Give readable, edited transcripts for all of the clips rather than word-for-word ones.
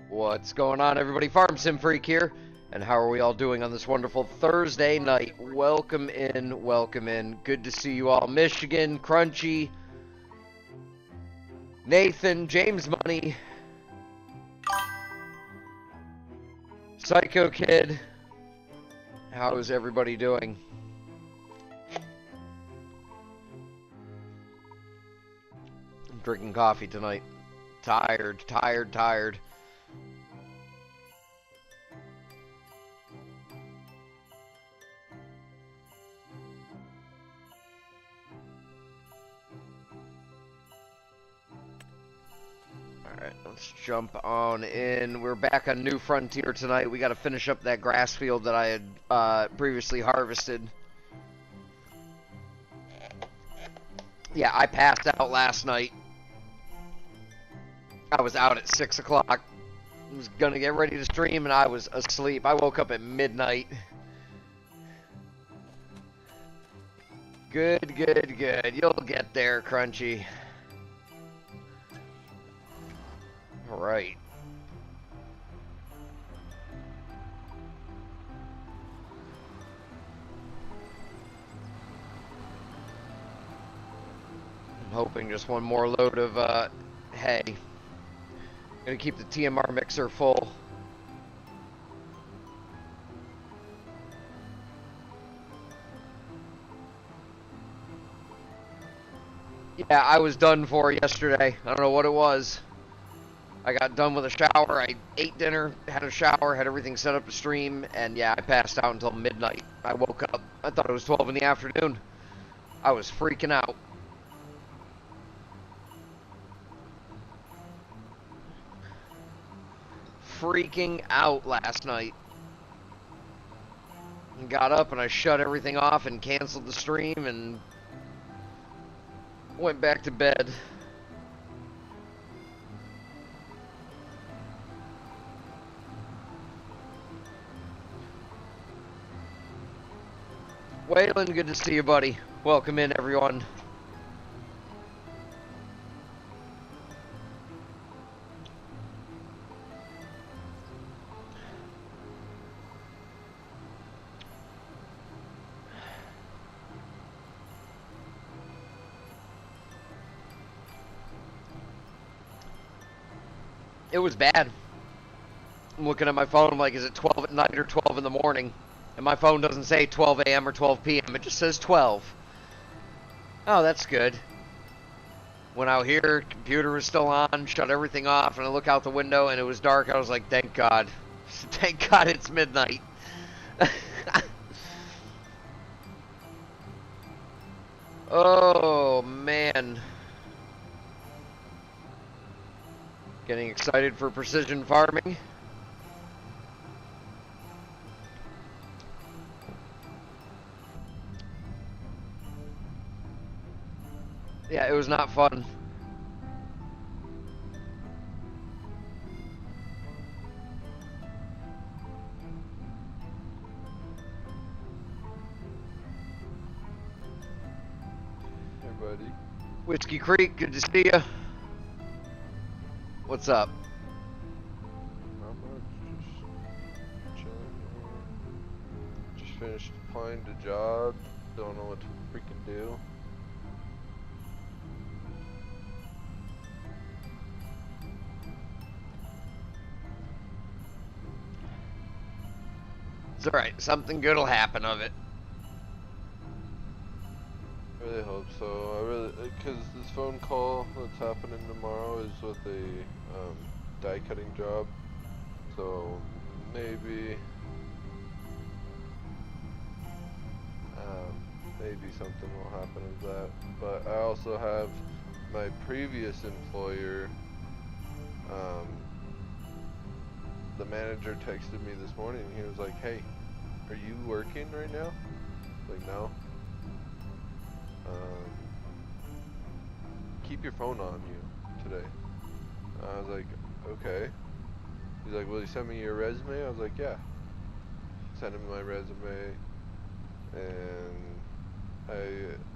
What's going on, everybody? Farm Sim Freak here, and how are we all doing on this wonderful Thursday night? Welcome in, welcome in. Good to see you all. Michigan, Crunchy, Nathan, James Money, Psycho Kid. How is everybody doing? I'm drinking coffee tonight. Tired. Alright, let's jump on in. We're back on New Frontier tonight. We got to finish up that grass field that I had previously harvested. Yeah, I passed out last night. I was out at 6 o'clock. I was going to get ready to stream, and I was asleep. I woke up at midnight. Good. You'll get there, Crunchy. Alright. I'm hoping just one more load of hay. Gonna keep the TMR mixer full. Yeah, I was done for yesterday. I don't know what it was. I got done with a shower, I ate dinner, had a shower, had everything set up to stream, and yeah, I passed out until midnight. I woke up, I thought it was 12 in the afternoon. I was freaking out. Freaking out last night. And got up and I shut everything off and canceled the stream and went back to bed. Waylon, good to see you, buddy. Welcome in, everyone. It was bad. I'm looking at my phone, I'm like, is it 12 at night or 12 in the morning? And my phone doesn't say 12 a.m. or 12 p.m. It just says 12. Oh, that's good. Went out here, computer was still on, shut everything off, and I look out the window and it was dark. I was like, thank God. Thank God it's midnight. Oh, man. Getting excited for precision farming. Yeah, it was not fun. Hey, buddy. Whiskey Creek, good to see ya. What's up? Not much. Just chilling. Just finished applying to job. Don't know what to freaking do. It's alright, something good will happen of it. I really hope so. Because this phone call that's happening tomorrow is with a die cutting job. So maybe maybe something will happen with that. But I also have my previous employer. The manager texted me this morning and he was like, "Hey, are you working right now?" Like, no. Keep your phone on you today. I was like, okay. He's like, will you send me your resume? I was like, yeah. Sent him my resume, and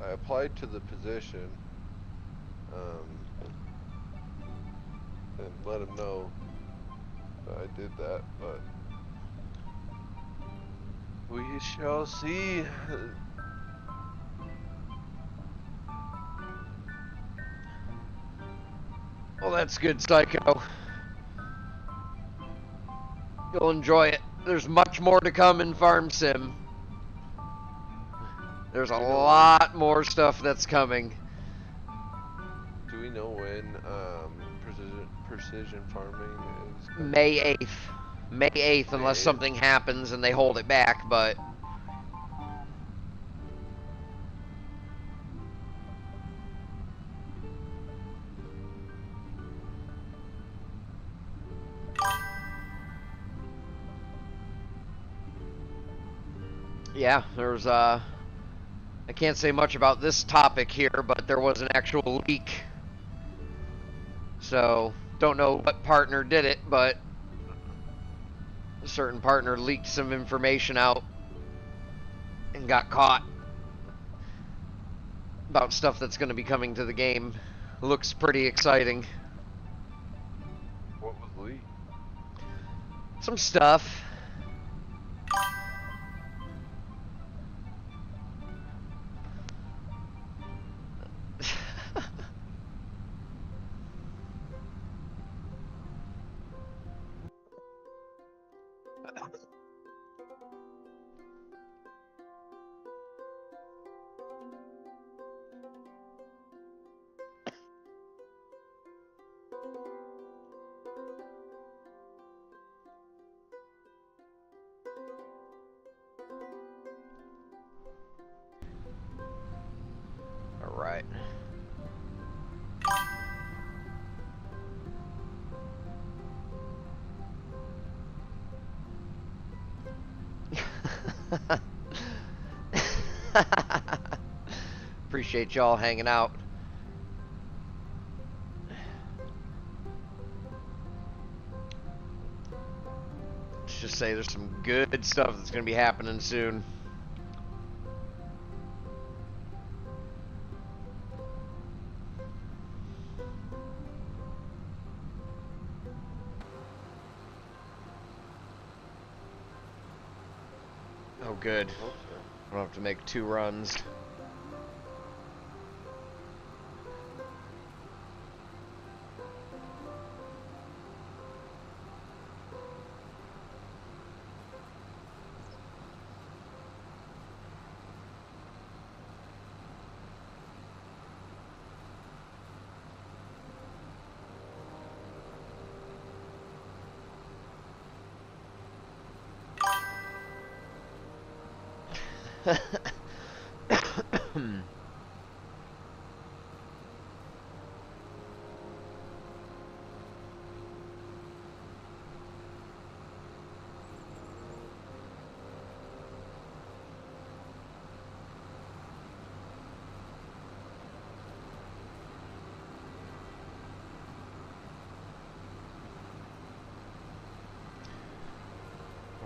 I applied to the position, and let him know I did that, but we shall see. Well, that's good, Psycho. You'll enjoy it. There's much more to come in Farm Sim. There's a lot more stuff that's coming. Do we know when precision farming is coming? May 8th. May 8th, unless something happens and they hold it back, but... Yeah, there's, I can't say much about this topic here, but there was an actual leak. So, don't know what partner did it, but a certain partner leaked some information out and got caught about stuff that's going to be coming to the game. Looks pretty exciting. What was leaked? Some stuff. All right. Appreciate y'all hanging out. Let's just say there's some good stuff that's going to be happening soon. Oh, good. I don't have to make 2 runs.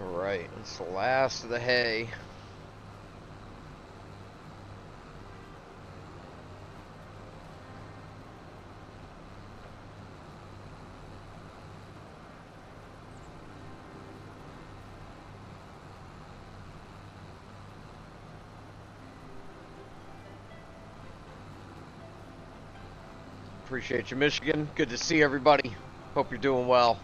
Alright, it's the last of the hay. Appreciate you, Michigan. Good to see everybody. Hope you're doing well.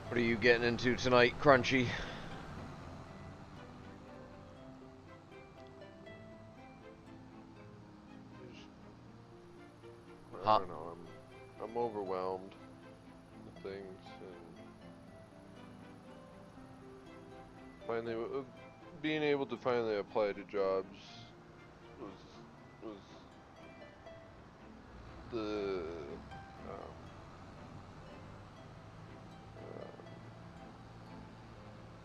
What are you getting into tonight, Crunchy? Huh? don't know. I'm overwhelmed with things, and finally, being able to finally apply to jobs was the um,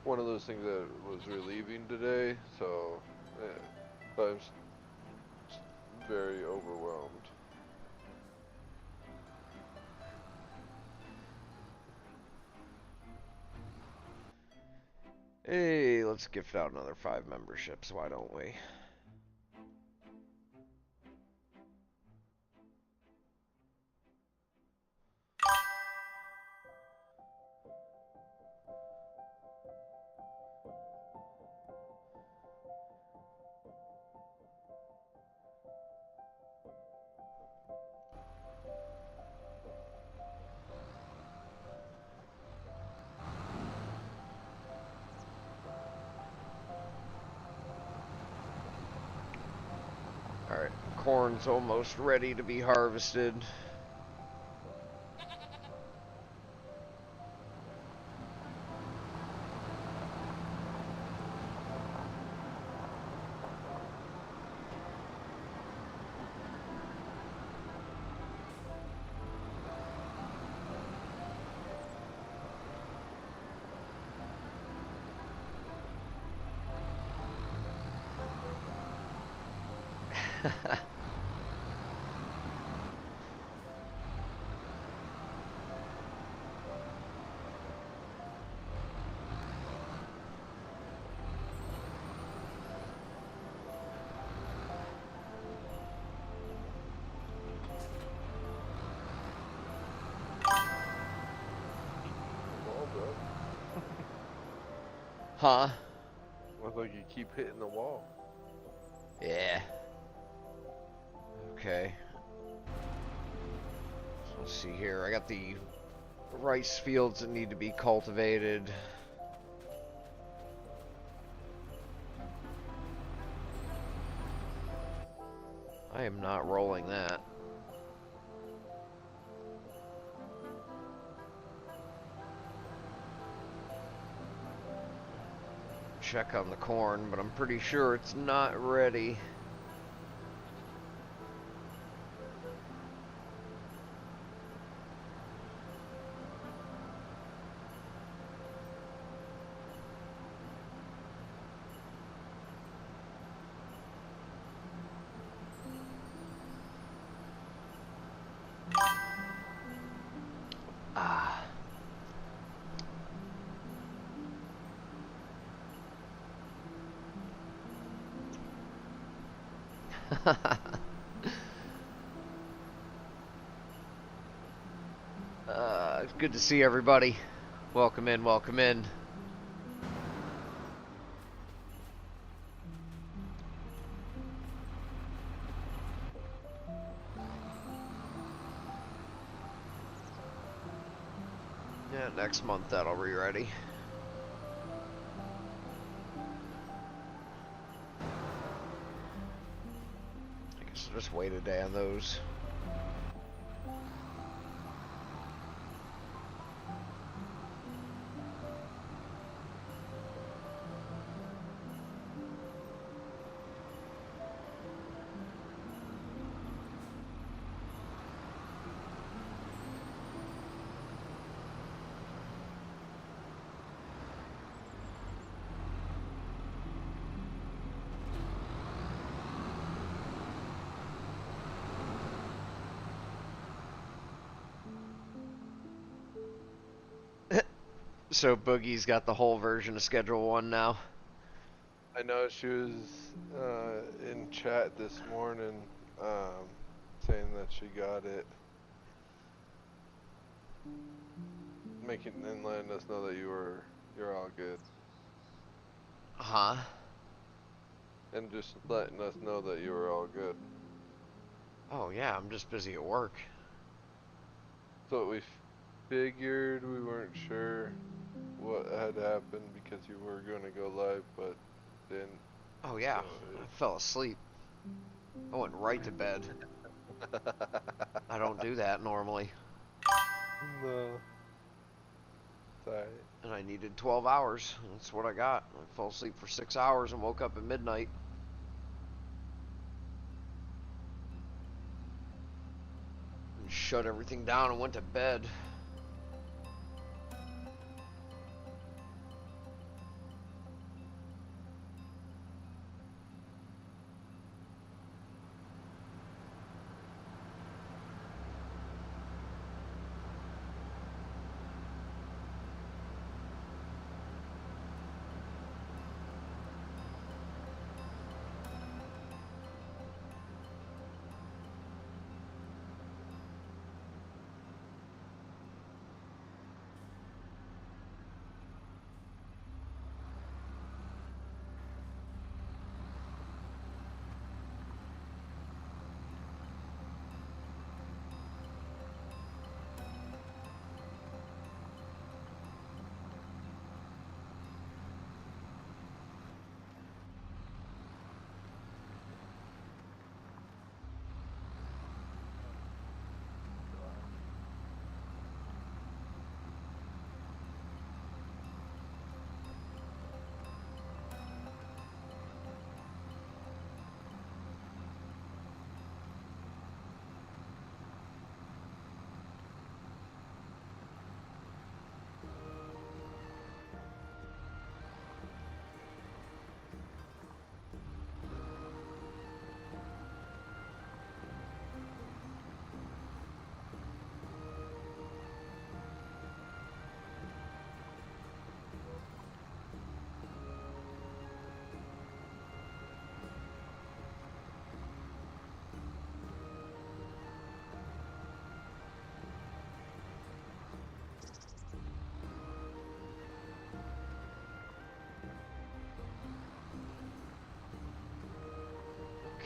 one of those things that was relieving today. So, yeah, but I'm very overwhelmed. Hey, let's gift out another 5 memberships, why don't we? Alright, corn's almost ready to be harvested. Wall, bro. Huh? Looks like you keep hitting the wall. Yeah. Okay. So let's see here. I got the rice fields that need to be cultivated. I am not rolling that. Check on the corn, but I'm pretty sure it's not ready. Ah. It's good to see everybody. Welcome in, welcome in. Yeah, next month that'll be ready. I guess I'll just wait a day on those. So Boogie's got the whole version of Schedule 1 now. I know she was in chat this morning saying that she got it. Making and letting us know that you're all good. Huh? And just letting us know that you were all good. Oh yeah, I'm just busy at work. So we figured, we weren't sure what had happened because you were going to go live, but didn't. Oh yeah, So I fell asleep. I went right to bed. I don't do that normally. No. Sorry. And I needed 12 hours. That's what I got. I fell asleep for 6 hours and woke up at midnight. And shut everything down and went to bed.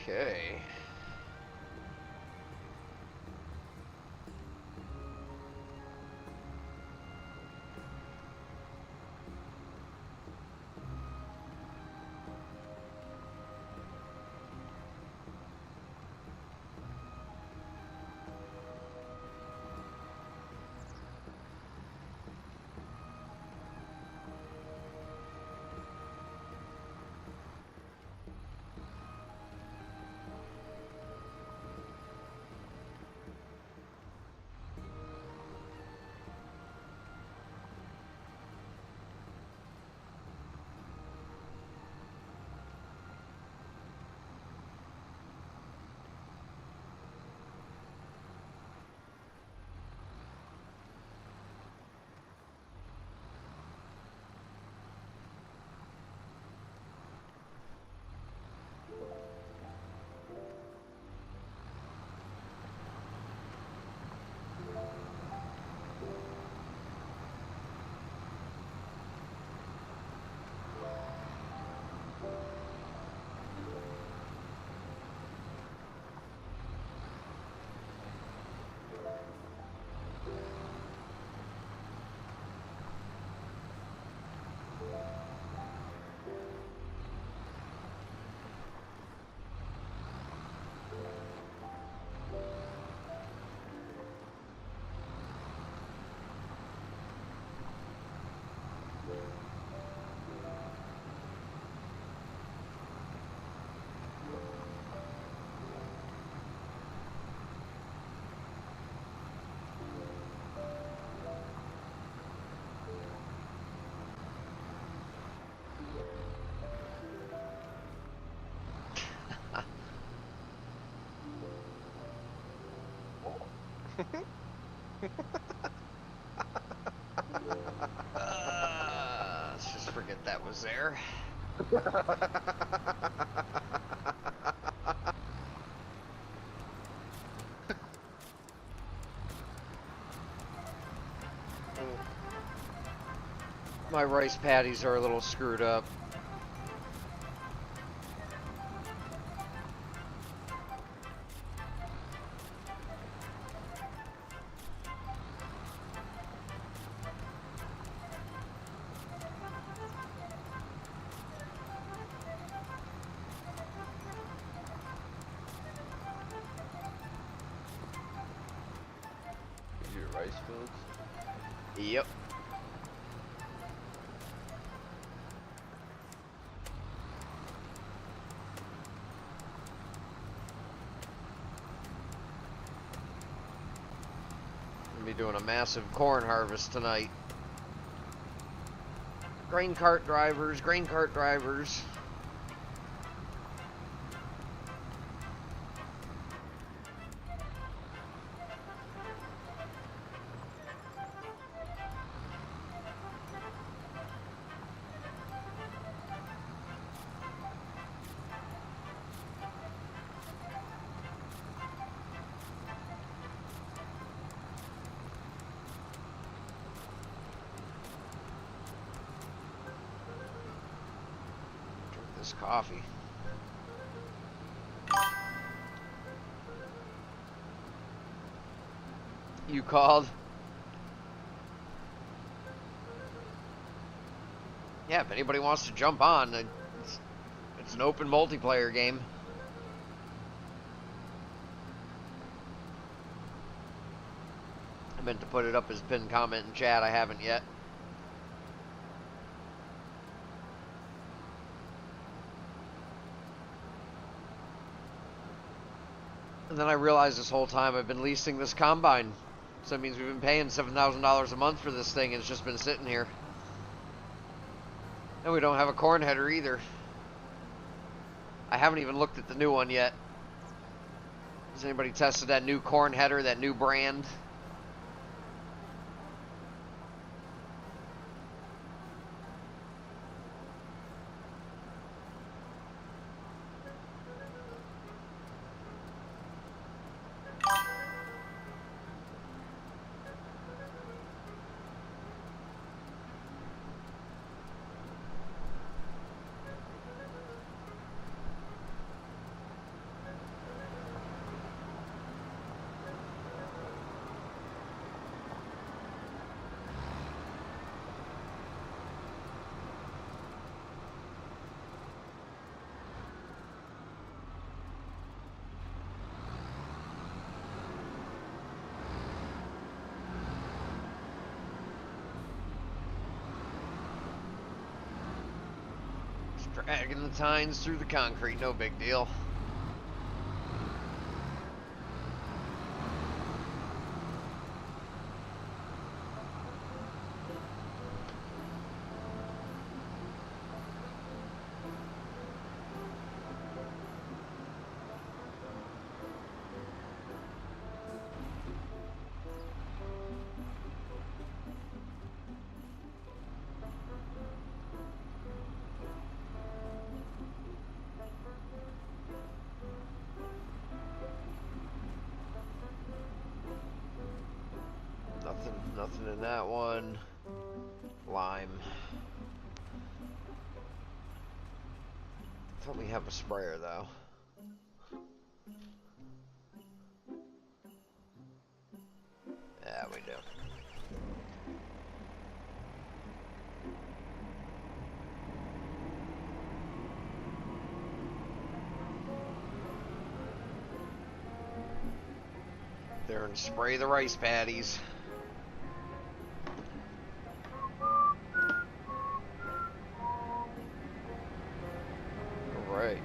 Okay. Let's just forget that was there. My rice patties are a little screwed up. rice fields? Yep. Gonna be doing a massive corn harvest tonight. Grain cart drivers, grain cart drivers. This coffee. You called? Yeah, if anybody wants to jump on, it's an open multiplayer game. I meant to put it up as pinned comment in chat, I haven't yet. And then I realized this whole time I've been leasing this combine. So that means we've been paying $7,000 a month for this thing, and it's just been sitting here. And we don't have a corn header either. I haven't even looked at the new one yet. Has anybody tested that new corn header, that new brand? Dragging the tines through the concrete, no big deal. Nothing in that one. Lime. I thought we have a sprayer though. Yeah, we do. There and spray the rice paddies. Right.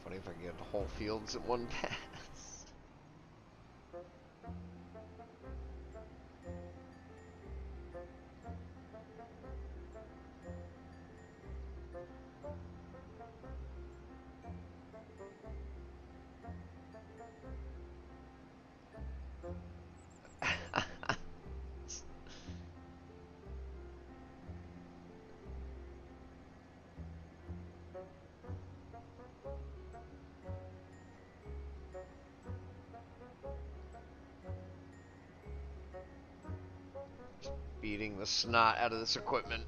Funny if I get whole fields at one pass. beating the snot out of this equipment.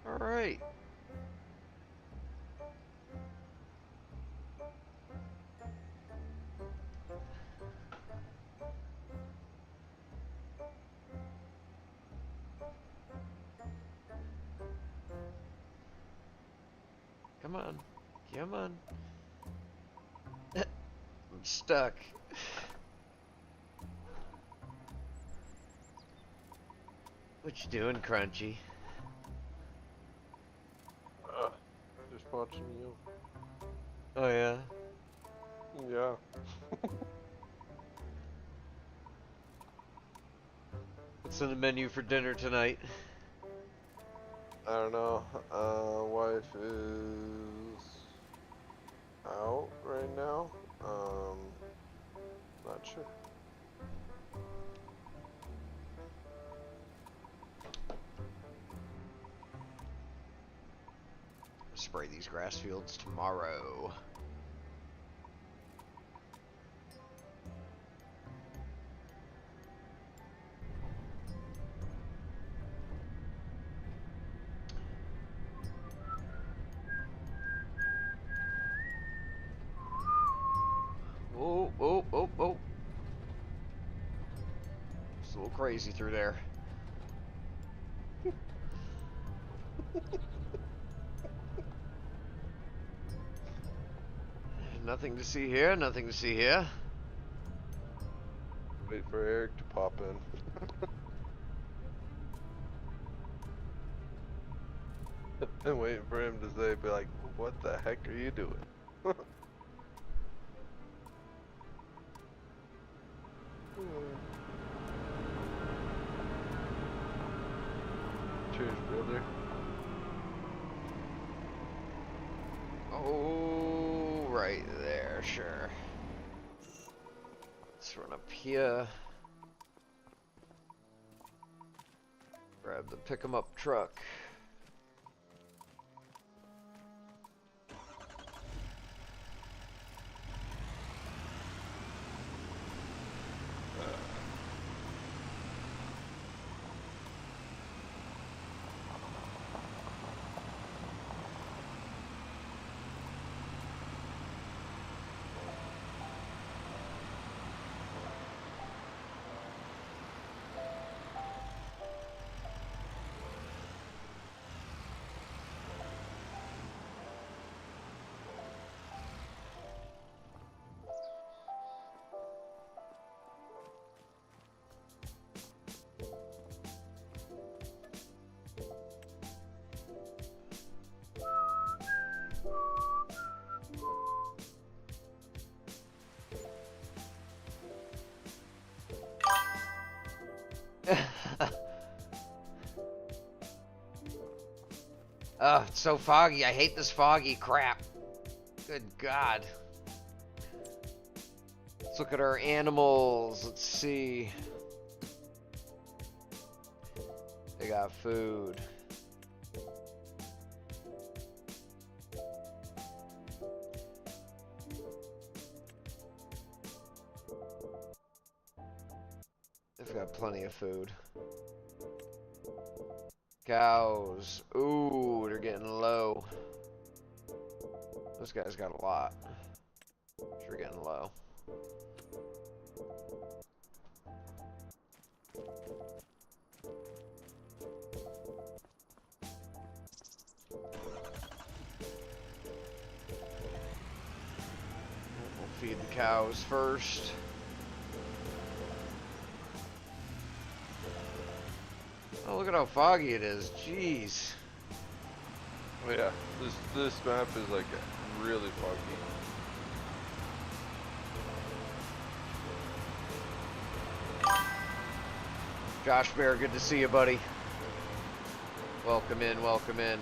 All right. Come on. Come on. I'm stuck. What you doing, Crunchy? Just watching you. Oh, yeah? Yeah. What's on the menu for dinner tonight? I don't know. Wife is out right now. Not sure. Spray these grass fields tomorrow. Oh, oh, oh, oh. It's a little crazy through there. Nothing to see here, nothing to see here. Wait for Eric to pop in. And waiting for him to say, be like, what the heck are you doing? Cheers, brother. Oh, right there, sure. Let's run up here. Grab the pick 'em up truck. Oh, it's so foggy. I hate this foggy crap. Good God. Let's look at our animals. Let's see. They got food. They've got plenty of food. Cows. Ooh, they're getting low. Those guys got a lot. Sure getting low. We'll feed the cows first. Oh, look at how foggy it is. Jeez. Oh yeah, this map is like really foggy. Josh Bear, good to see you, buddy. Welcome in, welcome in.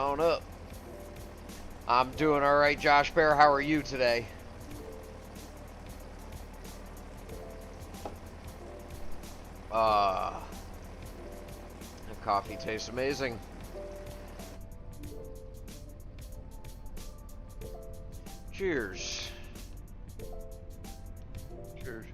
on up. I'm doing all right, Josh Bear. How are you today? The coffee tastes amazing. Cheers. Cheers.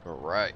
All right.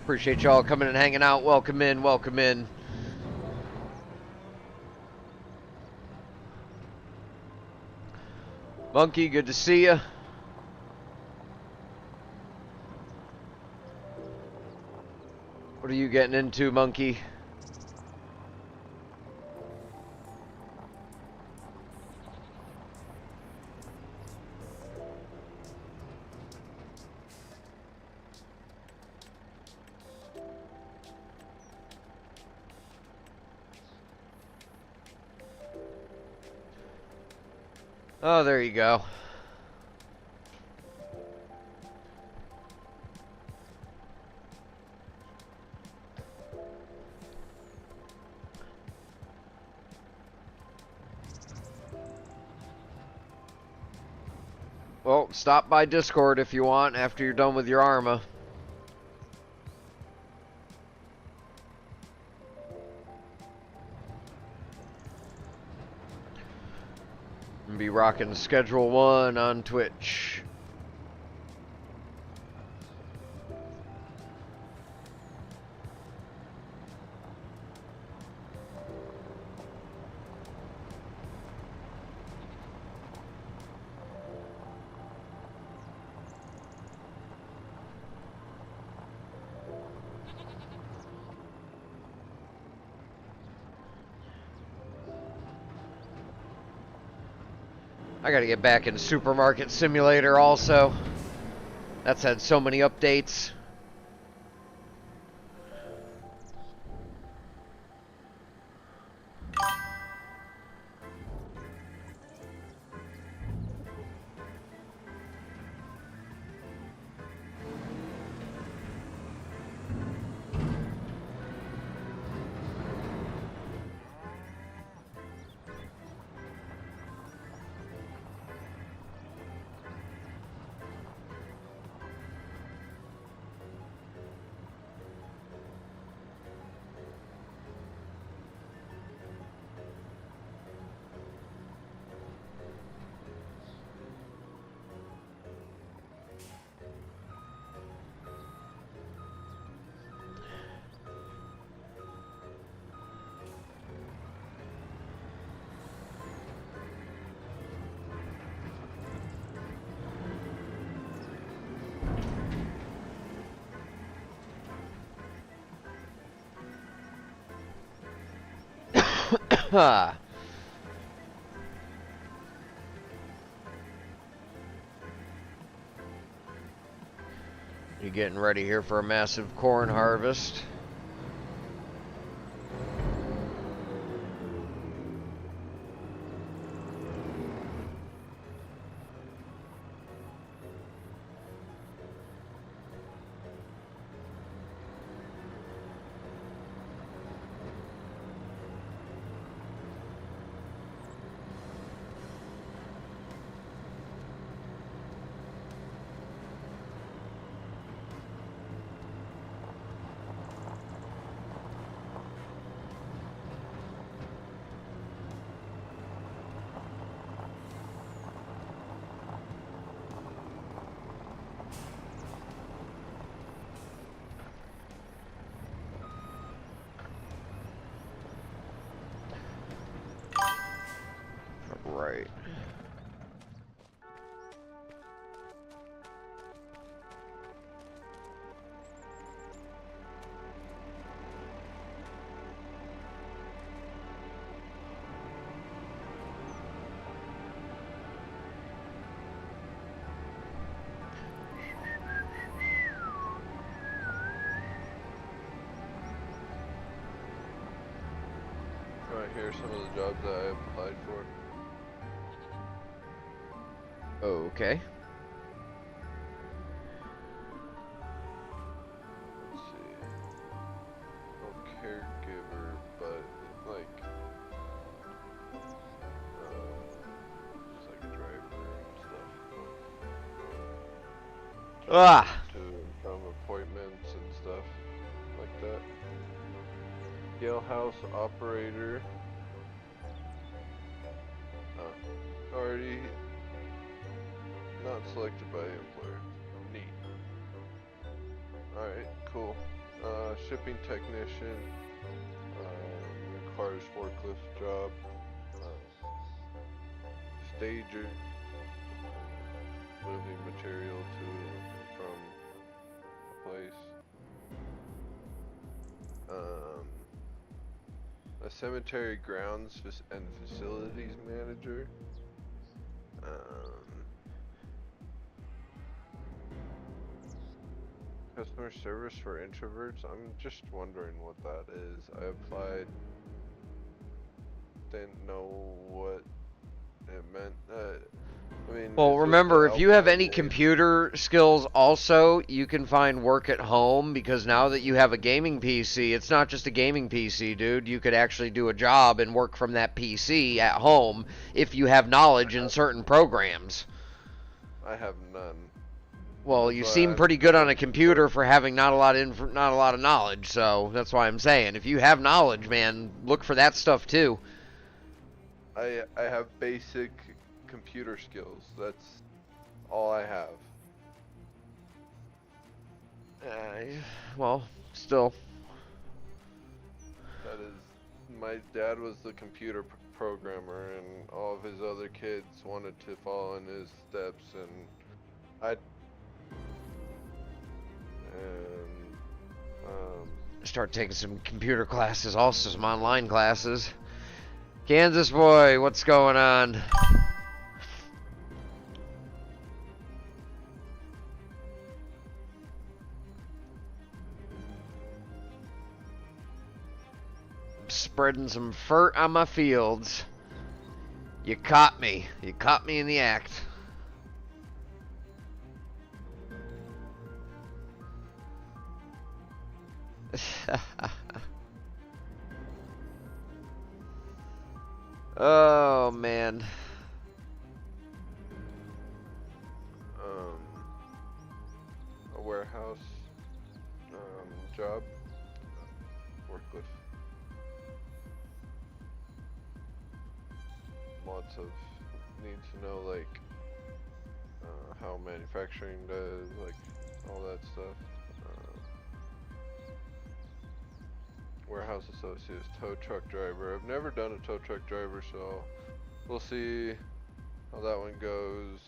Appreciate y'all coming and hanging out. Welcome in, welcome in. Monkey, good to see you. What are you getting into, Monkey? Oh, there you go. Well, stop by Discord if you want after you're done with your Arma. And be rocking Schedule 1 on Twitch. I gotta get back in Supermarket Simulator also. That's had so many updates. You getting ready here for a massive corn harvest? some of the jobs that I applied for. Okay. Let's see. No caregiver, but like, just like a driver and stuff. Ah. To from appointments and stuff like that. Jailhouse operator. Already not selected by employer. Neat. Alright, cool. Shipping technician. Requires forklift job. Stager. Moving material to and from a place. A cemetery grounds and facilities manager. Customer service for introverts. I'm just wondering what that is. I applied, didn't know what it meant. I mean, Well, remember, if you have any computer skills also, you can find work at home, because now that you have a gaming PC, it's not just a gaming PC, dude. You could actually do a job and work from that PC at home if you have knowledge in certain programs. I have none. Well, you seem pretty good on a computer for having not a lot of knowledge, so that's why I'm saying, if you have knowledge, man, look for that stuff too. I have basic computer skills. That's all I have. Well, still. That is, my dad was the computer programmer, and all of his other kids wanted to follow in his steps, and start taking some computer classes, also some online classes. Kansas boy, what's going on? Spreading some furt on my fields. You caught me. You caught me in the act. Oh man. A warehouse job. Forklift. Lots of need to know like how manufacturing does, like all that stuff. Warehouse associates, tow truck driver. I've never done a tow truck driver, so we'll see how that one goes.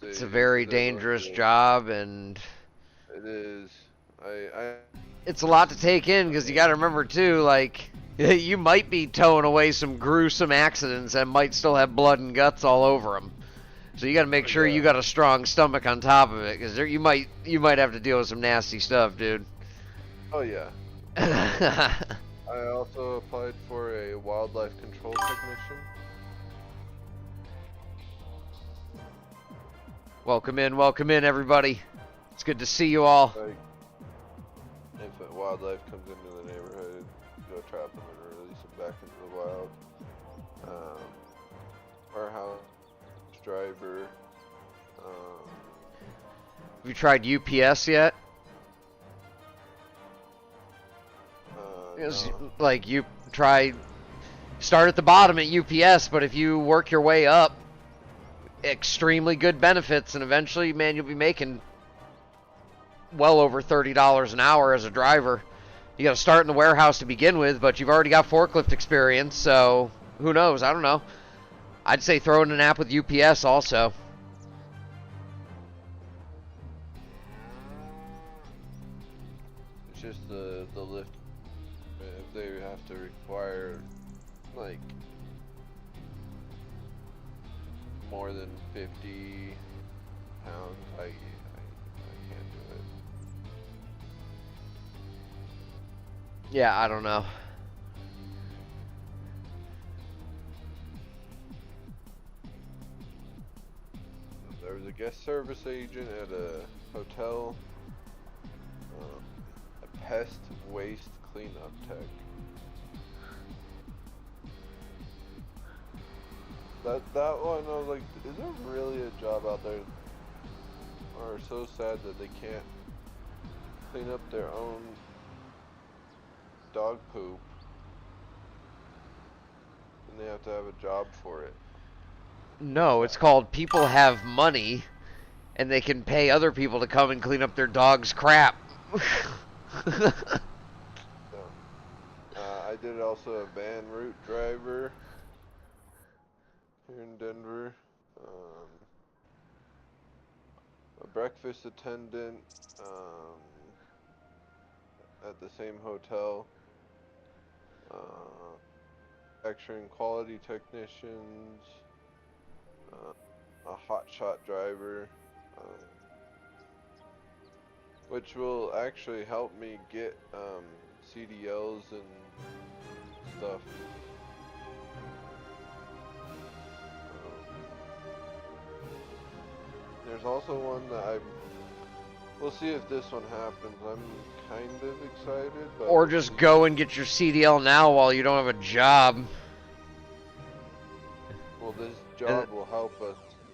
It's a very dangerous job, and it is. It's a lot to take in, because you got to remember too, like, you might be towing away some gruesome accidents that might still have blood and guts all over them. So you got to make sure you got a strong stomach on top of it, because you might have to deal with some nasty stuff, dude. Oh yeah. I also applied for a wildlife control technician. Welcome in, everybody. It's good to see you all. Like, if wildlife comes into the neighborhood, go trap them and release them back into the wild. Warehouse driver. Have you tried UPS yet? No. Like, you start at the bottom at UPS, but if you work your way up, extremely good benefits, and eventually, man, you'll be making well over $30 an hour as a driver. You got to start in the warehouse to begin with, but you've already got forklift experience, so who knows? I don't know. I'd say throw in an app with UPS also. It's just the lift. If they have to require like more than 50 pounds, I can't do it. Yeah, I don't know. guest service agent at a hotel. A pest waste cleanup tech. That one, I was like, is there really a job out there? Or so sad that they can't clean up their own dog poop, and they have to have a job for it. No, it's called people have money, and they can pay other people to come and clean up their dog's crap. So, I did also a van route driver here in Denver. A breakfast attendant at the same hotel. Manufacturing quality technicians. A hotshot driver. Which will actually help me get CDLs and stuff. There's also one that we'll see if this one happens. I'm kind of excited, but Or just go and get your CDL now while you don't have a job. Well, this job will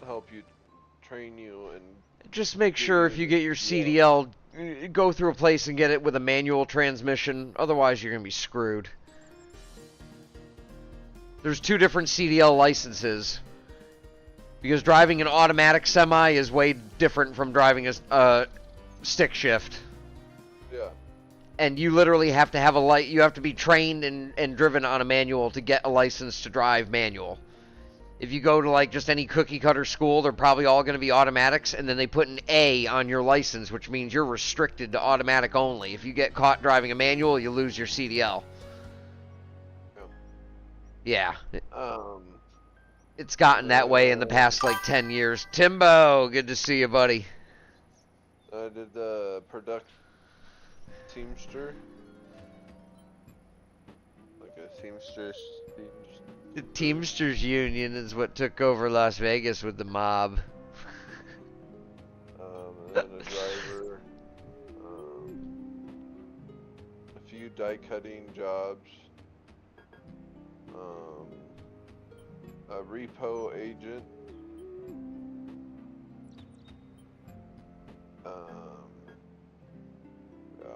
help you, train you, and just make sure if you get your CDL, go through a place and get it with a manual transmission. Otherwise, you're going to be screwed. There's 2 different CDL licenses. Because driving an automatic semi is way different from driving a stick shift. Yeah. And you literally have to have you have to be trained and driven on a manual to get a license to drive manual. If you go to like just any cookie cutter school, they're probably all going to be automatics, and then they put an A on your license, which means you're restricted to automatic only. If you get caught driving a manual, you lose your CDL. Yeah. It's gotten that way in the past like 10 years. Timbo, good to see you, buddy. I did the production teamster. Like a seamstress. The Teamsters Union is what took over Las Vegas with the mob. And then a driver. A few die cutting jobs. A repo agent. Yeah.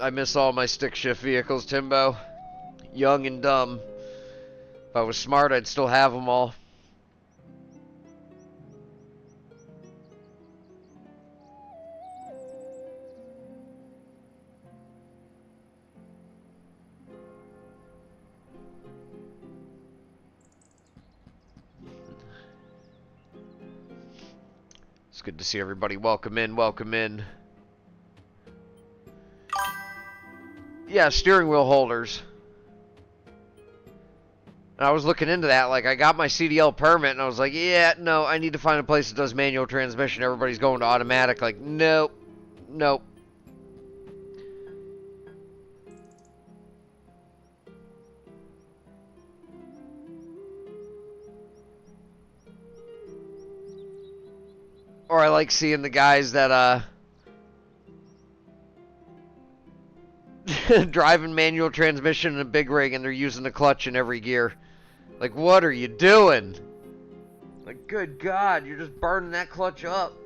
I miss all my stick shift vehicles, Timbo. Young and dumb. If I was smart, I'd still have them all. It's good to see everybody. Welcome in, welcome in. Yeah, steering wheel holders. And I was looking into that, like, I got my CDL permit, and I was like, yeah, no, I need to find a place that does manual transmission. Everybody's going to automatic. Like, nope. Nope. Or I like seeing the guys that, driving manual transmission in a big rig, and they're using the clutch in every gear. Like, what are you doing? Like, good God, you're just burning that clutch up.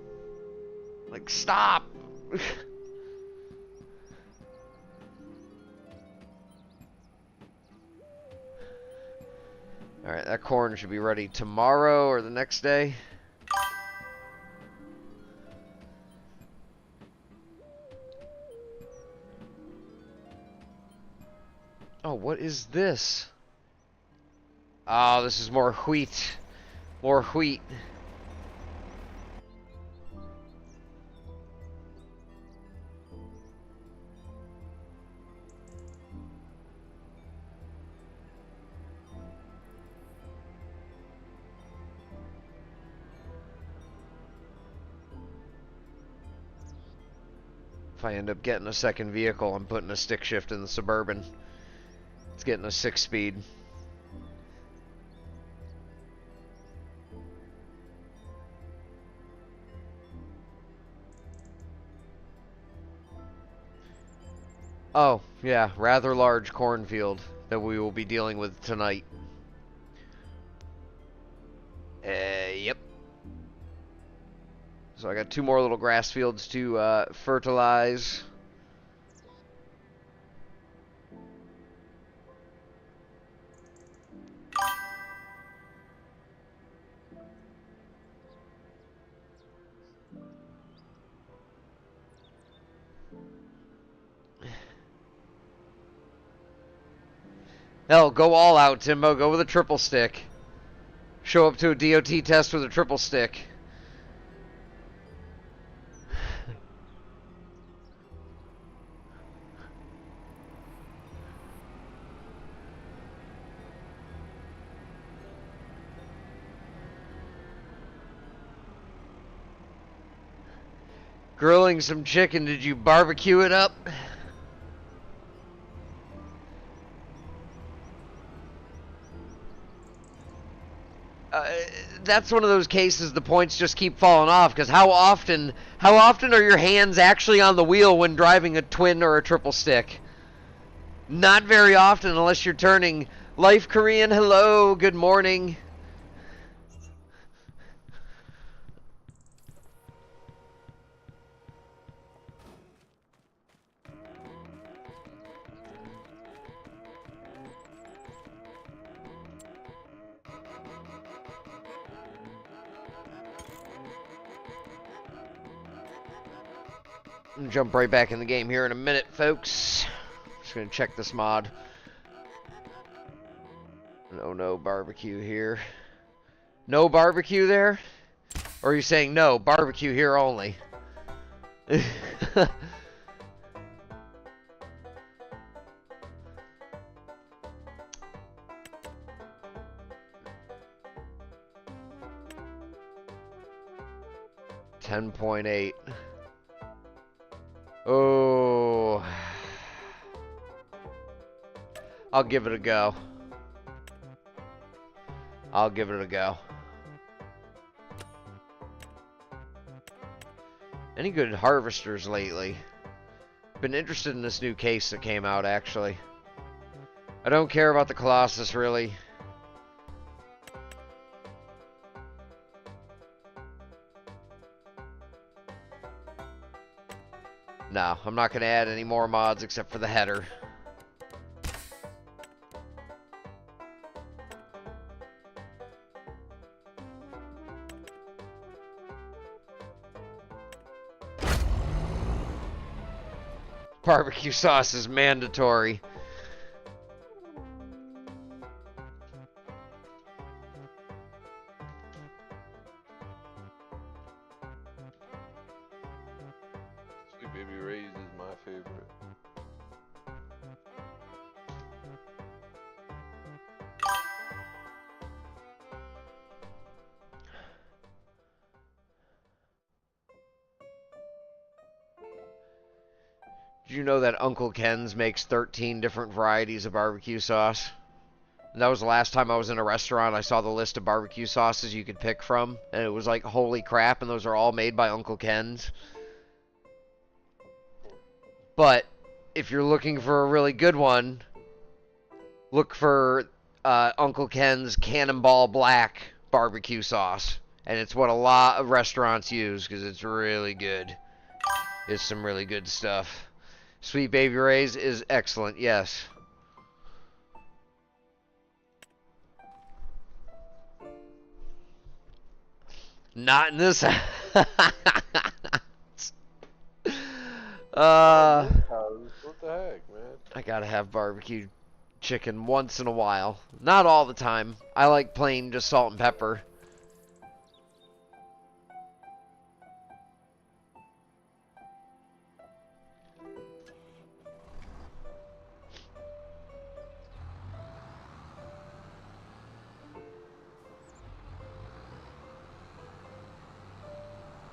Like, stop. Alright, that corn should be ready tomorrow or the next day. Oh, what is this? Oh, this is more wheat. More wheat. If I end up getting a second vehicle, I'm putting a stick shift in the Suburban. It's getting a 6-speed. Oh, yeah, rather large cornfield that we will be dealing with tonight. Yep. So I got 2 more little grass fields to fertilize. Hell, go all out, Timbo. Go with a triple stick. Show up to a DOT test with a triple stick. Grilling some chicken, did you barbecue it up? That's one of those cases the points just keep falling off, because how often are your hands actually on the wheel when driving a twin or a triple stick? Not very often, unless you're turning. Life Korean, hello, good morning. Jump right back in the game here in a minute, folks. Just gonna check this mod. No barbecue here. No barbecue there? Or are you saying no, barbecue here only? 10.8. Oh. I'll give it a go. I'll give it a go. Any good harvesters lately? Been interested in this new case that came out, actually. I don't care about the Colossus, really. No, I'm not going to add any more mods except for the header. Barbecue sauce is mandatory. Sweet Baby Ray's is my favorite. Did you know that Uncle Ken's makes 13 different varieties of barbecue sauce? And that was the last time I was in a restaurant. I saw the list of barbecue sauces you could pick from, and it was like, holy crap, and those are all made by Uncle Ken's. But if you're looking for a really good one, look for Uncle Ken's Cannonball Black barbecue sauce. And it's what a lot of restaurants use because it's really good. It's some really good stuff. Sweet Baby Ray's is excellent, yes. Not in this house. What the heck, man? I gotta have barbecue chicken once in a while. Not all the time. I like plain just salt and pepper.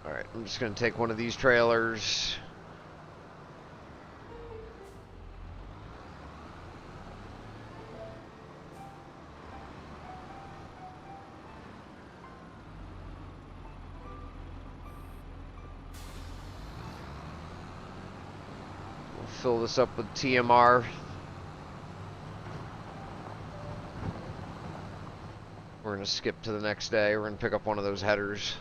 Alright, I'm just gonna take one of these trailers. fill this up with TMR. We're going to skip to the next day. We're going to pick up one of those headers.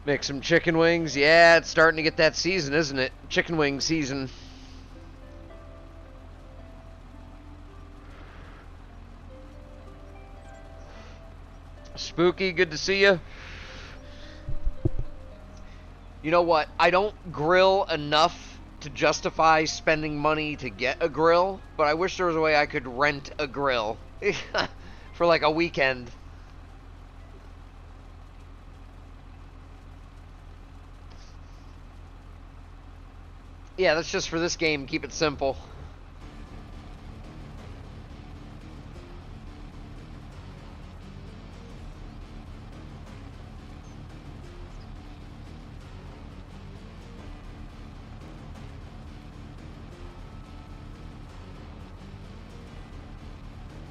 Make some chicken wings. Yeah, it's starting to get that season, isn't it? Chicken wing season. Spooky, good to see you. You know what? I don't grill enough to justify spending money to get a grill, but I wish there was a way I could rent a grill for like a weekend. Yeah, that's just for this game. Keep it simple.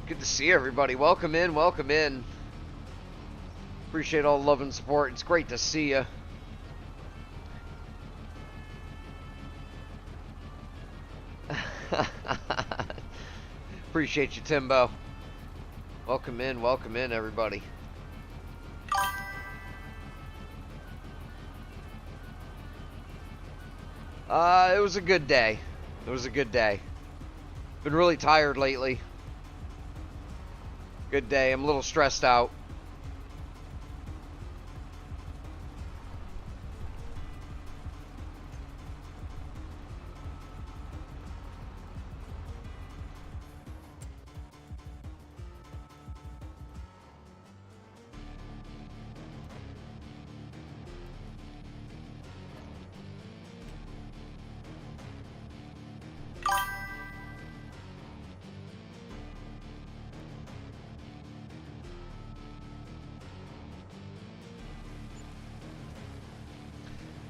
Good to see everybody. Welcome in, welcome in. Appreciate all the love and support. It's great to see you. Appreciate you, Timbo. Welcome in, everybody. It was a good day. It was a good day. Been really tired lately. Good day. I'm a little stressed out.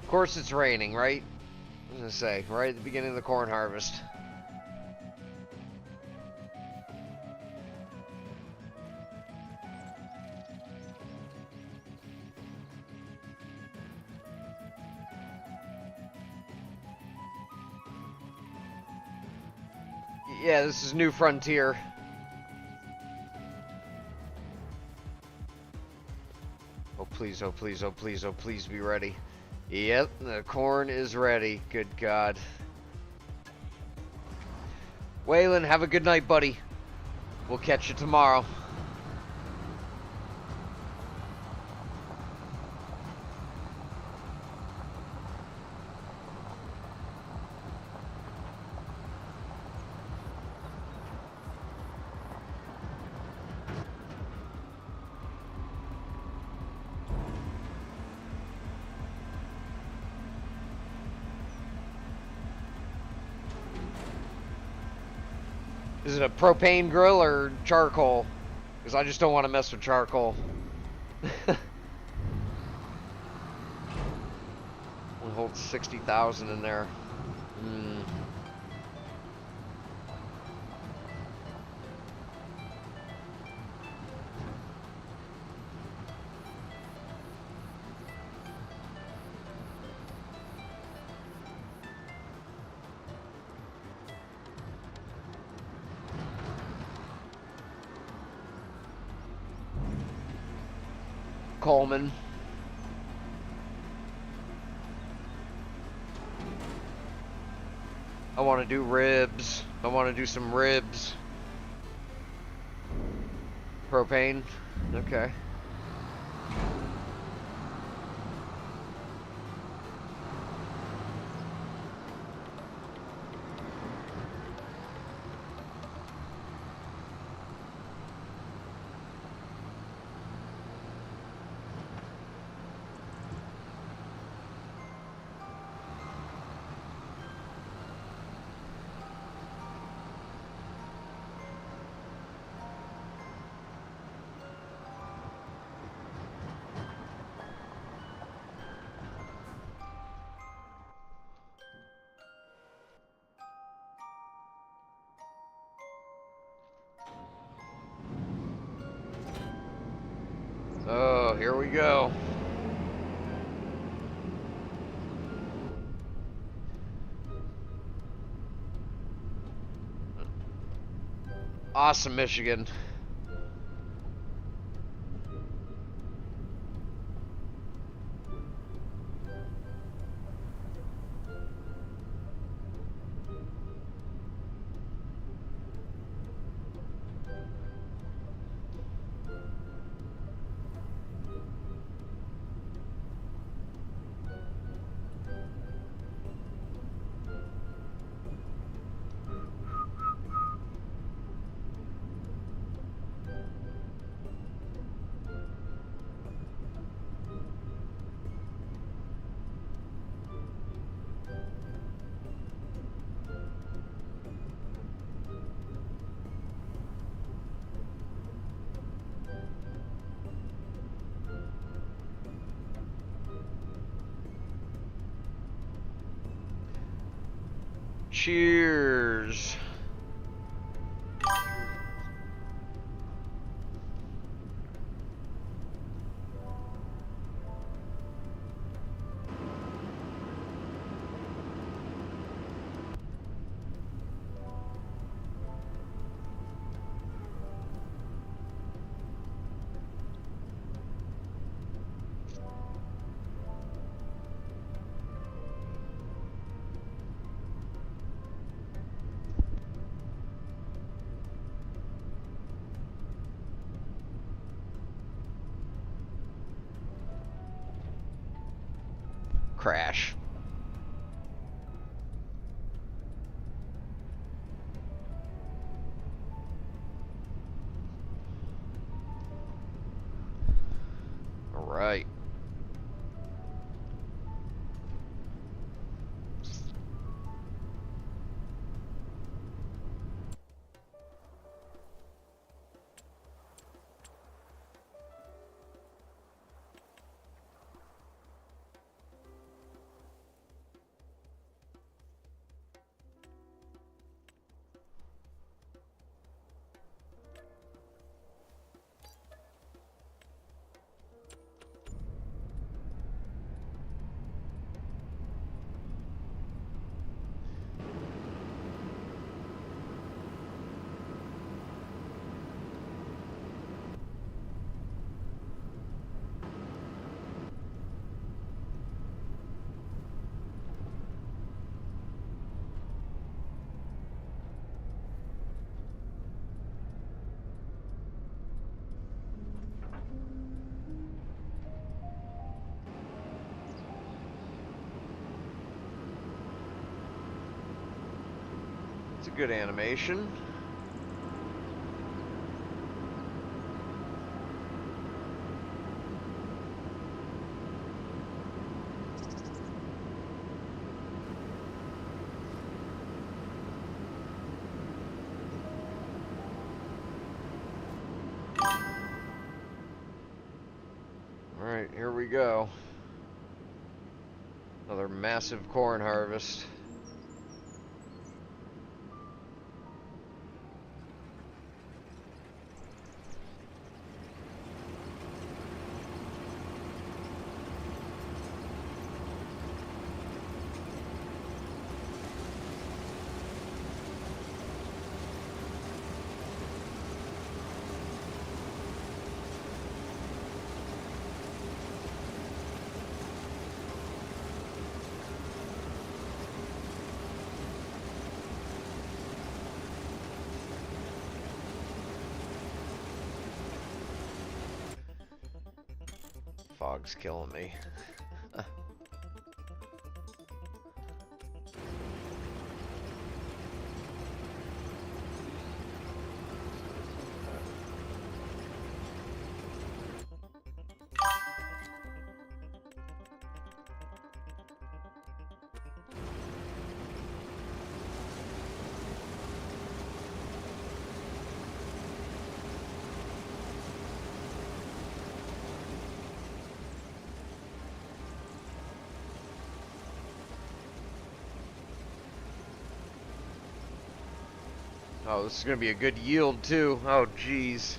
Of course it's raining, right? I was gonna say, right at the beginning of the corn harvest. Yeah, this is New Frontier. Oh please, oh please, oh please, oh please be ready. Yep, the corn is ready. Good God. Waylon, have a good night, buddy. We'll catch you tomorrow. Is it a propane grill or charcoal? Because I just don't want to mess with charcoal. We'll hold 60,000 in there. Coleman. I want to do ribs. I want to do some ribs. Propane. Okay. Oh, here we go. Awesome, Michigan. Cheers. Crash. All right. It's a good animation. All right, here we go. Another massive corn harvest. dog's killing me. Oh, this is going to be a good yield, too. Oh, jeez.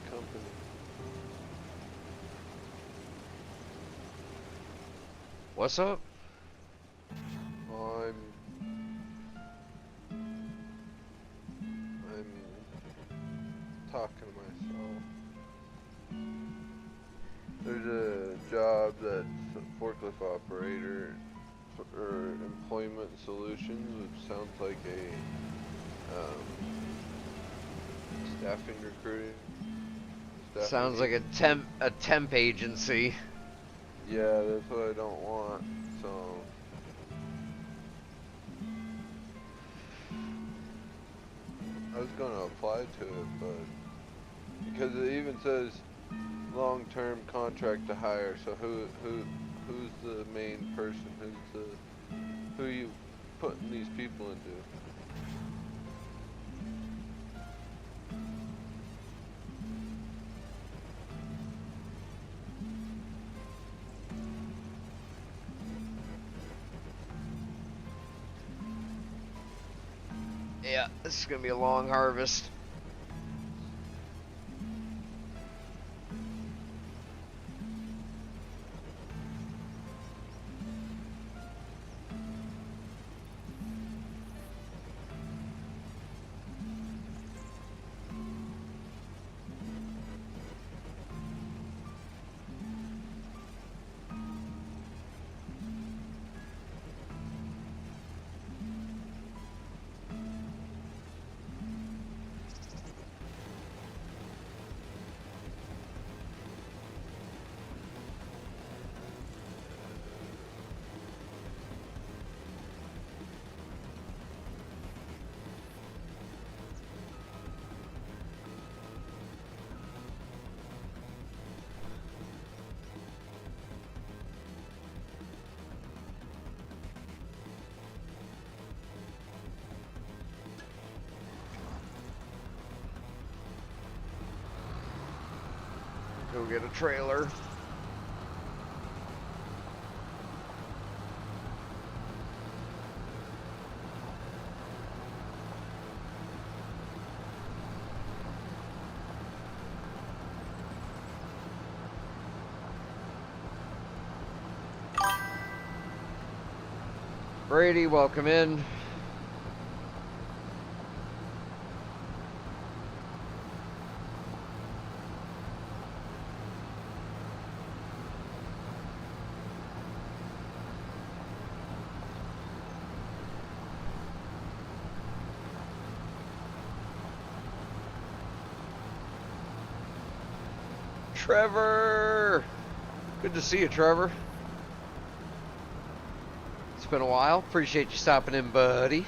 Company. What's up? I'm talking to myself. There's a job that's a forklift operator for employment solutions, which sounds like a staffing recruiting. Sounds like a temp agency. Yeah, that's what I don't want. So I was gonna apply to it, but because it even says long-term contract to hire, so who's the main person? Who you putting these people into? Yeah, this is gonna be a long harvest. Go get a trailer. Brady, welcome in. Trevor! Good to see you, Trevor. It's been a while. Appreciate you stopping in, buddy.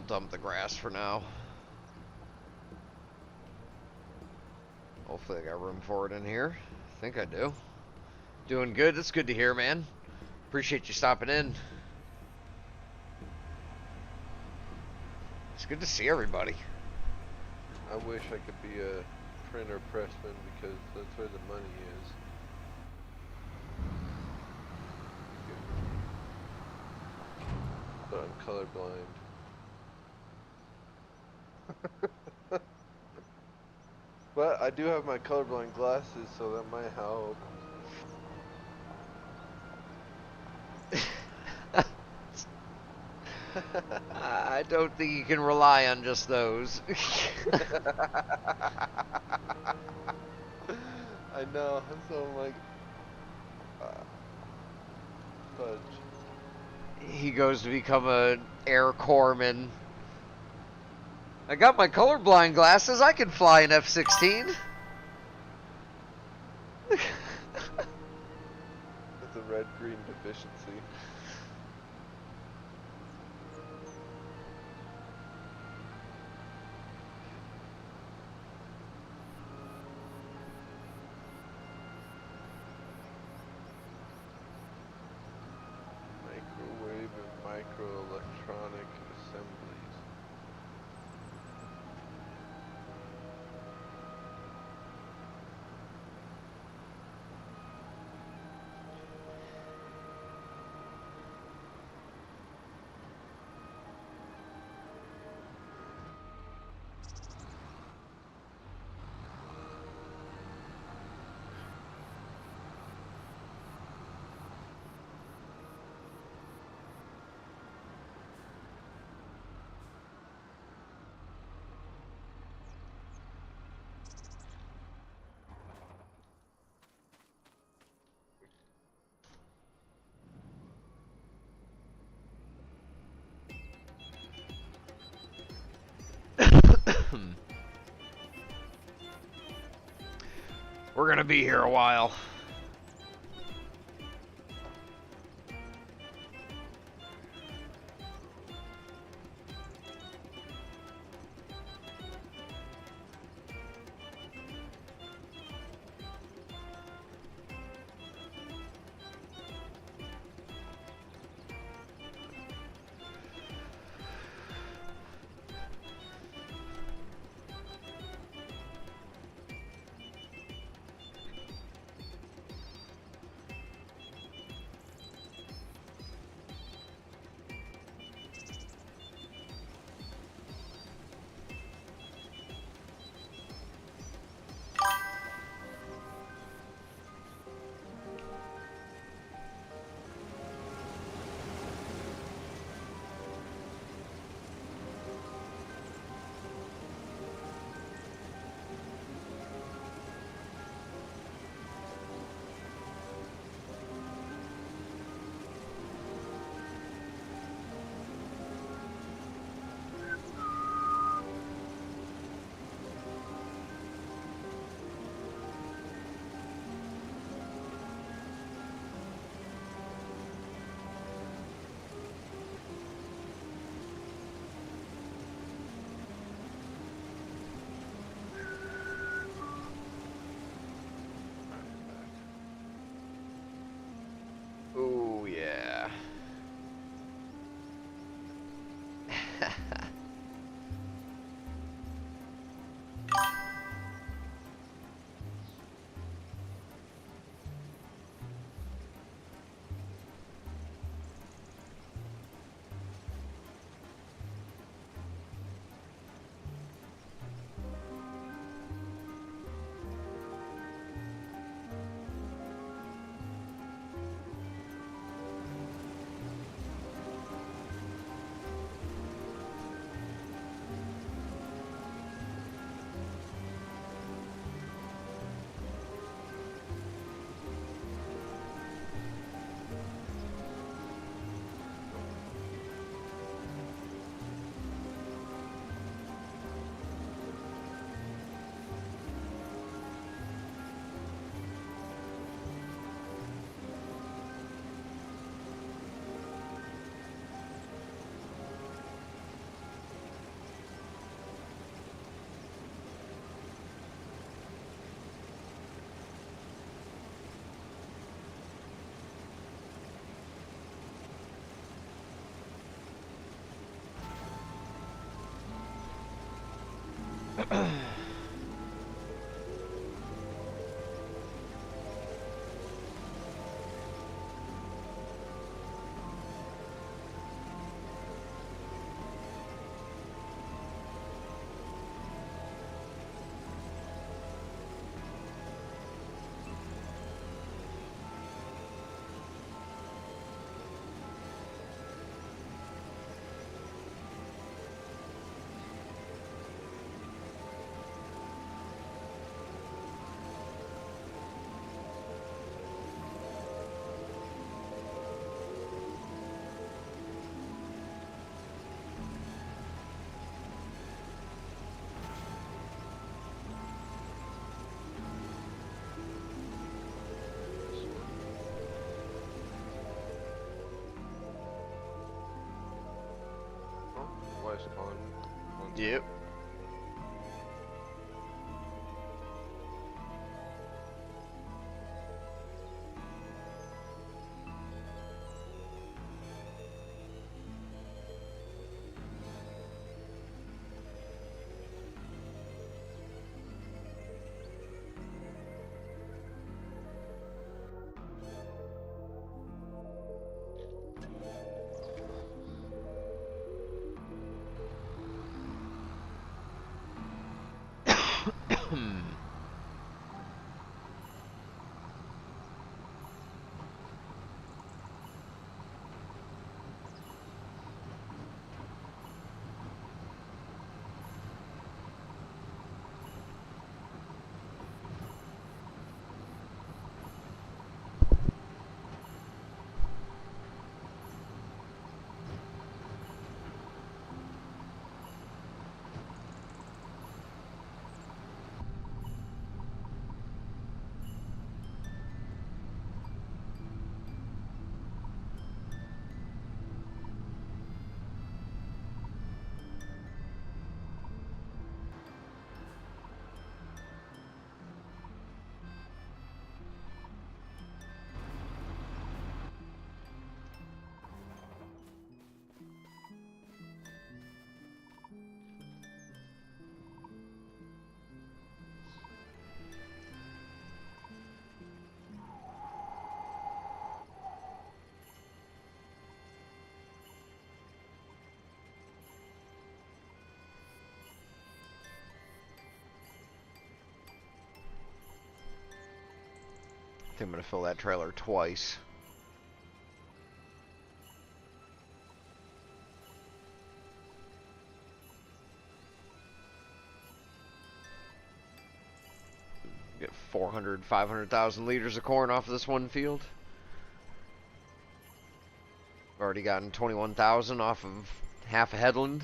dump the grass for now. Hopefully I got room for it in here. I think I do. Doing good. That's good to hear, man. Appreciate you stopping in. It's good to see everybody. I wish I could be a printer pressman because that's where the money is. But I'm colorblind. But I do have my colorblind glasses, so that might help. I don't think you can rely on just those. I know, so I'm like, fudge. He goes to become an air corpsman. I got my colorblind glasses. I can fly an F-16. That's a red-green deficiency. Microwave and microelectronic assemblies. We're gonna be here a while. Oh, yeah. West Pond. Yep. I think I'm gonna fill that trailer twice. Get 400, 500,000 liters of corn off of this one field. I've already gotten 21,000 off of half a headland.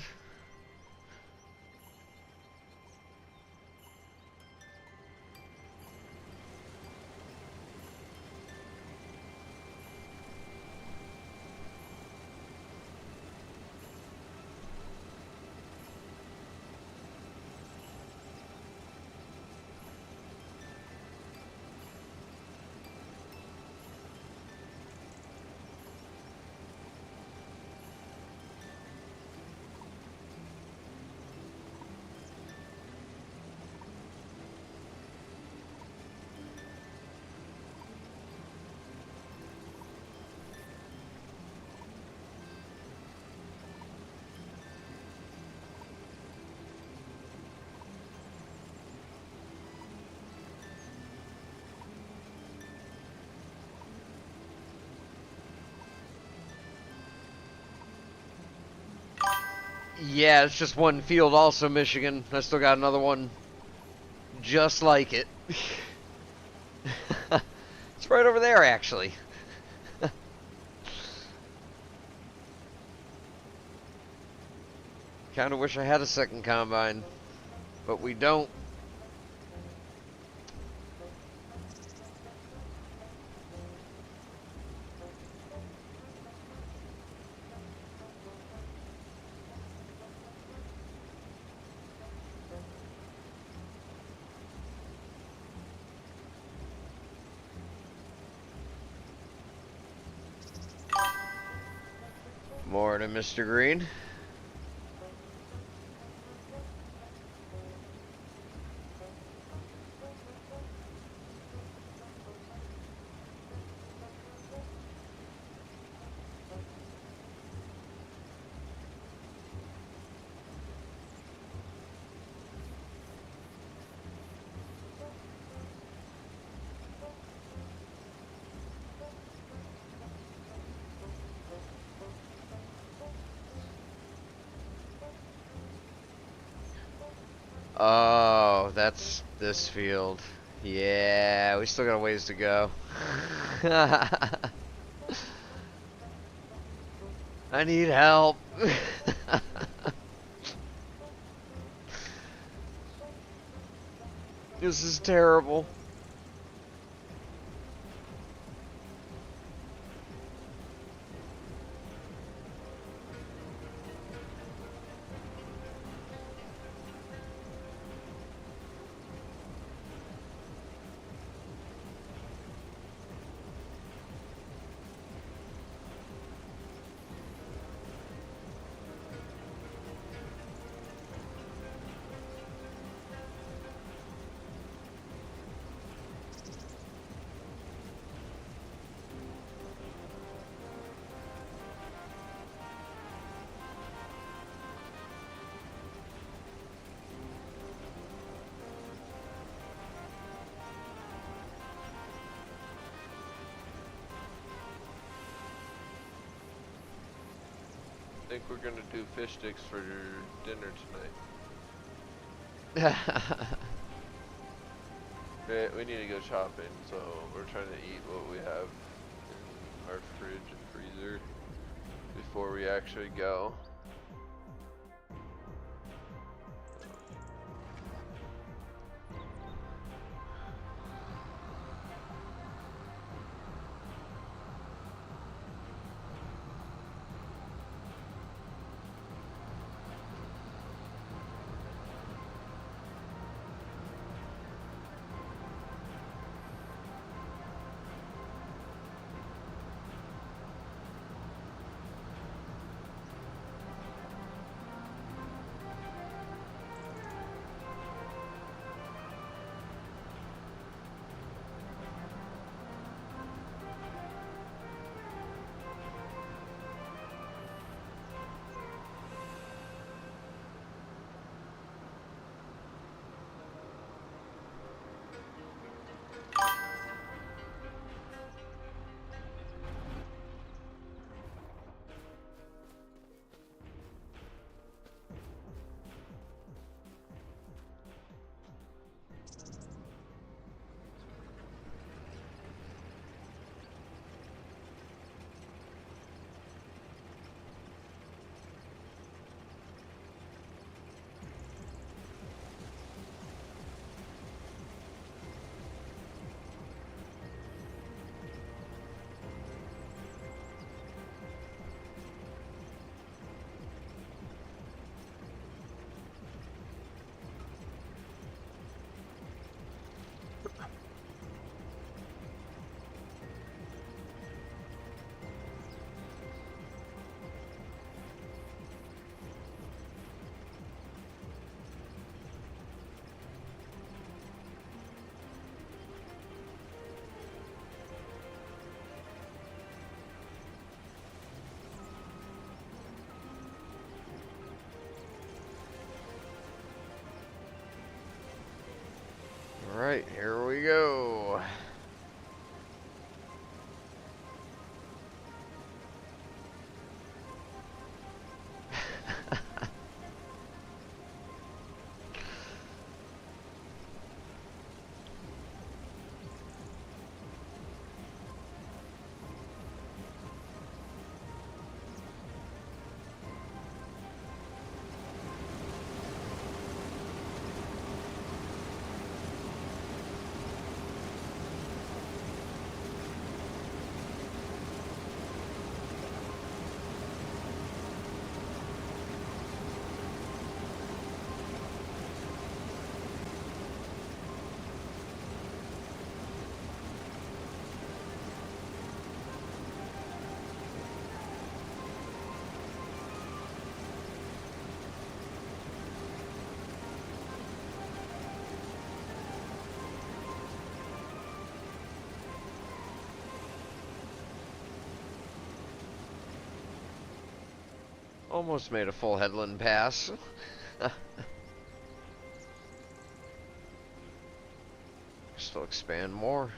Yeah, it's just one field also, Michigan. I still got another one just like it. It's right over there, actually. Kinda wish I had a second combine, but we don't. Morning, Mr. Green. Oh, that's this field. Yeah, we still got a ways to go. I need help. This is terrible. I think we're gonna do fish sticks for dinner tonight. We need to go shopping, so we're trying to eat what we have in our fridge and freezer before we actually go. Alright, here we go. Almost made a full headland pass. Still expand more.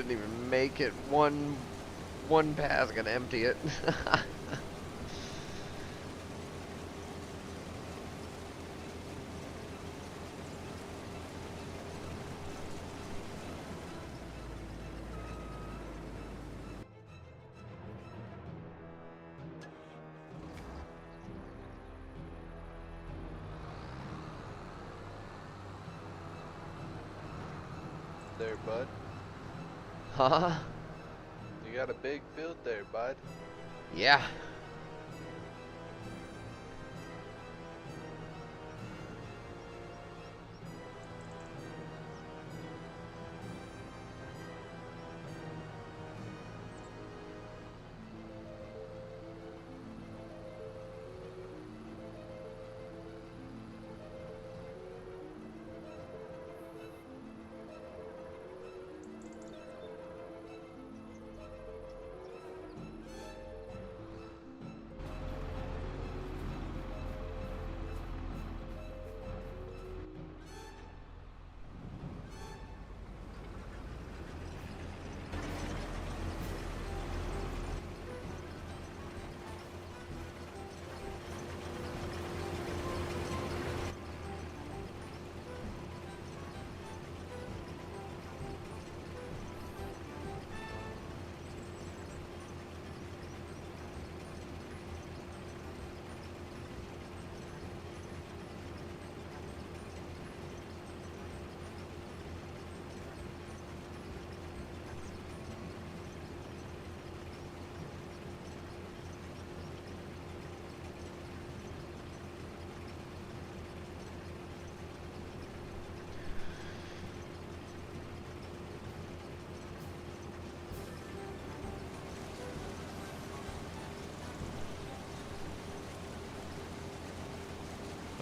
didn't even make it one pass. Gonna empty it. There, bud. Huh? You got a big field there, bud. Yeah.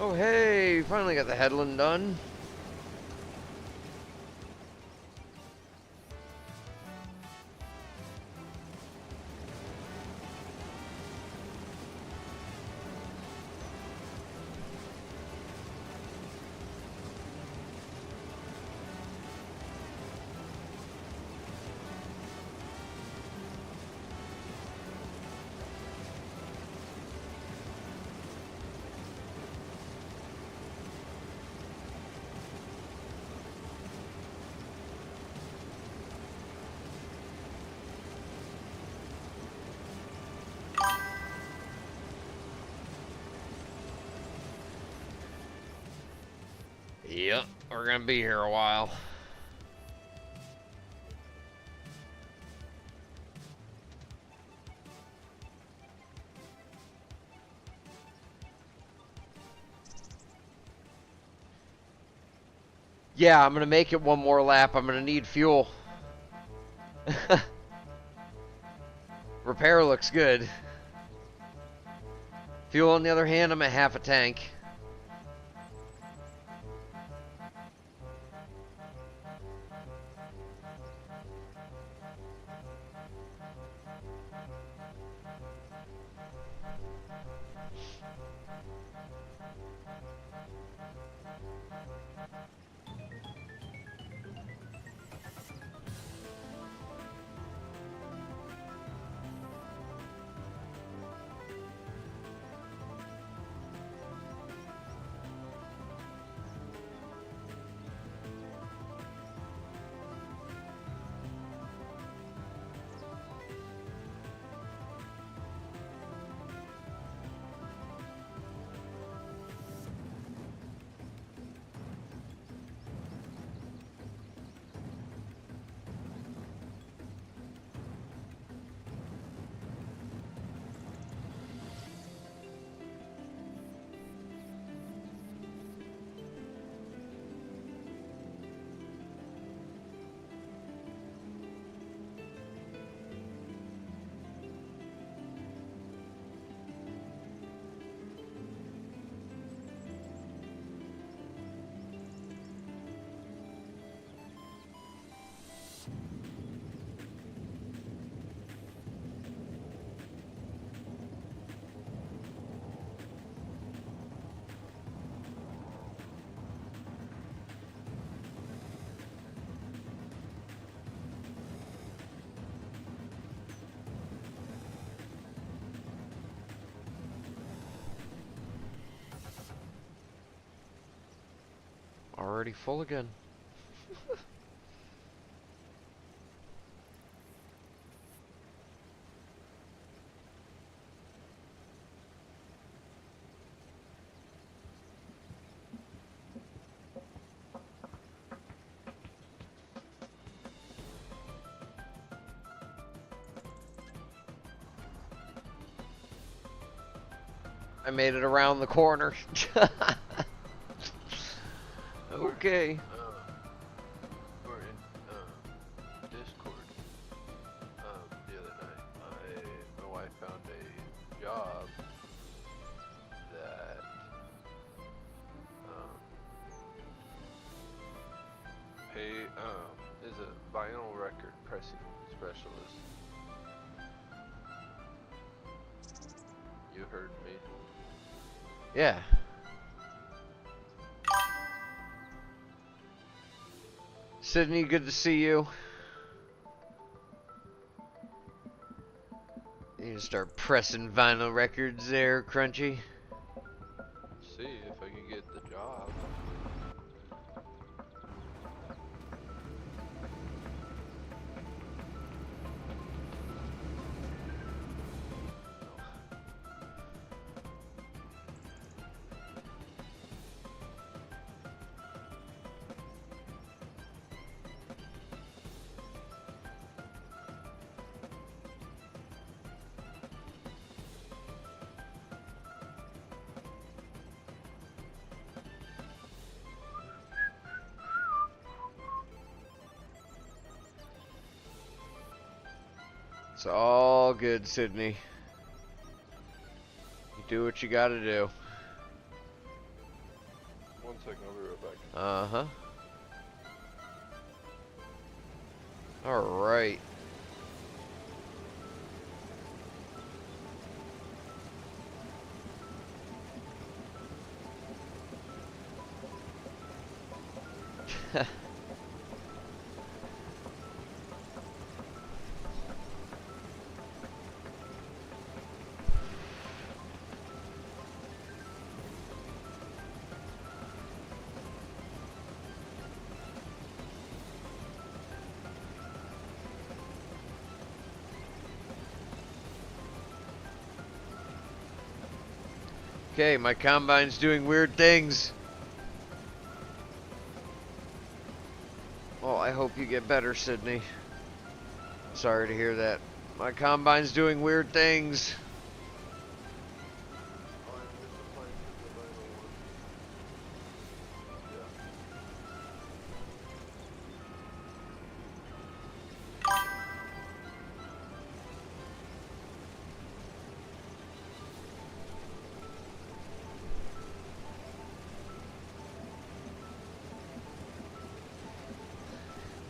Oh hey, finally got the headland done. Yep, we're gonna be here a while. Yeah, I'm gonna make it one more lap. I'm gonna need fuel. Repair looks good. Fuel, on the other hand, I'm at half a tank. already full again. I made it around the corner. Okay. We're in Discord the other night. My wife found a job that is a vinyl record pressing specialist. You heard me. Yeah. Sydney, good to see you. You need to start pressing vinyl records there, Crunchy. See if I can get the job. It's all good, Sydney. You do what you gotta do. 1 second, I'll be right back. Uh-huh. Alright. Okay, my combine's doing weird things. Well, I hope you get better, Sydney. Sorry to hear that. My combine's doing weird things.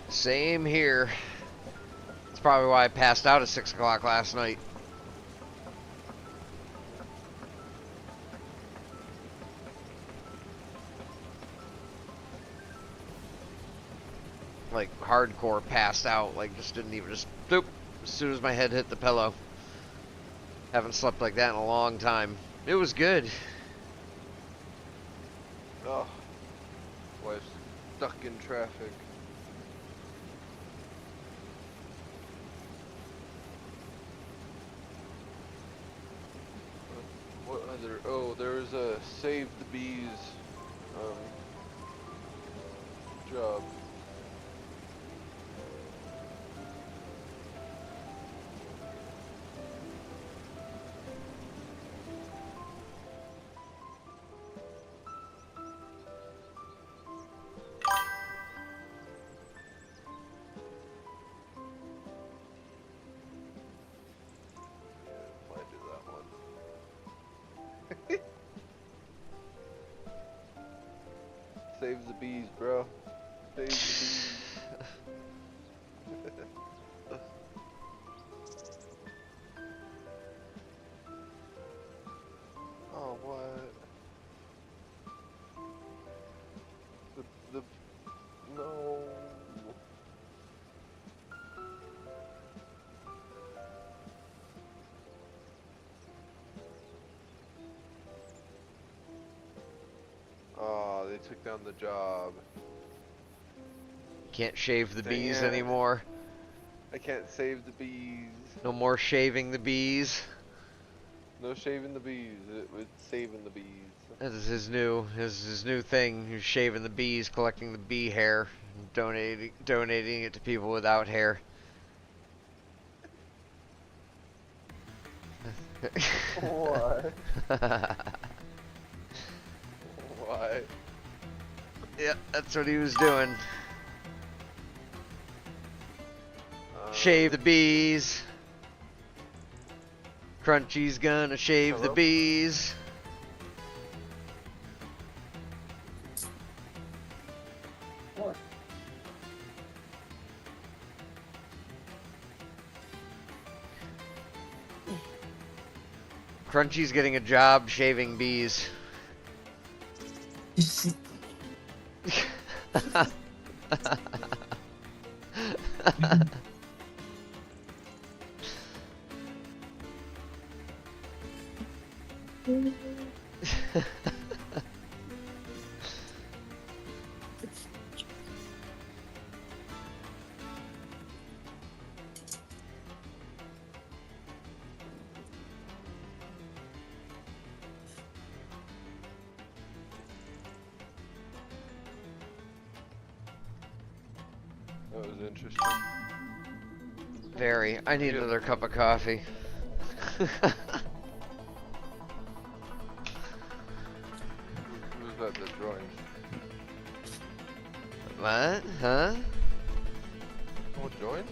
Same here. That's probably why I passed out at 6 o'clock last night. Like, hardcore passed out. Like, just didn't even just... Doop! As soon as my head hit the pillow. Haven't slept like that in a long time. It was good. Oh, wife's stuck in traffic. What other? Oh, there was a Save the Bees job. Might do that one. Save the bees, bro. Save the bees. Oh, what? The no. Oh, they took down the job. Can't shave the Dang bees it. anymore. I can't save the bees. No more shaving the bees. No shaving the bees. It's saving the bees. That is his new thing. He's shaving the bees, collecting the bee hair, and donating it to people without hair. What? Why? Yeah, that's what he was doing. Shave the bees. Crunchy's gonna shave the Hello? bees. What? Crunchy's getting a job shaving bees. That was interesting. Very. I need Yeah. another cup of coffee. Who's that that joined? What? Huh? Oh, joined?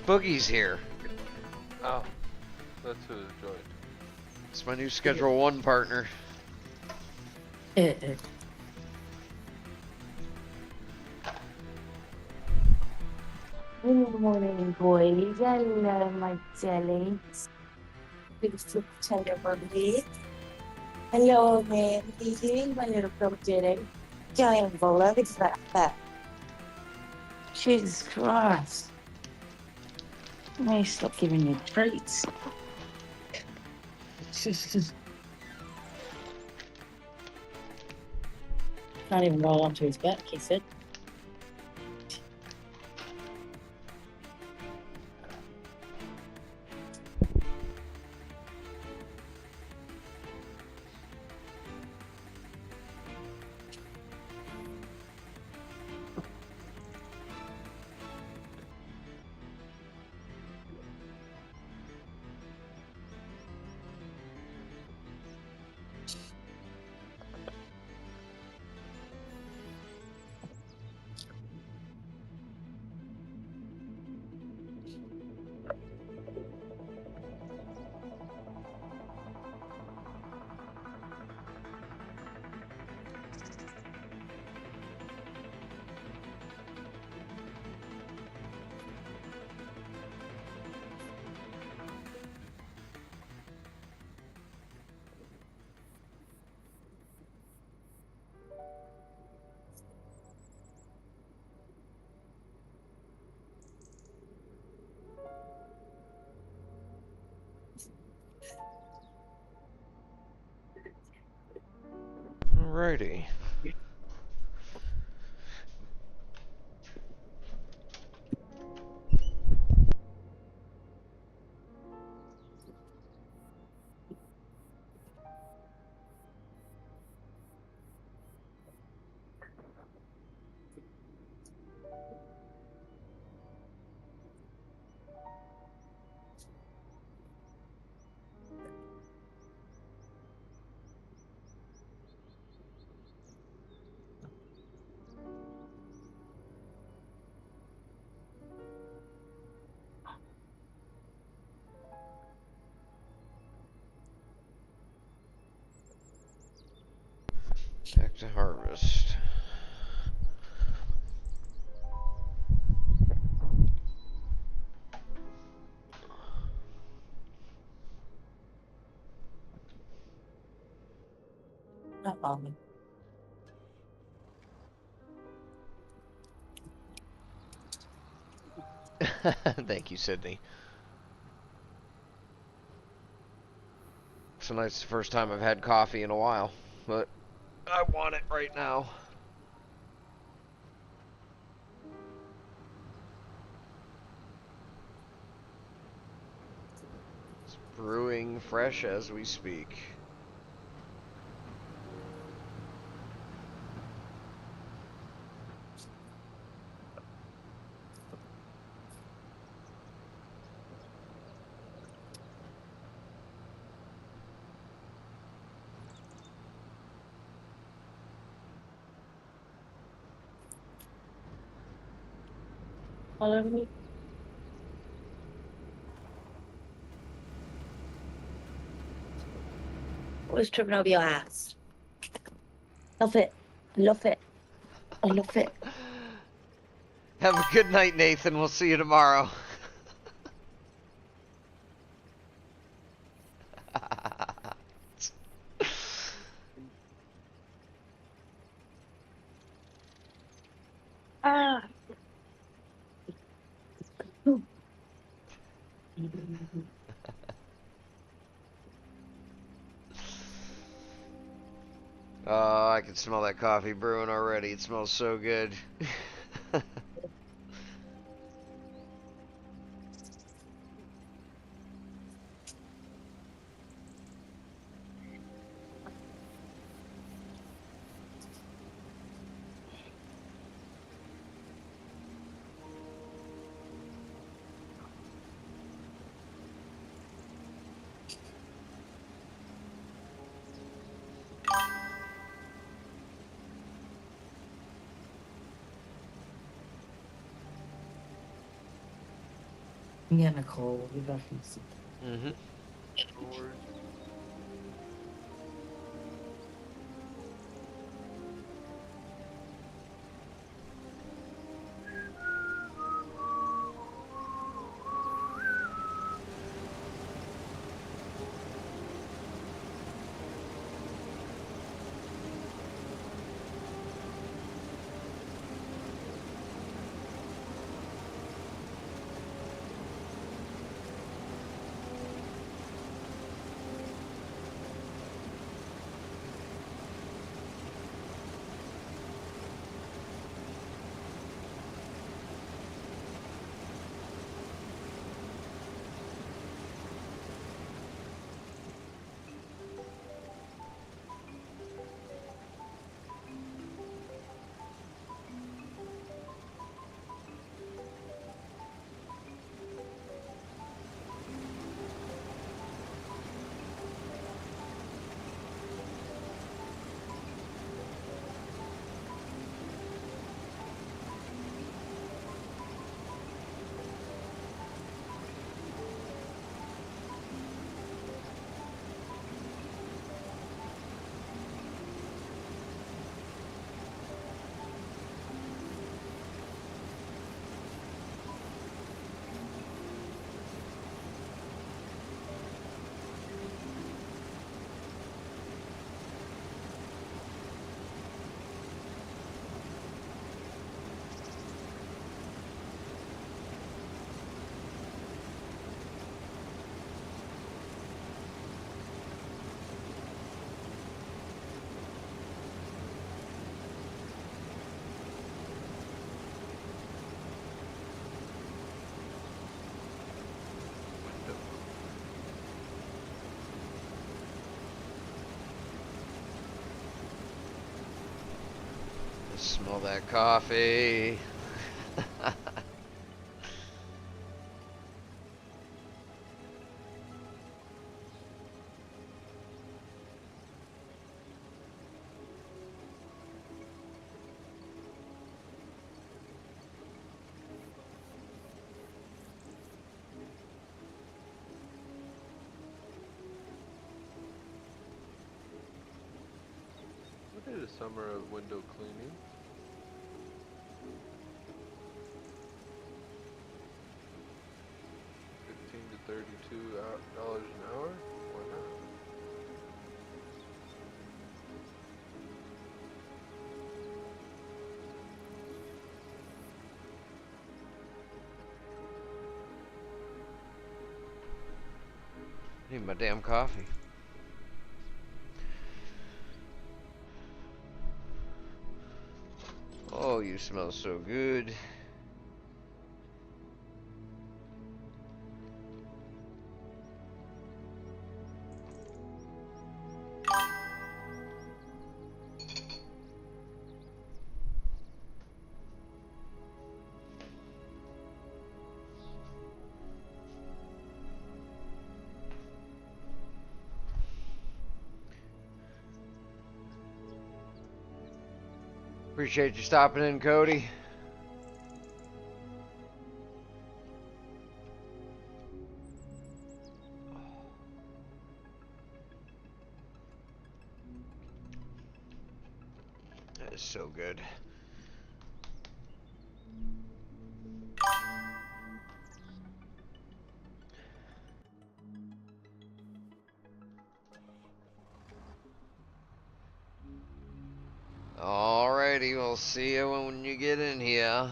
Boogie's here. Oh. That's who joined. It's my new Schedule 1 partner. Good morning, boys. Hello, my jellies. Big soup tender birthday. Hello, man. DJ, my little girl Jenny. Giant bola. Look at that. Jesus Christ. I stop giving you treats. Can't even roll onto his back, he said. Alrighty. Back to harvest. Not bombing. Thank you, Sydney. Tonight's the first time I've had coffee in a while, but I want it right now. It's brewing fresh as we speak. Follow me. What's tripping over your ass? Love it. I love it. I love it. Have a good night, Nathan. We'll see you tomorrow. Ah. Oh, I can smell that coffee brewing already. It smells so good. Yeah, Nicole, we'll be back in a second. Mm-hmm. No worries. Smell that coffee. What is a summer of window cleaning? 15 to $32 an hour? Why not? Need my damn coffee. smells so good. Appreciate you stopping in, Cody. That is so good. Alrighty, we'll see you when you get in here.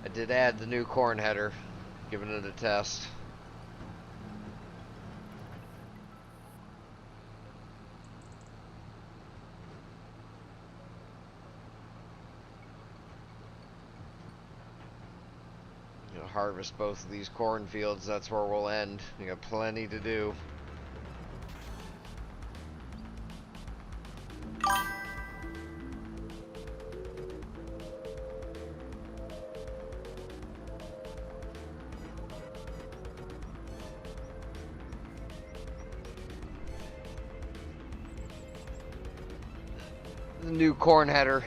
I did add the new corn header, giving it a test. Harvest both of these cornfields. That's where we'll end. We got plenty to do. The new corn header.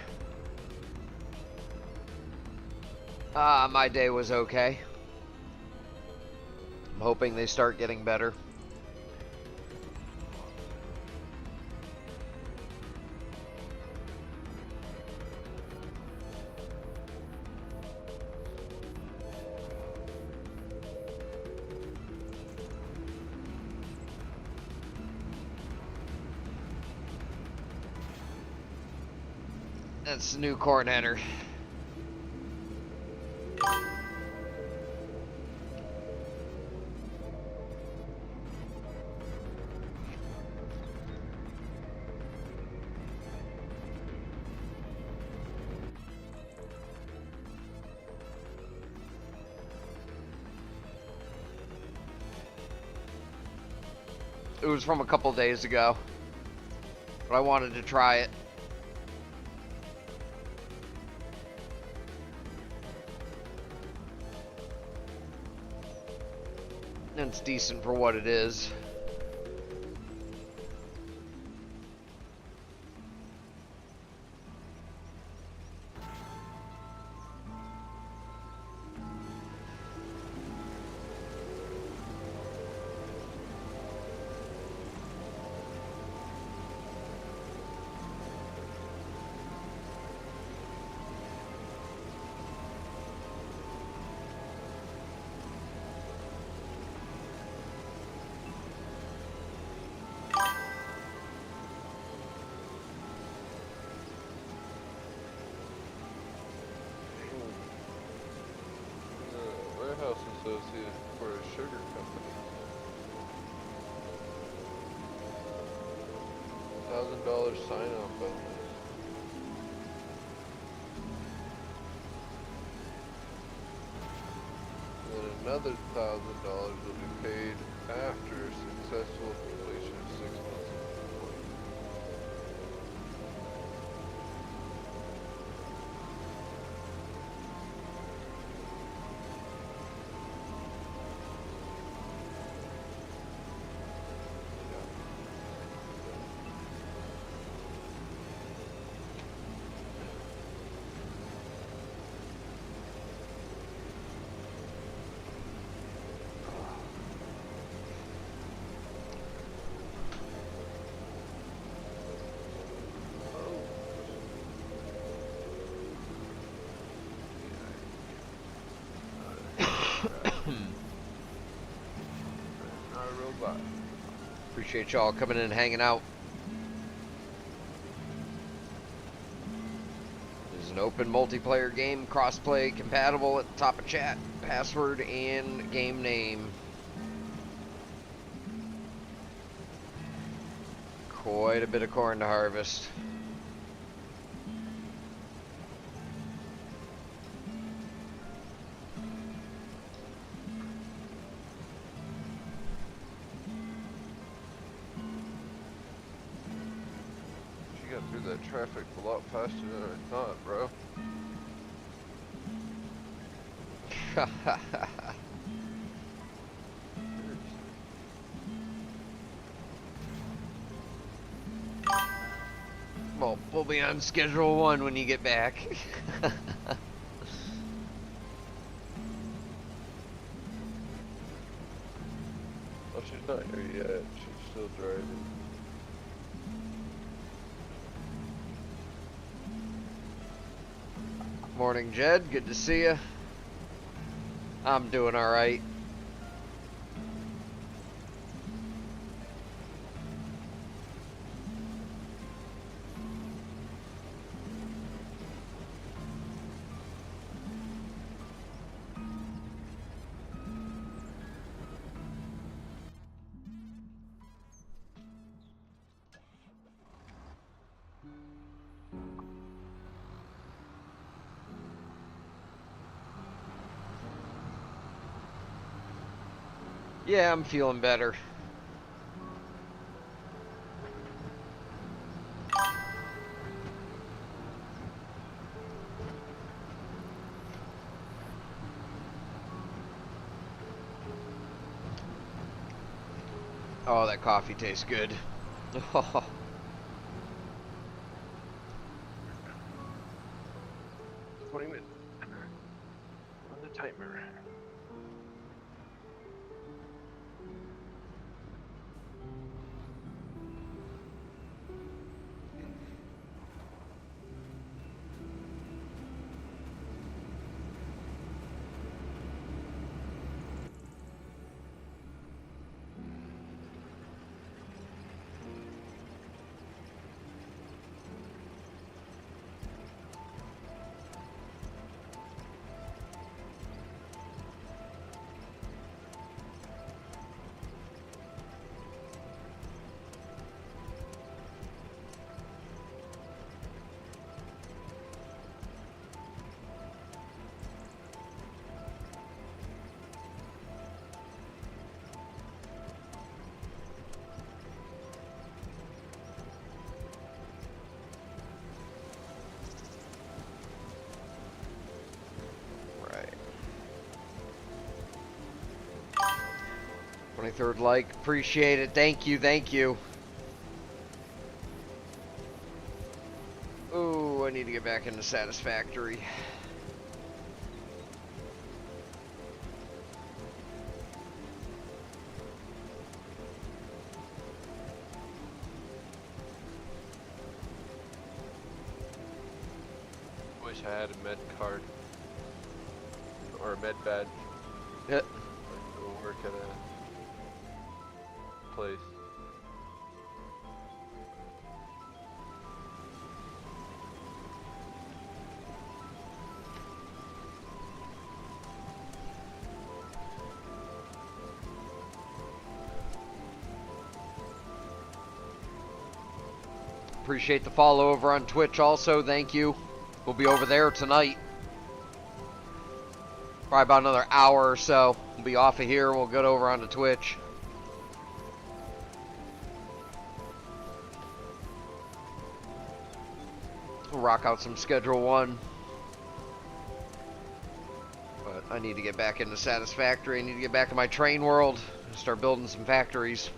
My day was okay. I'm hoping they start getting better. That's the new corn header. It was from a couple days ago, but I wanted to try it. And it's decent for what it is. Associate for a sugar company. $1,000 sign-on bonus. And then another $1,000 will be paid after successful completion of 6 months of employment. Appreciate y'all coming in and hanging out. This is an open multiplayer game, crossplay compatible at the top of chat. Password and game name. Quite a bit of corn to harvest. She got through that traffic a lot faster than I thought, bro. Well, we'll be on schedule 1 when you get back. Oh, she's not here yet. She's still driving. Morning, Jed. Good to see you. I'm doing all right. Yeah, I'm feeling better. Oh, that coffee tastes good. 20 minutes. On the timer. Right. 23rd like, appreciate it. Thank you, thank you. Ooh, I need to get back into Satisfactory. Wish I had a med card. Or a med badge. Yeah. Like go work at a place. Appreciate the follow over on Twitch also, thank you. We'll be over there tonight. Probably about another hour or so. We'll be off of here and we'll get over onto Twitch. We'll rock out some Schedule 1. But I need to get back into Satisfactory. I need to get back to my train world and start building some factories.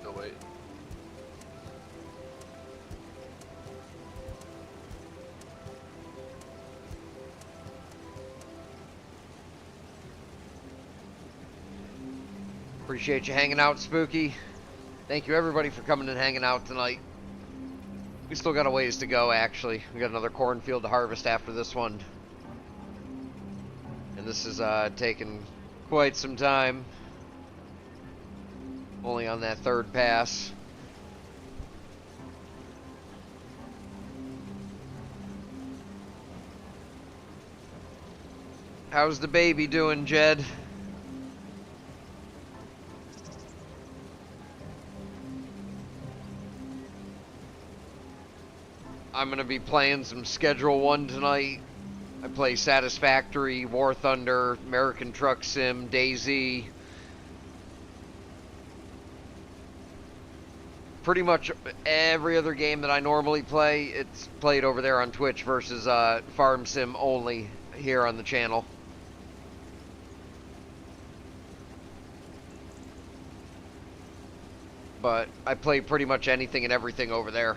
No, wait. Appreciate you hanging out, Spooky. Thank you everybody for coming and hanging out tonight. We still got a ways to go, actually. We got another cornfield to harvest after this one. And this is taking quite some time. Only on that third pass. How's the baby doing, Jed? I'm gonna be playing some Schedule 1 tonight. I play Satisfactory, War Thunder, American Truck Sim, DayZ. Pretty much every other game that I normally play, it's played over there on Twitch versus Farm Sim only here on the channel. But I play pretty much anything and everything over there.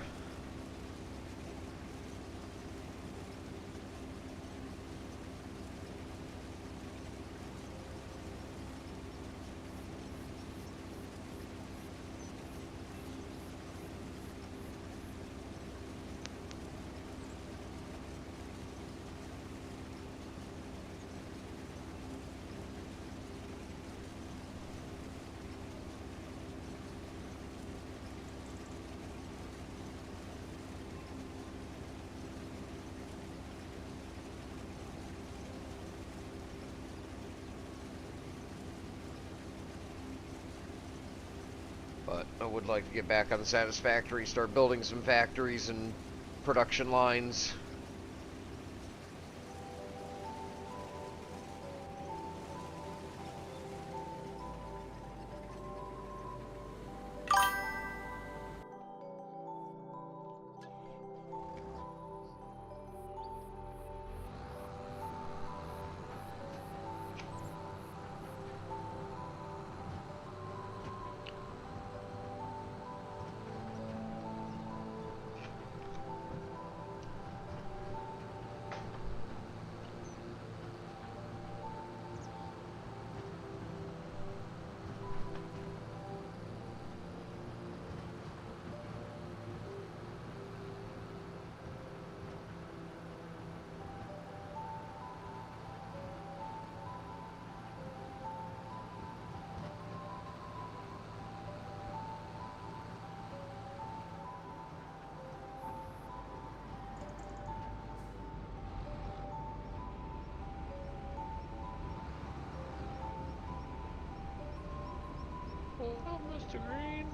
But I would like to get back on the Satisfactory, start building some factories and production lines. Oh, Mr. Green.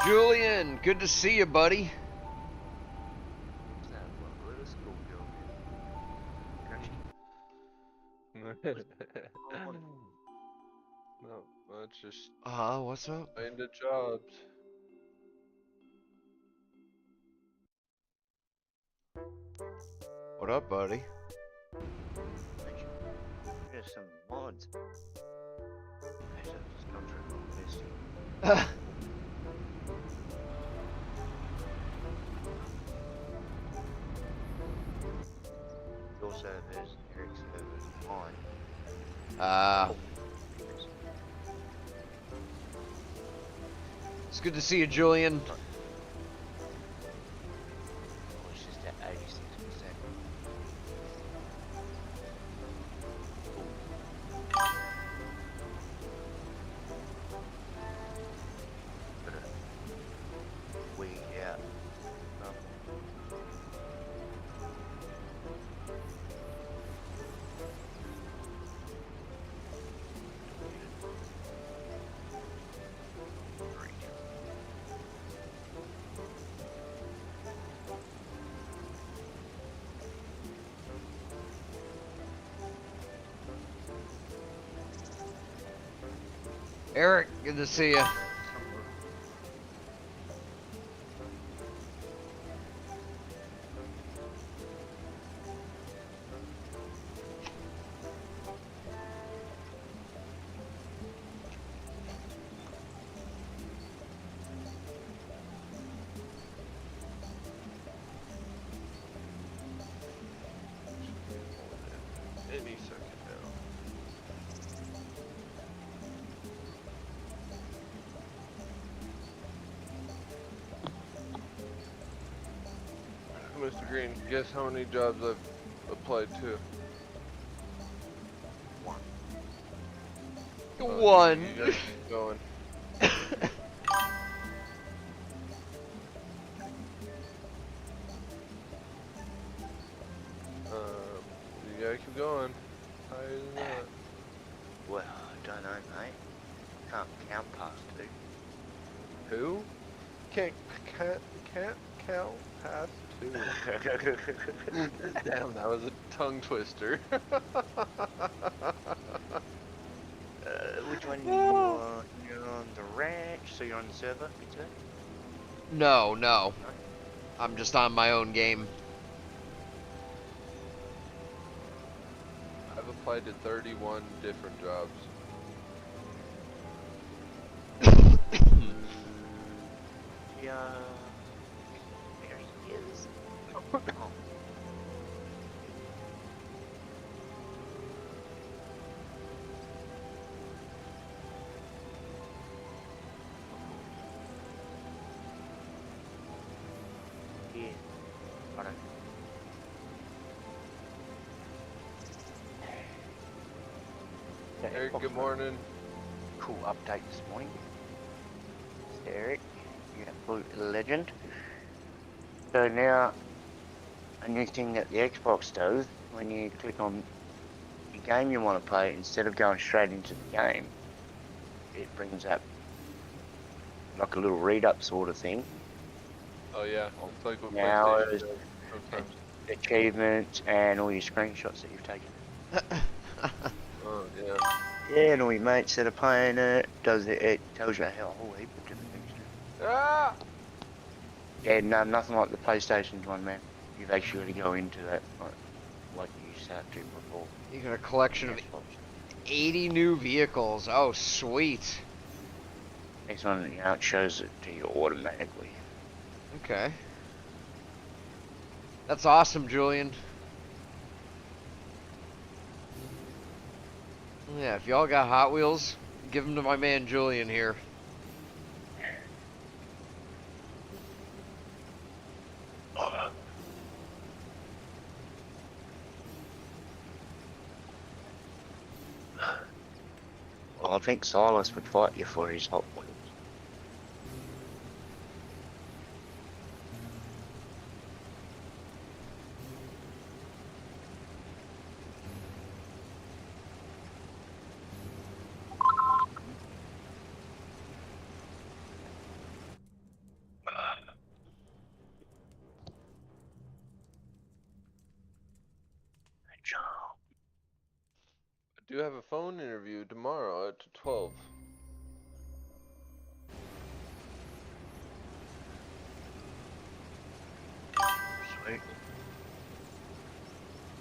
Julian, good to see you, buddy. No, that's just What's up? into jobs. What up, buddy? There's some mods. Actually, I've just gone through my list. Your servers, Eric's servers, mine. It's good to see you, Julian. Oh, it's just at 86%. Weed out. Eric, good to see you. Any second now. Mr. Green, guess how many jobs I've applied to? One. You guys keep going. You gotta keep going. Higher than that. Well, I don't know, mate. Can't count past two. Who? can't count past 2. Damn, that was a tongue twister. Which one you on? You're on the ranch, so you're on the server, pizza? No, no. I'm just on my own game. I've applied to 31 different jobs. Yeah. There he is. Oh. Yeah. Hold on. Eric, good morning. Cool update this morning. Eric, you absolute legend. So now, a new thing that the Xbox does, when you click on the game you want to play, instead of going straight into the game, it brings up like a little read-up sort of thing. Oh yeah, it's like what Now PlayStation it's does sometimes. achievements and all your screenshots that you've taken. Oh yeah. Yeah, and all your mates that are playing it, it tells you a whole heap of different things. Ah! Yeah, no, nothing like the PlayStation one, man. You've actually got to go into that like you used to have to before. You got a collection of Xbox. 80 new vehicles. Oh, sweet. Next one, you know, it shows it to you automatically. Okay. That's awesome, Julian. Yeah, if y'all got Hot Wheels, give them to my man Julian here. Well, I think Silas would fight you for his Hot Wheels. I do have a phone interview tomorrow at 12. Sweet.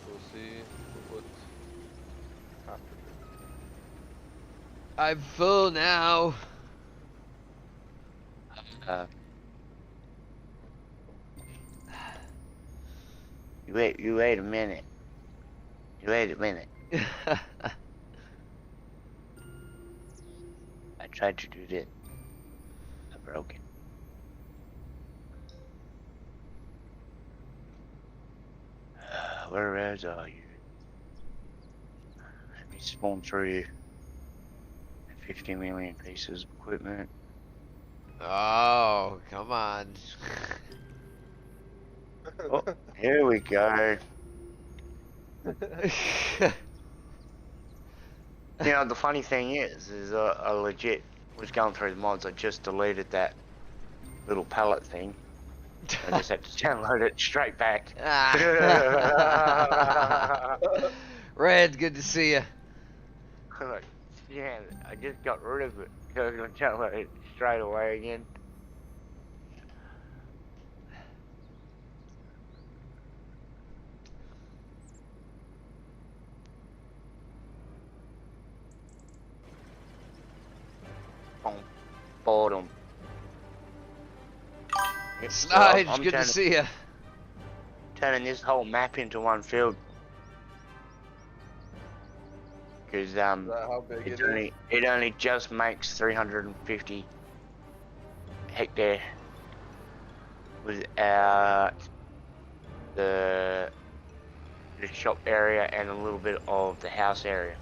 We'll see what's happening. I'm full now. You wait a minute. You wait a minute. I tried to do this. I broke it. Where else are you? Let me spawn through 50 million pieces of equipment. Oh, come on. Oh, here we go. You know, the funny thing is I legit was going through the mods. I just deleted that little pallet thing. I just had to download it straight back. Red, good to see you. Like, yeah, I just got rid of it. So I was going to download it straight away again. Boredom. Snide, good to see you. Turning this whole map into one field. Because Is that how big it is? it only just makes 350 hectare without the shop area and a little bit of the house area.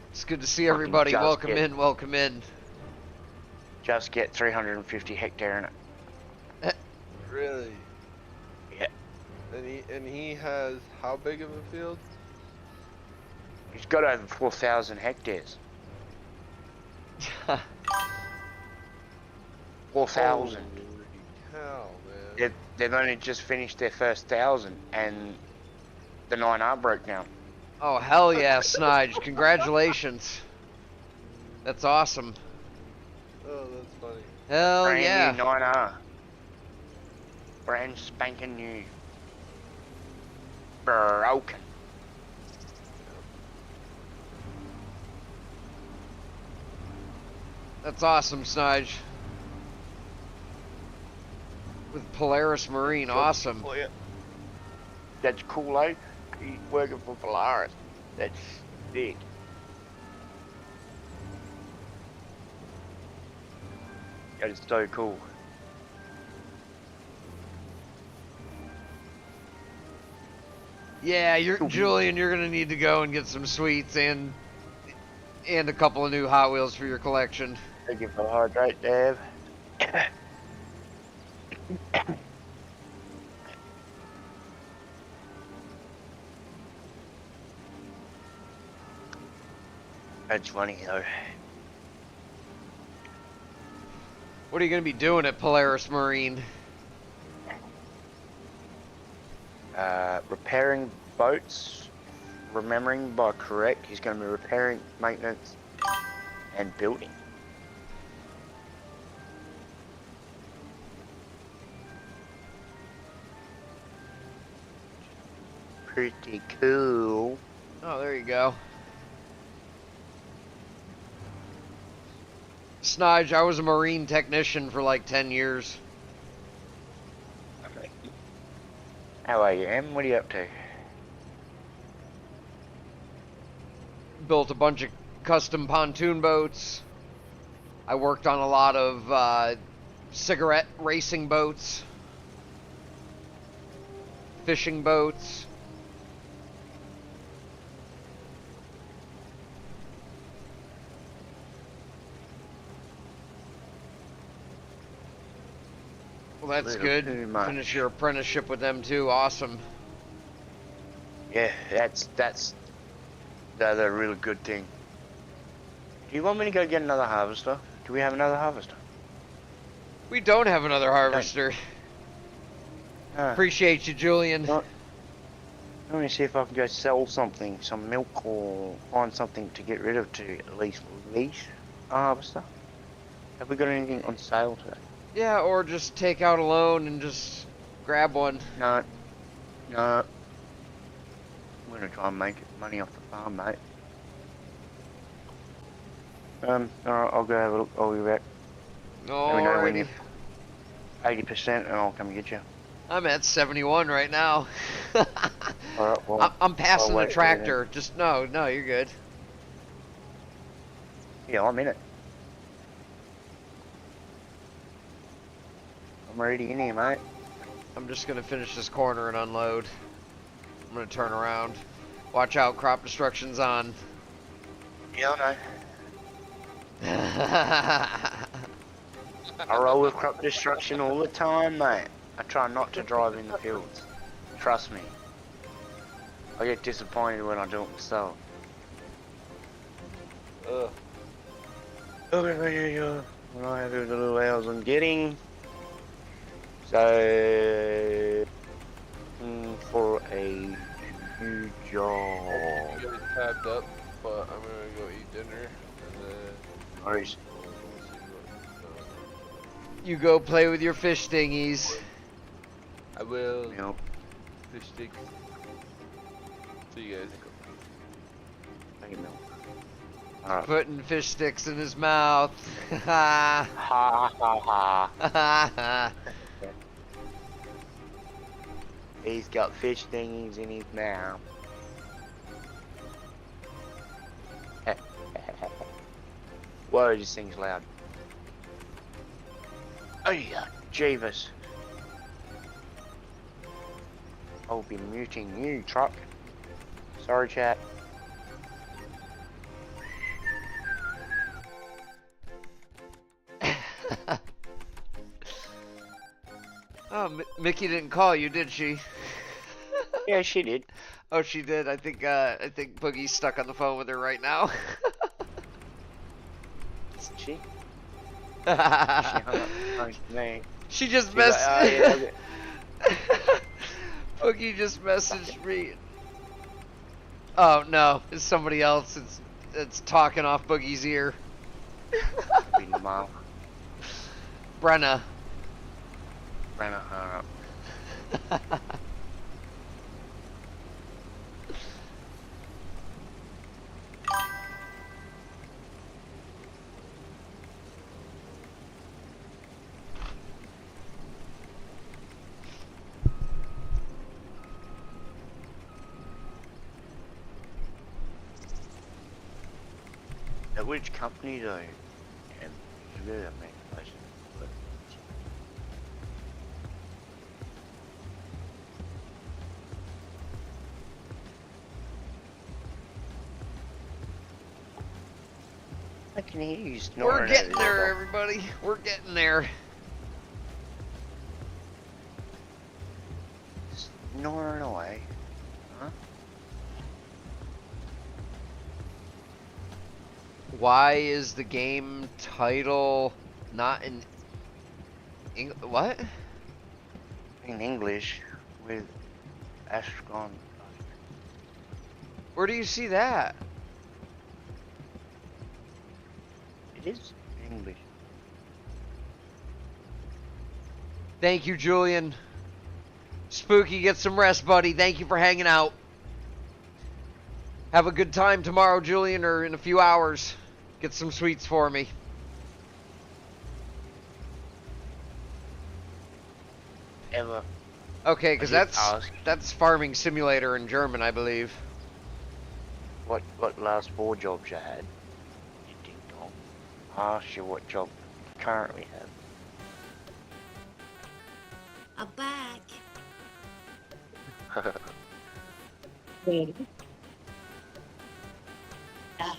It's good to see everybody. Welcome in, welcome in. Just get 350 hectare in it. Really? Yeah. And he has how big of a field? He's got over 4,000 hectares. 4,000. Holy cow, man. They've only just finished their first 1,000, and the 9R broke down. Oh, hell yeah, Snige. Congratulations. That's awesome. Oh, that's funny. Hell Brand yeah. new 9R. Brand spanking new. Broken. That's awesome, Snige. With Polaris Marine, awesome. Oh, yeah. That's cool, eh? He's working for Polaris. That's sick. That is so cool. Yeah, Julian, you're gonna need to go and get some sweets and a couple of new Hot Wheels for your collection. Thank you for the hydrate, Dave. That's funny though. What are you gonna be doing at Polaris Marine? Repairing boats. Remembering by correct, he's going to be repairing, maintenance, and building. Pretty cool. Oh, there you go. Snige, I was a Marine technician for like 10 years. How are you, Em? What are you up to? Built a bunch of custom pontoon boats. I worked on a lot of cigarette racing boats, fishing boats. Well, that's good. Finish your apprenticeship with them too. Awesome. Yeah, that's the other really good thing. Do you want me to go get another harvester? Do we have another harvester? We don't have another harvester. Appreciate you, Julian. Let me see if I can go sell something, some milk, or find something to get rid of to at least lease a harvester. Have we got anything on sale today? Yeah, or just take out a loan and just grab one. No. No. I'm gonna try and make money off the farm, mate. Alright, I'll go have a look. I'll be back. Let me know when you're 80% and I'll come get you. I'm at 71 right now. Alright, well, I'm passing I'll the wait tractor. Just no, you're good. Yeah, I'm in it. I'm already in here, mate. I'm just gonna finish this corner and unload. I'm gonna turn around. Watch out, crop destruction's on. Yeah, I know. I roll with crop destruction all the time, mate. I try not to drive in the fields. Trust me. I get disappointed when I do it myself. Okay, when I have the little hours I'm getting. So, for a new job. You guys tabbed up, but I'm gonna go eat dinner and then Nice. we'll see what. You go play with your fish thingies. I will. Yep. Fish sticks. See you guys. Thank you, Mel. Alright. Putting fish sticks in his mouth. Ha Ha ha ha. ha. He's got fish thingies in his mouth. Whoa, this thing's loud. Oh yeah, Jeeves. I'll be muting you, truck. Sorry, chat. Oh, Mickey didn't call you, did she? Yeah, she did. Oh, she did. I think Boogie's stuck on the phone with her right now. Isn't she? hung up the phone to me. She just She's like, oh yeah, messaged. Boogie just messaged me. Oh no, it's somebody else. It's talking off Boogie's ear. be the mom. Brenna. Brenna hung up. At which company though? And you really don't make a place. I can hear you snoring. We're getting over there, everybody. We're getting there. Snoring away. Huh? Why is the game title not in what? In English with Astron. Where do you see that? It is English. Thank you, Julian. Spooky, get some rest, buddy. Thank you for hanging out. Have a good time tomorrow, Julian, or in a few hours. Get some sweets for me. Ever. Okay, because I did that's Farming Simulator in German, I believe. What last 4 jobs you had? You ding dong. I asked you what job you currently have. I'm back. Wait. Ah.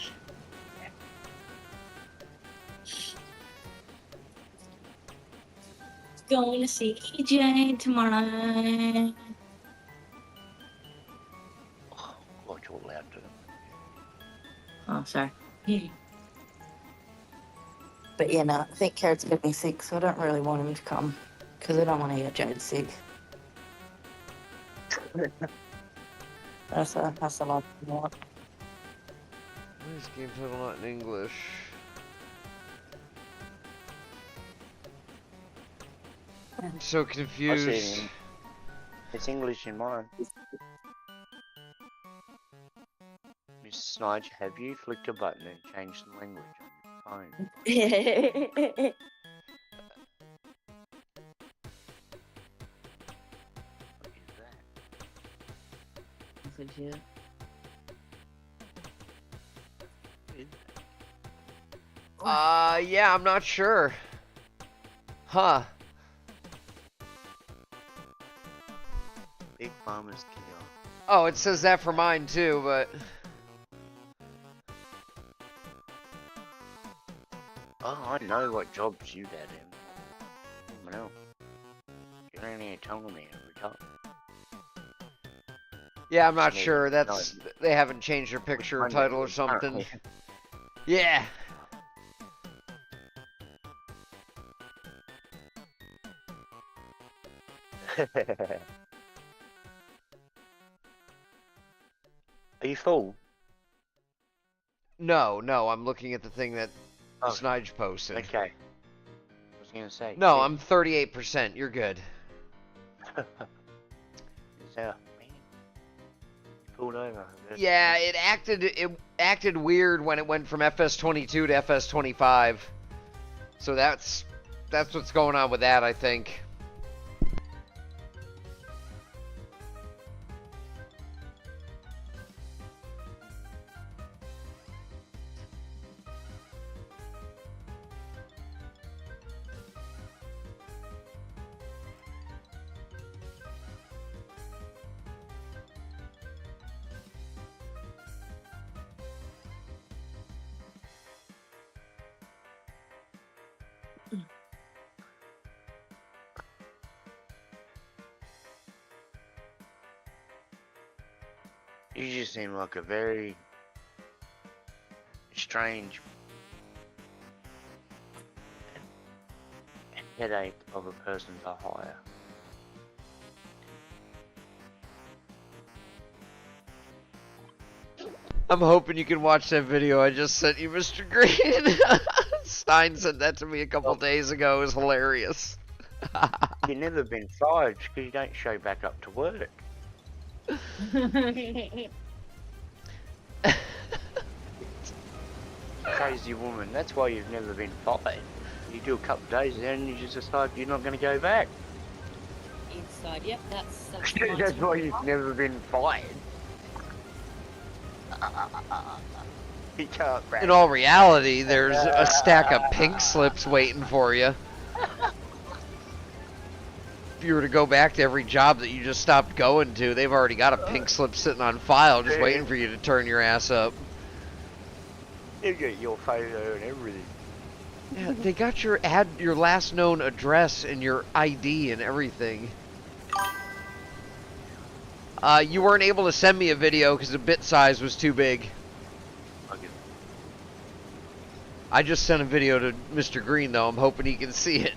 Going to see EJ tomorrow. What you're allowed to. Oh, sorry. But yeah, no, I think Carrot's gonna be sick, so I don't really want him to come because I don't want to get Jade sick. That's a lot more. Why is game title not in English? I'm so I see confused. it. It's English in mine. Miss Snidge, have you flicked a button and changed the language on your phone? What is that? Legit. What is Yeah, I'm not sure. Huh. Big Farmer's Kill. Oh, it says that for mine too, but... Oh, I know what jobs you did in. I know. You're only telling me every time. Yeah, I'm not Maybe. sure. That's... They haven't changed their picture or Which title or one something. currently? Yeah. Are you full? No, I'm looking at the thing that Oh. Snidge posted. Okay. I was gonna say. No, I'm 38%. You're good. Is that man? Pulled over. Yeah, it acted weird when it went from FS22 to FS25. So that's what's going on with that, I think. You just seem like a very strange headache of a person to hire. I'm hoping you can watch that video I just sent you, Mr. Green. Stein sent that to me a couple days ago. It was hilarious. You've never been fired because you don't show back up to work. Crazy woman. That's why you've never been fired. You do a couple of days and then you just decide you're not going to go back. Inside, yep, that's That's why you've never been fired. You can't brag. In all reality, there's a stack of pink slips waiting for you. If you were to go back to every job that you just stopped going to, they've already got a pink slip sitting on file just waiting for you to turn your ass up. They get your photo and everything. Yeah, they got your last known address and your ID and everything. You weren't able to send me a video because the bit size was too big. Okay. I just sent a video to Mr. Green though. I'm hoping he can see it.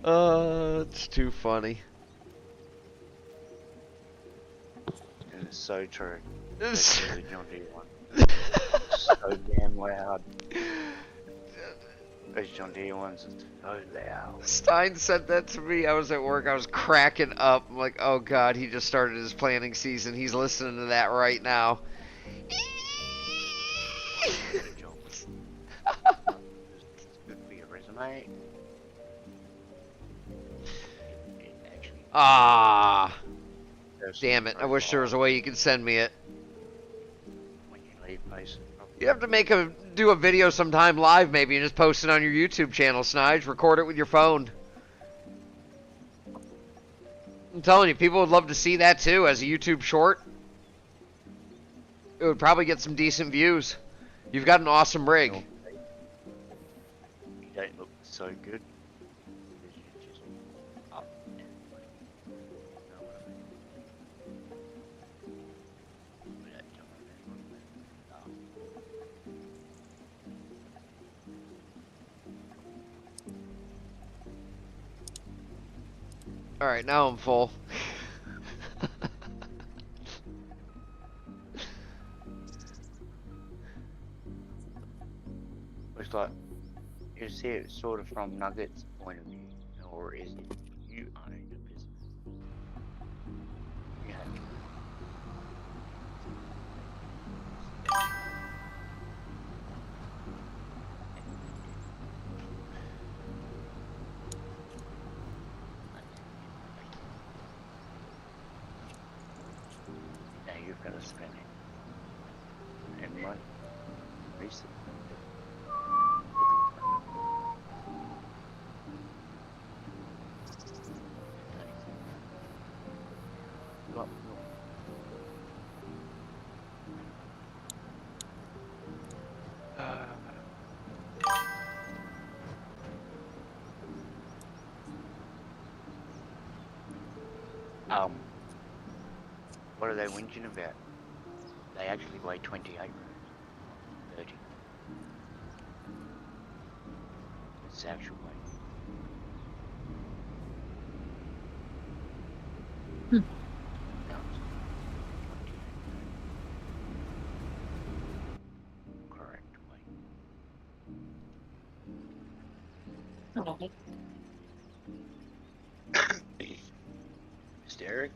It's too funny. And it's so true. It's- Especially the John Deere one. So damn loud. Those John Deere ones are so loud. Stein said that to me. I was at work. I was cracking up. I'm like, oh god, he just started his planting season. He's listening to that right now. Good job. It's good for your resume. It actually Ah, does damn it. I wish there was a way you could send me it. when you leave places. You have to do a video sometime live maybe and just post it on your YouTube channel, Snige. Record it with your phone. I'm telling you, people would love to see that too as a YouTube short. It would probably get some decent views. You've got an awesome rig. You don't look so good. Because you're just up and you know what I mean? Without jumping around. Alright, now I'm full. Looks like you see it sort of from Nugget's point of view, or is it you own the business? You have now you've got to spend it. And money. Research. Look. What are they whinging about? They actually weigh 28 rows, 30. It's the actual weight. No, it's 28. Correct weight. Mr. Eric?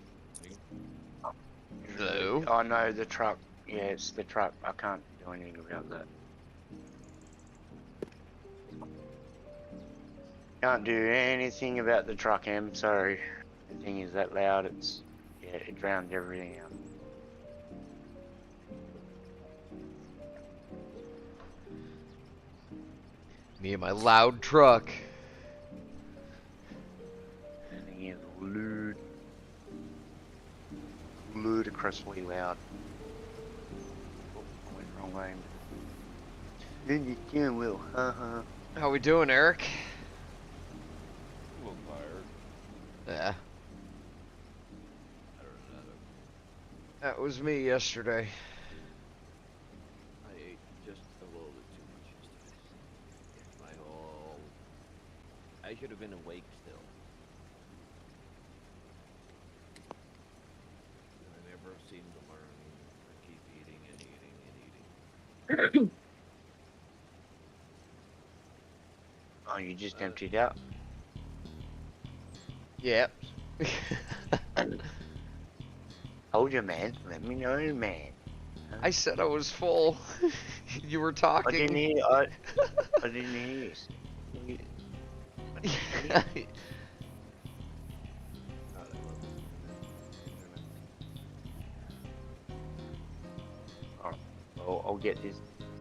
Hello? Oh no, the truck. Yeah, it's the truck. I can't do anything about that. Can't do anything about the truck, Em. Sorry. The thing is that loud. It's it drowned everything out. Me and my loud truck. And he is ludicrously loud. Oh, I went wrong way. Then you can, Will. Haha. How we doing, Eric? A little tired. Yeah, I don't know. that was me yesterday. I ate just a little bit too much yesterday. My whole... I should have been awake still. I never seem to learn. I keep eating and eating and eating. Oh, you just emptied out? Yep. Told you, man. Let me know, man. I said I was full. You were I talking. didn't hear. I didn't hear you. Alright. Well, I'll get this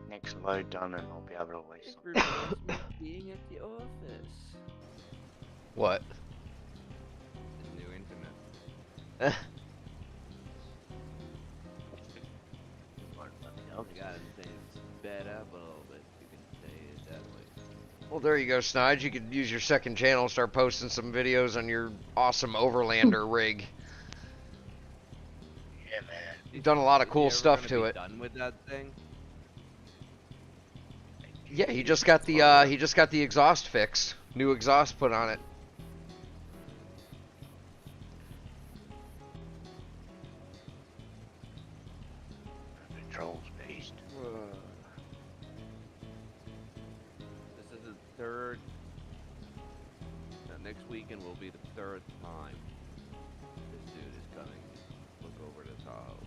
next load done and I'll be able to waste It some. reminds me of being at the office. What? The new internet. Okay. God, I'm saying it's sped up a little bit. You can say it that way. Well, there you go, Snide. You could use your second channel and start posting some videos on your awesome Overlander rig. Yeah, man. You've done a lot of Is he cool ever stuff gonna to be it. Done with that thing? Yeah, he just got the exhaust fixed. New exhaust put on it. Patrol's beast. This is the third. Next weekend will be the third time this dude is coming to look over the Tahoe.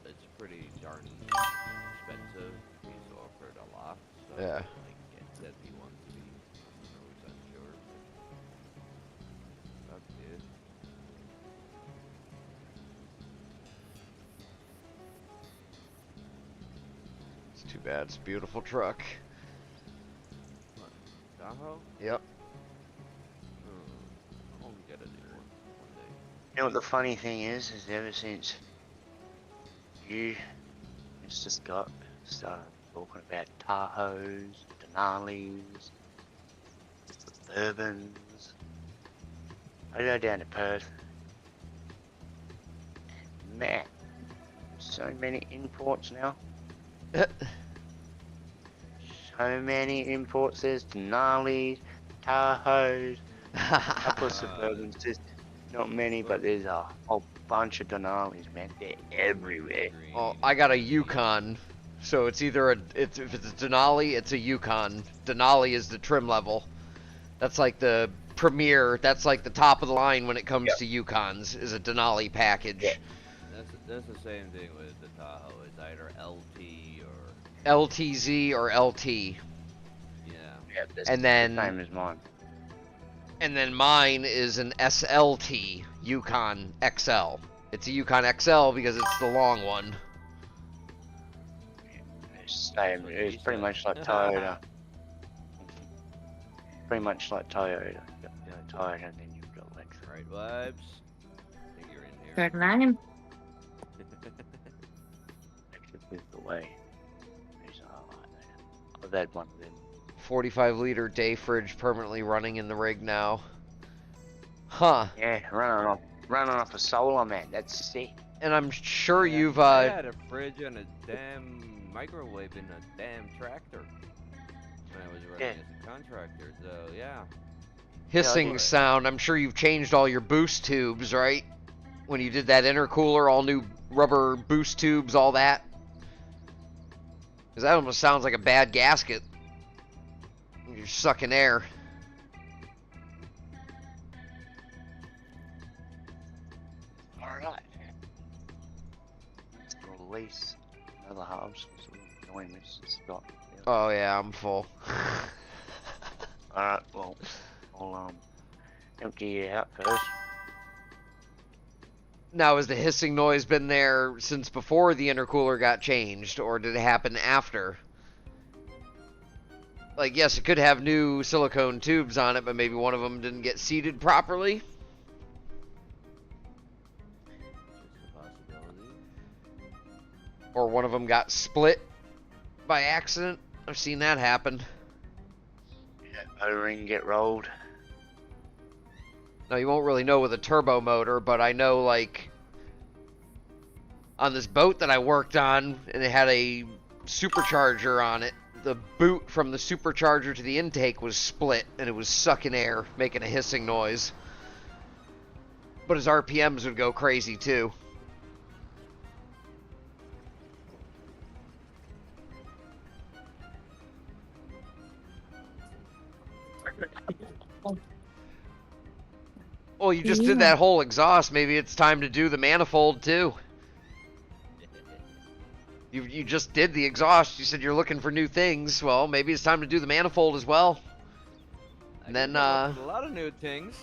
It's pretty darn expensive. He's offered a lot, so Yeah. like Ken said he wants to be 100% sure. Fuck, dude. It's too bad. It's a beautiful truck. What, Tahoe? Yep. I'll get a new one day. You know what the funny thing is ever since you, Mr. Scott, started talking about Tahoes, Denali's, Suburbans, I go down to Perth. Man, so many imports now. So many imports. There's Denali's, Tahoes, a couple of Suburbans. Just not many, but there's a whole bunch of Denali's, man. They're everywhere. Well, I got a Yukon, so it's either if it's a Denali, it's a Yukon. Denali is the trim level. That's like the premier. That's like the top of the line when it comes to Yukons. Is a Denali package. Yeah. That's the same thing with the Tahoe. It's either LT or LTZ or LT. yeah. Yeah, that's And the then- same as mine. And then mine is an SLT Yukon XL. It's a Yukon XL because it's the long one. It's same. what It's he pretty said. much like Toyota. Pretty much like Toyota. You've got Toyota, and then you've got Lexus. Right vibes. I think you're in here. Good name. Lexus is the way. These are like that. I've had one of them. 45-liter day fridge permanently running in the rig now. Huh. Yeah, running off a solar, man. That's sick. And I'm sure Yeah, you've I had a fridge and a damn microwave in a damn tractor when I was running Yeah. as a contractor. So yeah. hissing Yeah. sound. I'm sure you've changed all your boost tubes, right? When you did that intercooler, all new rubber boost tubes, all that. Because that almost sounds like a bad gasket. You're sucking air. Alright. Let's release another halves. So join Mr. Scott. Yeah. Oh yeah, I'm full. Alright, well, I'll empty it out first. Now, has the hissing noise been there since before the intercooler got changed, or did it happen after? Like, yes, it could have new silicone tubes on it, but maybe one of them didn't get seated properly. Just a possibility. Or one of them got split by accident. I've seen that happen. Yeah, O-ring get rolled. Now, you won't really know with a turbo motor, but I know, like, on this boat that I worked on, and it had a supercharger on it, the boot from the supercharger to the intake was split, and it was sucking air, making a hissing noise. But his RPMs would go crazy, too. Well, you just did that whole exhaust. Maybe it's time to do the manifold, too. You just did the exhaust. You said you're looking for new things. Well, maybe it's time to do the manifold as well. And then, a lot of new things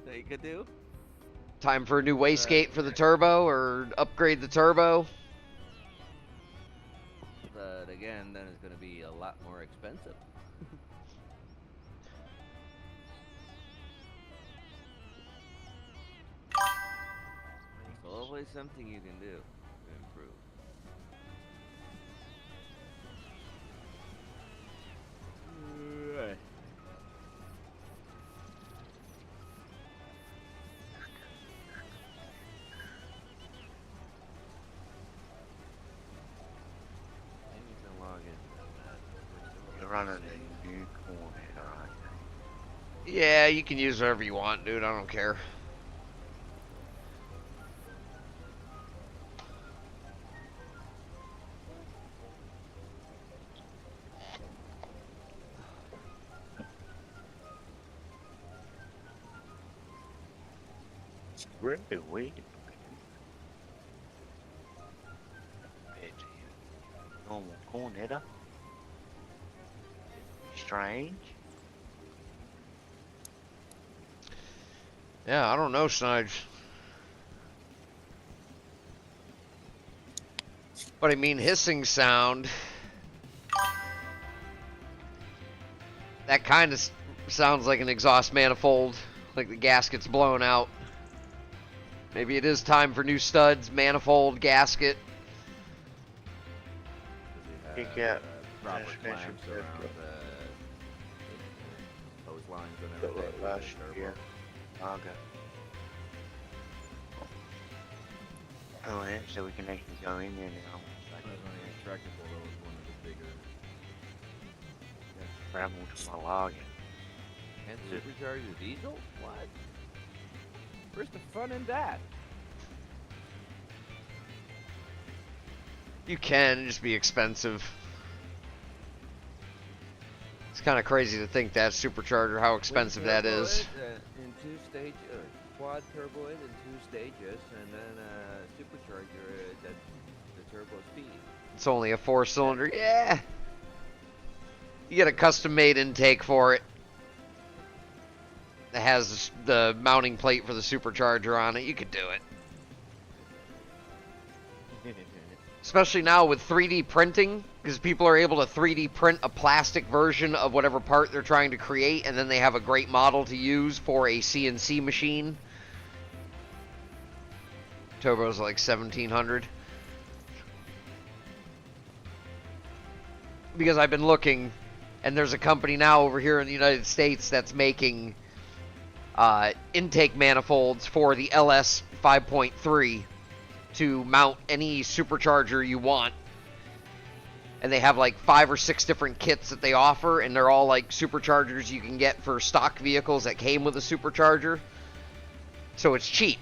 that you could do. time for a new wastegate for the turbo, or upgrade the turbo. But again, then it's going to be a lot more expensive. There's always something you can do to improve. Right. You're running a new Cornet, alright? Yeah, you can use whatever you want, dude. I don't care. Really weird. Normal Cornetta. Strange. Yeah, I don't know, Snidge. But I mean, hissing sound. That kind of sounds like an exhaust manifold, like the gasket's blown out. Maybe it is time for new studs, manifold, gasket. Does Kick he have out proper suspension clamps system. around the hose lines and Got everything? that last with the turbo? year. Okay. Oh yeah, so we can actually go in there now. I was only extractable, though, was one of the bigger. Travel to my login. And supercharged diesel? What? Where's the fun in that? You can, it'd just be expensive. It's kind of crazy to think that supercharger, how expensive that is. In two stages, quad turbo it in two stages, and then supercharger it at the turbo speed. It's only a 4-cylinder. Yeah. You get a custom-made intake for it. That has the mounting plate for the supercharger on it. You could do it. Especially now with 3D printing, because people are able to 3D print a plastic version of whatever part they're trying to create, and then they have a great model to use for a CNC machine. Turbo's like 1,700. Because I've been looking, and there's a company now over here in the United States that's making intake manifolds for the LS 5.3 to mount any supercharger you want. And they have like 5 or 6 different kits that they offer, and they're all like superchargers you can get for stock vehicles that came with a supercharger. So it's cheap.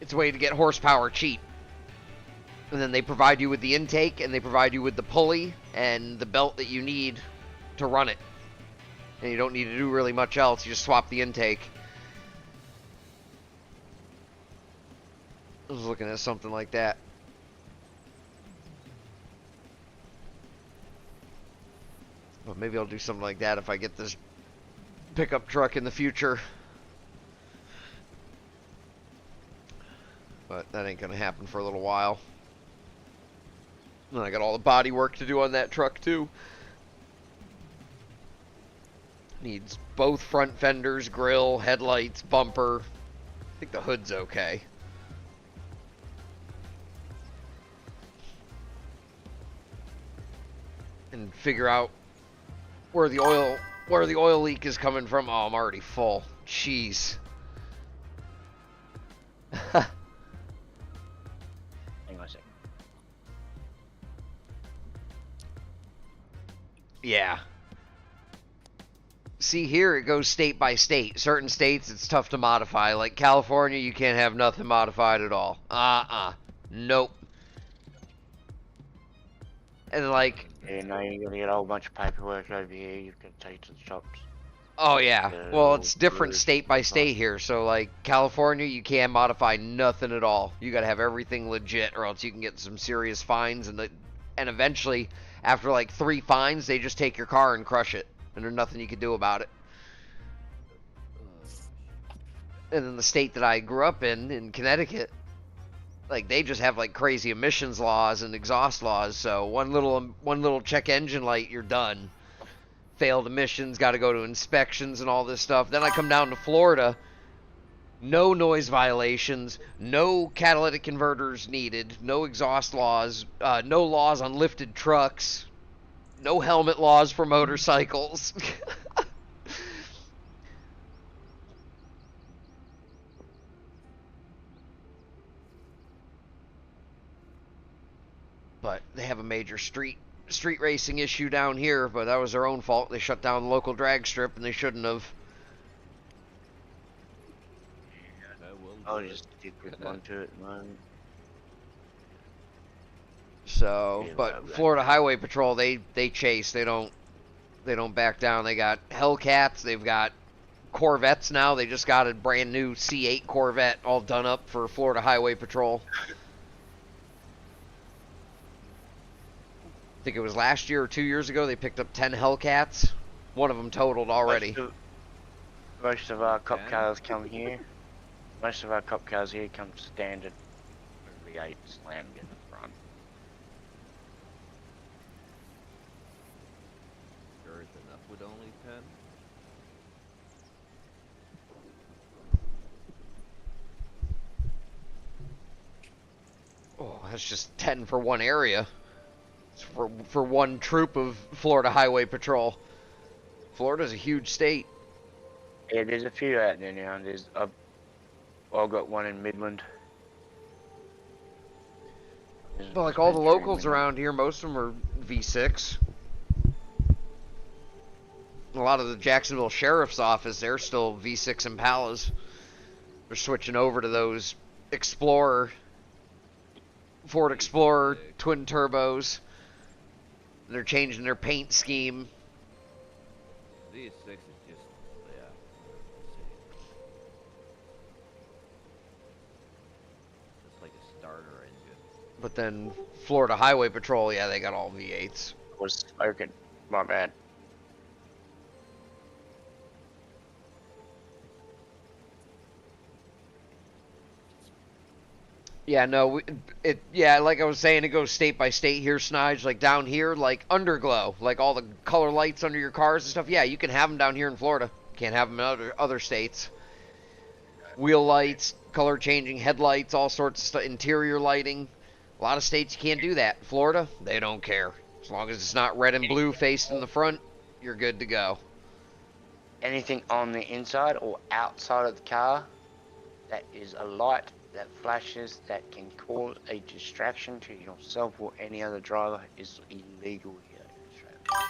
It's a way to get horsepower cheap. And then they provide you with the intake, and they provide you with the pulley and the belt that you need to run it. And you don't need to do really much else. You just swap the intake. I was looking at something like that. Well, maybe I'll do something like that if I get this pickup truck in the future. But that ain't gonna happen for a little while. And I got all the body work to do on that truck too. Needs both front fenders, grill, headlights, bumper. I think the hood's okay. And figure out where the oil leak is coming from. Oh, I'm already full. Jeez. Hang on a sec. Yeah. See, here it goes state by state. Certain states it's tough to modify. Like California, you can't have nothing modified at all. Nope. And like... Yeah, now you're gonna get a whole bunch of paperwork over here you can take to the shops. Oh, yeah. Well, it's different state by state here. So, like, California, you can't modify nothing at all. You gotta have everything legit, or else you can get some serious fines. And eventually, after, like, 3 fines, they just take your car and crush it. And there's nothing you can do about it. And then the state that I grew up in Connecticut, like, they just have, like, crazy emissions laws and exhaust laws. So, one little check engine light, you're done. Failed emissions, got to go to inspections and all this stuff. Then I come down to Florida, no noise violations, no catalytic converters needed, no exhaust laws, no laws on lifted trucks, no helmet laws for motorcycles. But they have a major street racing issue down here, but that was their own fault. They shut down the local drag strip, and they shouldn't have. I'll just stick with one to it, man. So, Yeah, but well, Florida Highway Patrol, they chase. They don't back down. They got Hellcats. They've got Corvettes now. They just got a brand new C8 Corvette all done up for Florida Highway Patrol. I think it was last year or 2 years ago, they picked up 10 Hellcats. One of them totaled already. Most of our cop cars come here. Most of our cop cars here come standard V8 slammed in the front. Sure is enough with only 10. Oh, that's just 10 for one area. It's for one troop of Florida Highway Patrol. Florida's a huge state. Yeah, there's a few out there now. I've got one in Midland. But like all the locals around here, most of them are V6. A lot of the Jacksonville Sheriff's Office, they're still V6 Impalas. They're switching over to those Ford Explorer twin turbos. They're changing their paint scheme. V6 is just, yeah. It's like a starter engine. But then Florida Highway Patrol, yeah, they got all V8s. Was spoken. My bad. Yeah, no, yeah, like I was saying, it goes state by state here, Snige. Like down here, like underglow, like all the color lights under your cars and stuff. Yeah, you can have them down here in Florida. Can't have them in other states. Wheel lights, color changing headlights, all sorts of stuff, interior lighting. A lot of states you can't do that. Florida, they don't care. As long as it's not red and blue faced in the front, you're good to go. Anything on the inside or outside of the car that is a light that flashes that can cause a distraction to yourself or any other driver is illegal here in Australia.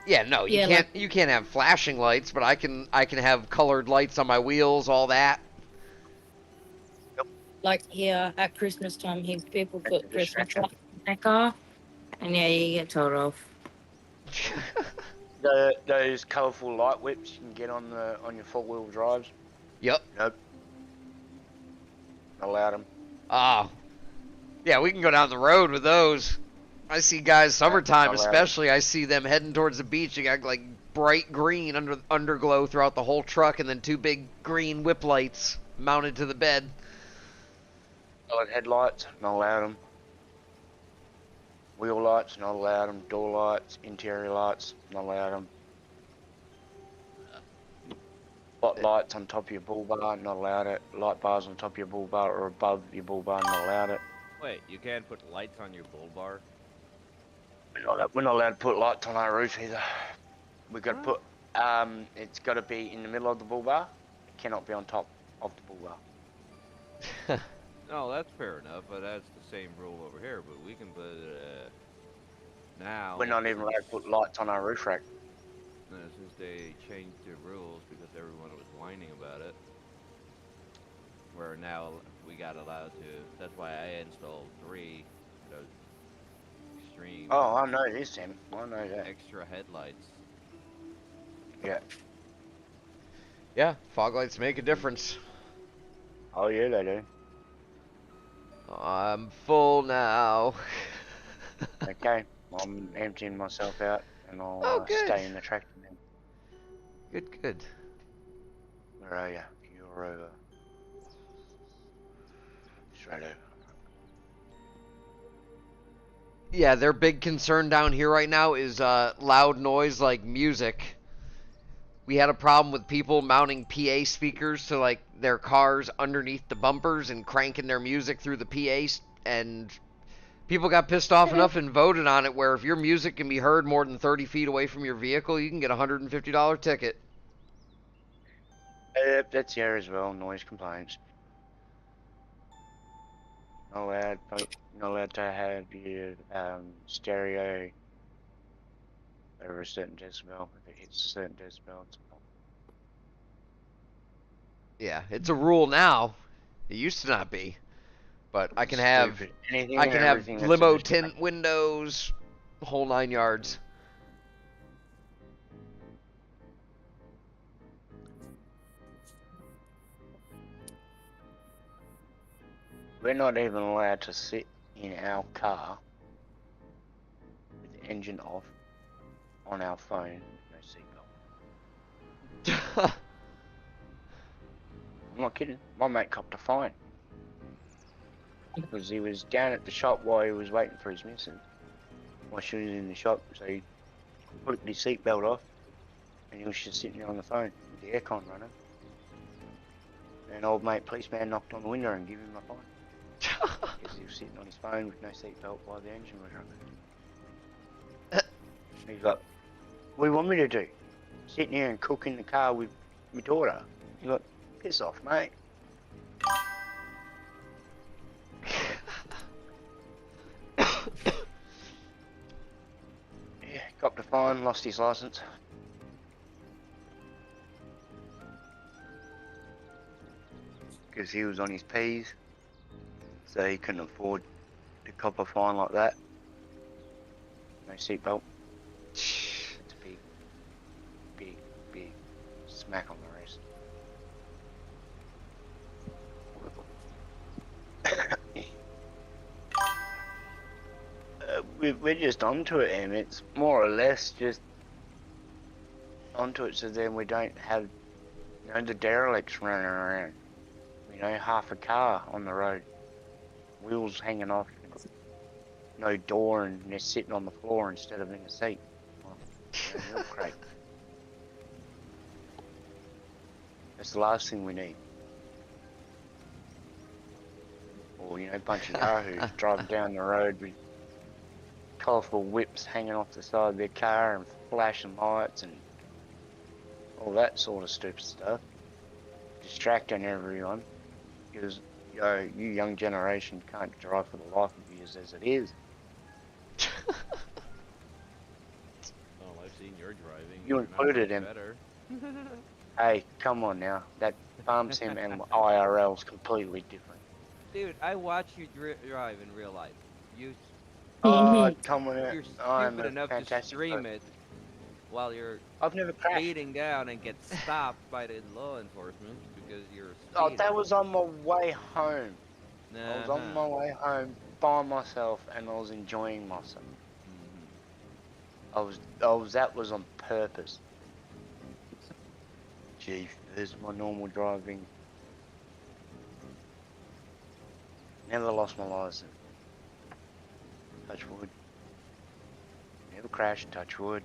Yeah, no, you can't have flashing lights, but I can have colored lights on my wheels, all that. Like here at Christmas time, here people put Christmas lights in their car, and yeah, you get told off. Those colourful light whips you can get on your four-wheel drives. Yep. Nope. Allowed them. Ah, yeah, we can go down the road with those. I see guys summertime especially. I see them heading towards the beach. They got like bright green underglow throughout the whole truck, and then 2 big green whip lights mounted to the bed. Solid headlights, not allowed them. Wheel lights, not allowed them. Door lights, interior lights, not allowed them. Spotlights on top of your bull bar, not allowed it. Light bars on top of your bull bar or above your bull bar, not allowed it. Wait, you can't put lights on your bull bar? We're not allowed to put lights on our roof either. We've got to Huh? put, it's got to be in the middle of the bull bar. It cannot be on top of the bull bar. No, that's fair enough, but that's the same rule over here. But we can put now. We're not even allowed to put lights on our roof rack. Since they changed the rules because everyone was whining about it, where now we got allowed to. That's why I installed 3 those extreme Oh, I know this, Tim. I know that. extra headlights. Yeah. Yeah, fog lights make a difference. Oh, yeah, they do. I'm full now. Okay, I'm emptying myself out, and I'll Oh, good. stay in the tractor then. Good, good. Where are you? You're over. Straight over. Yeah, their big concern down here right now is loud noise like music. We had a problem with people mounting PA speakers to like their cars underneath the bumpers and cranking their music through the PAs, and people got pissed off enough and voted on it where if your music can be heard more than 30 feet away from your vehicle, you can get a $150 ticket. That's here as well, noise complaints. Not allowed to have your stereo over a certain decibel. If it hits a certain decibel, it's off. Yeah, it's a rule now. It used to not be. But I can have Stupid. Anything I and can have everything that's limo a tint windows, whole 9 yards. We're not even allowed to sit in our car with the engine off on our phone with no seatbelt. I'm not kidding. My mate copped a fine because he was down at the shop while he was waiting for his missus. While she was in the shop, so he put his seatbelt off and he was just sitting there on the phone with the aircon running. And an old mate policeman knocked on the window and gave him a fine. Because he was sitting on his phone with no seatbelt while the engine was running. He's like, what do you want me to do? Sitting here and cook in the car with my daughter. He's like, piss off, mate. Yeah, copped a fine, lost his license. Because he was on his P's. So he couldn't afford to cop a fine like that. No seatbelt. It's a big smack on the wrist. We're just onto it, Em. It's more or less just onto it so then we don't have, you know, the derelicts running around. You know, half a car on the road. Wheels hanging off. No door and they're sitting on the floor instead of in a seat. Well, you know, milk crate. That's the last thing we need. Or, you know, a bunch of yahoos driving down the road with colourful whips hanging off the side of their car and flashing lights and all that sort of stupid stuff. Distracting everyone. Because, you know, you young generation can't drive for the life of you as it is. Oh, I've seen your driving. You included him. Better. Hey, come on now. That farm sim and IRL is completely different. Dude, I watch you drive in real life. Oh, come on You're I'm stupid a enough to fantastic stream person. it while you're I've never crashed. speeding down and get stopped by the law enforcement because you're Oh, speeding. that was on my way home. I was on Uh-huh. my way home by myself and I was enjoying myself. That was on purpose. Gee, there's my normal driving. Never lost my license. Touch wood. Never crashed, touch wood.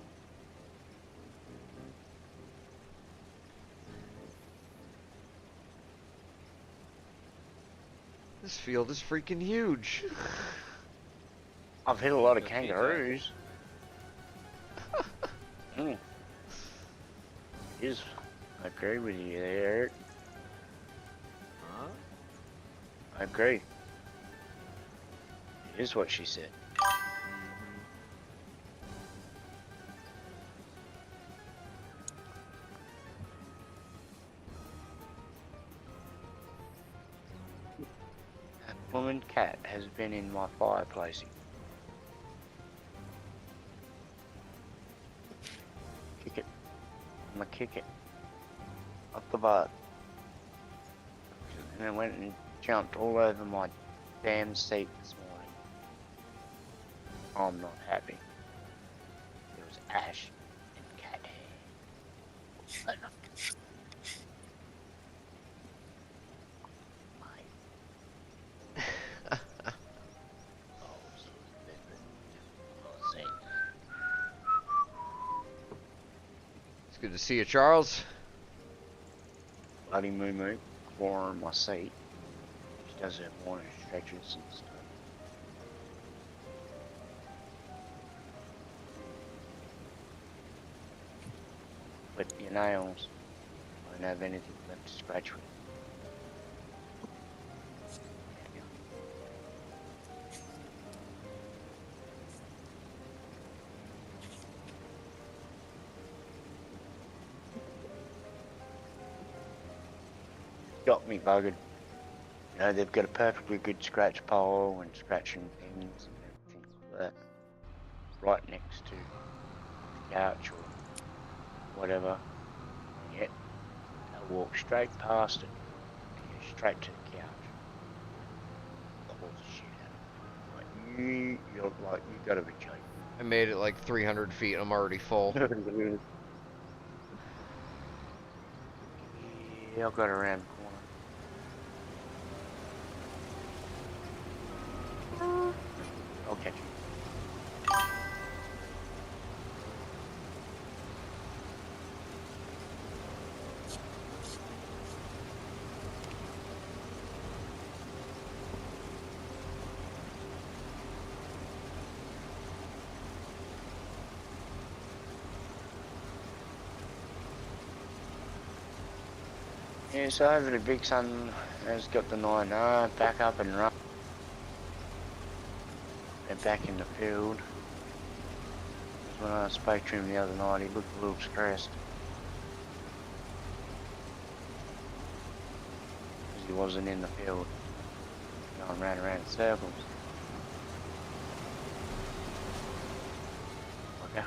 This field is freaking huge. I've hit a lot of Just pizza. kangaroos. Is I agree with you there, Eric. Huh? I agree. It is what she said. That woman cat has been in my fireplace. Kick it. I'm gonna kick it. Up the butt. And then went and jumped all over my damn seat this morning. I'm not happy. There was ash and cat hair. It's good to see you, Charles. Bloody moo moo on my seat. She does have morning stretches and stuff. But your nails, I don't have anything left to scratch with. Got me buggered. You know, they've got a perfectly good scratch pole and scratching things and everything like that. Right next to the couch or whatever. And yet, they'll walk straight past it and go straight to the couch. Call the shit out of me. Like, you gotta be joking. I made it like 300 feet. I'm already full. Yeah, I've got around the corner. I'll catch you. Yeah, so hopefully Big Son has got the 9R back up and running. And back in the field. 'Cause when I spoke to him the other night, he looked a little stressed. Because he wasn't in the field. Going round and round in circles. Okay.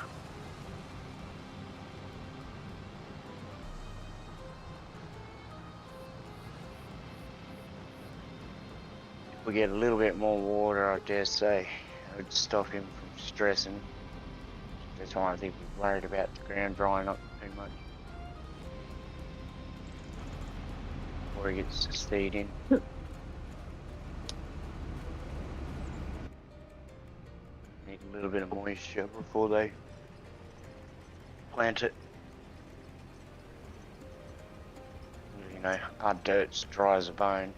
If we get a little bit more water, I dare say, it would stop him from stressing. That's why I think we're worried about the ground drying up too much. Before he gets his seed in. Need a little bit of moisture before they plant it. You know, our dirt's dry as a bone.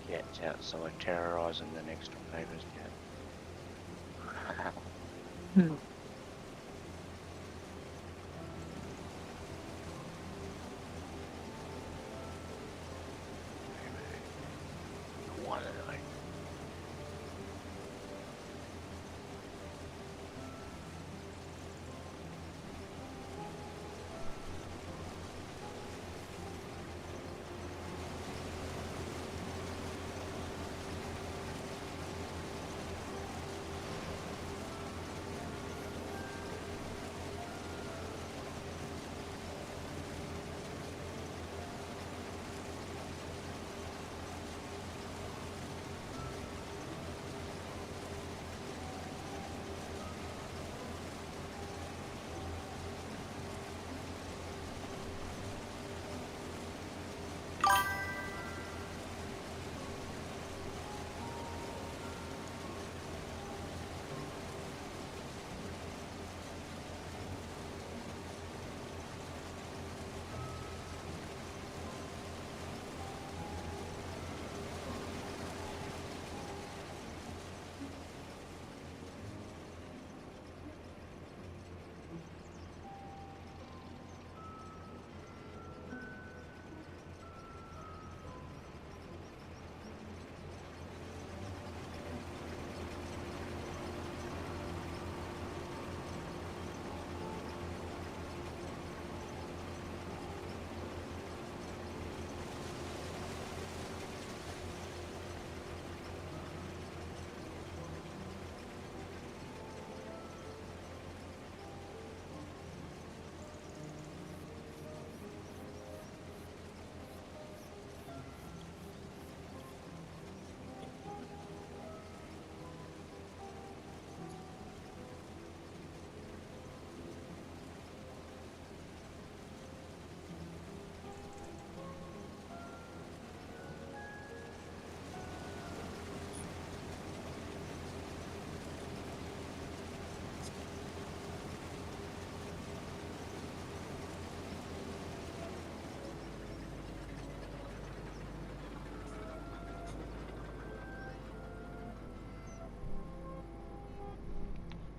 jets outside terrorising the next door neighbour's jet. Hmm. One of those.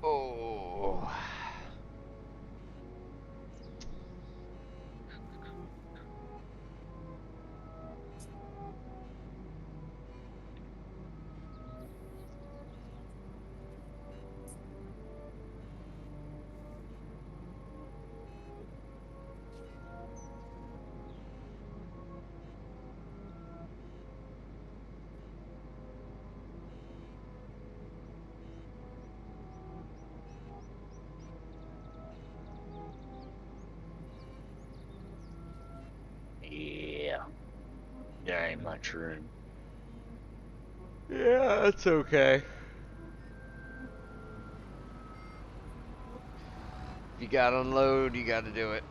Oh. Yeah, there ain't much room. Yeah, that's okay. If you gotta unload, you gotta do it.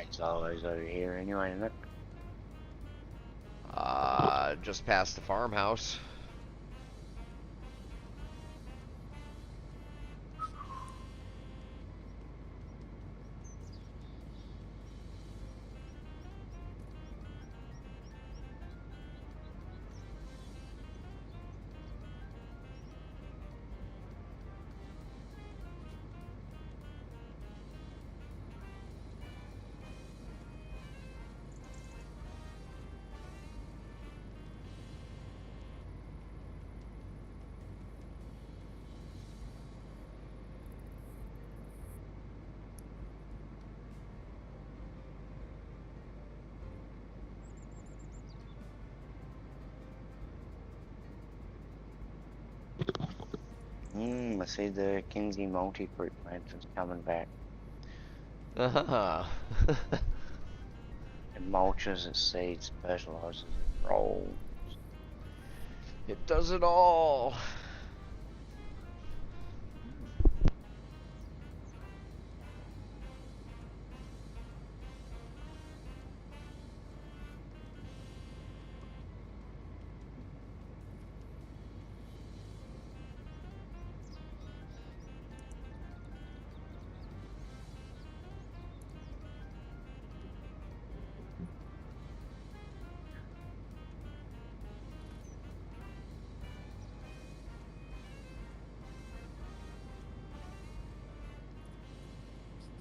It's always over here anyway, isn't it? Just past the farmhouse. I see the Kinsey multi-fruit plants is coming back. Uh-huh. It mulches, it seeds, fertilizes, it rolls. It does it all.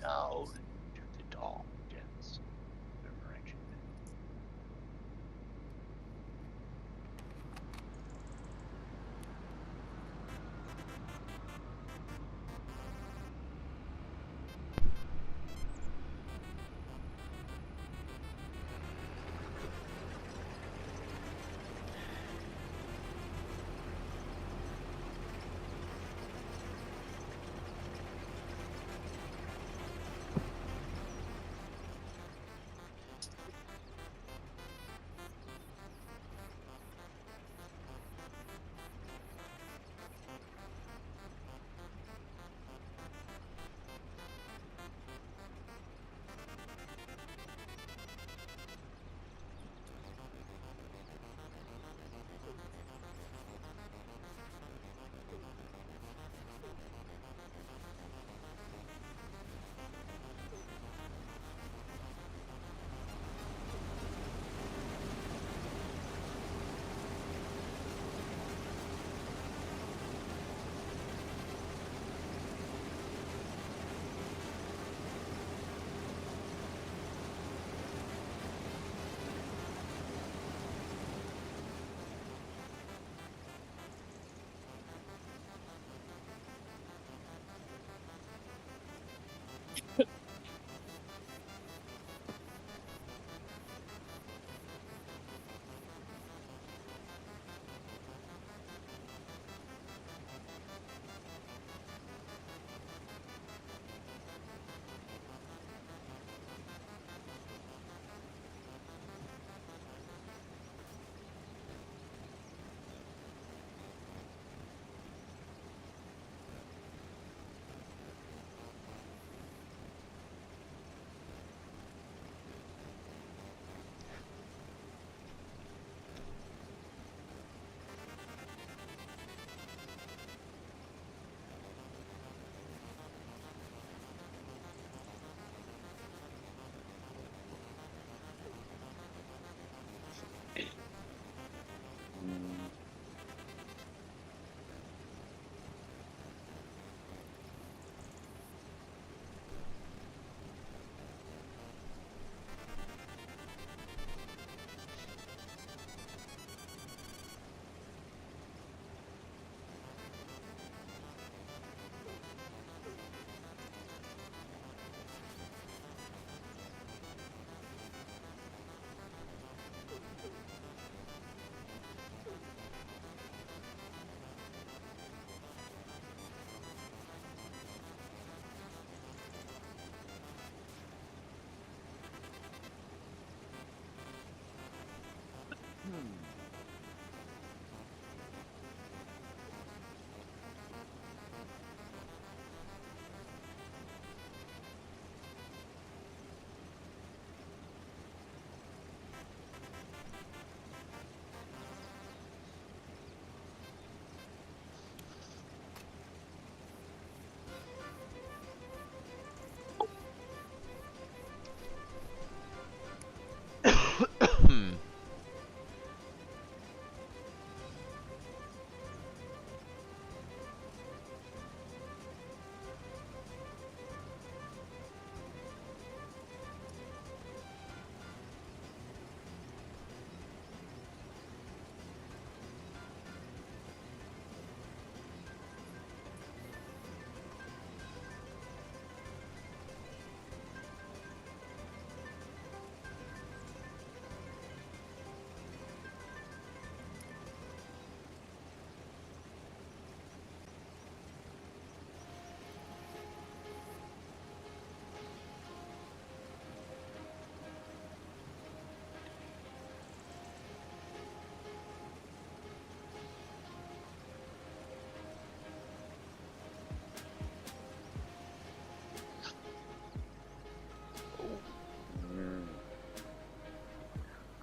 No, to the dog, yes. Direction.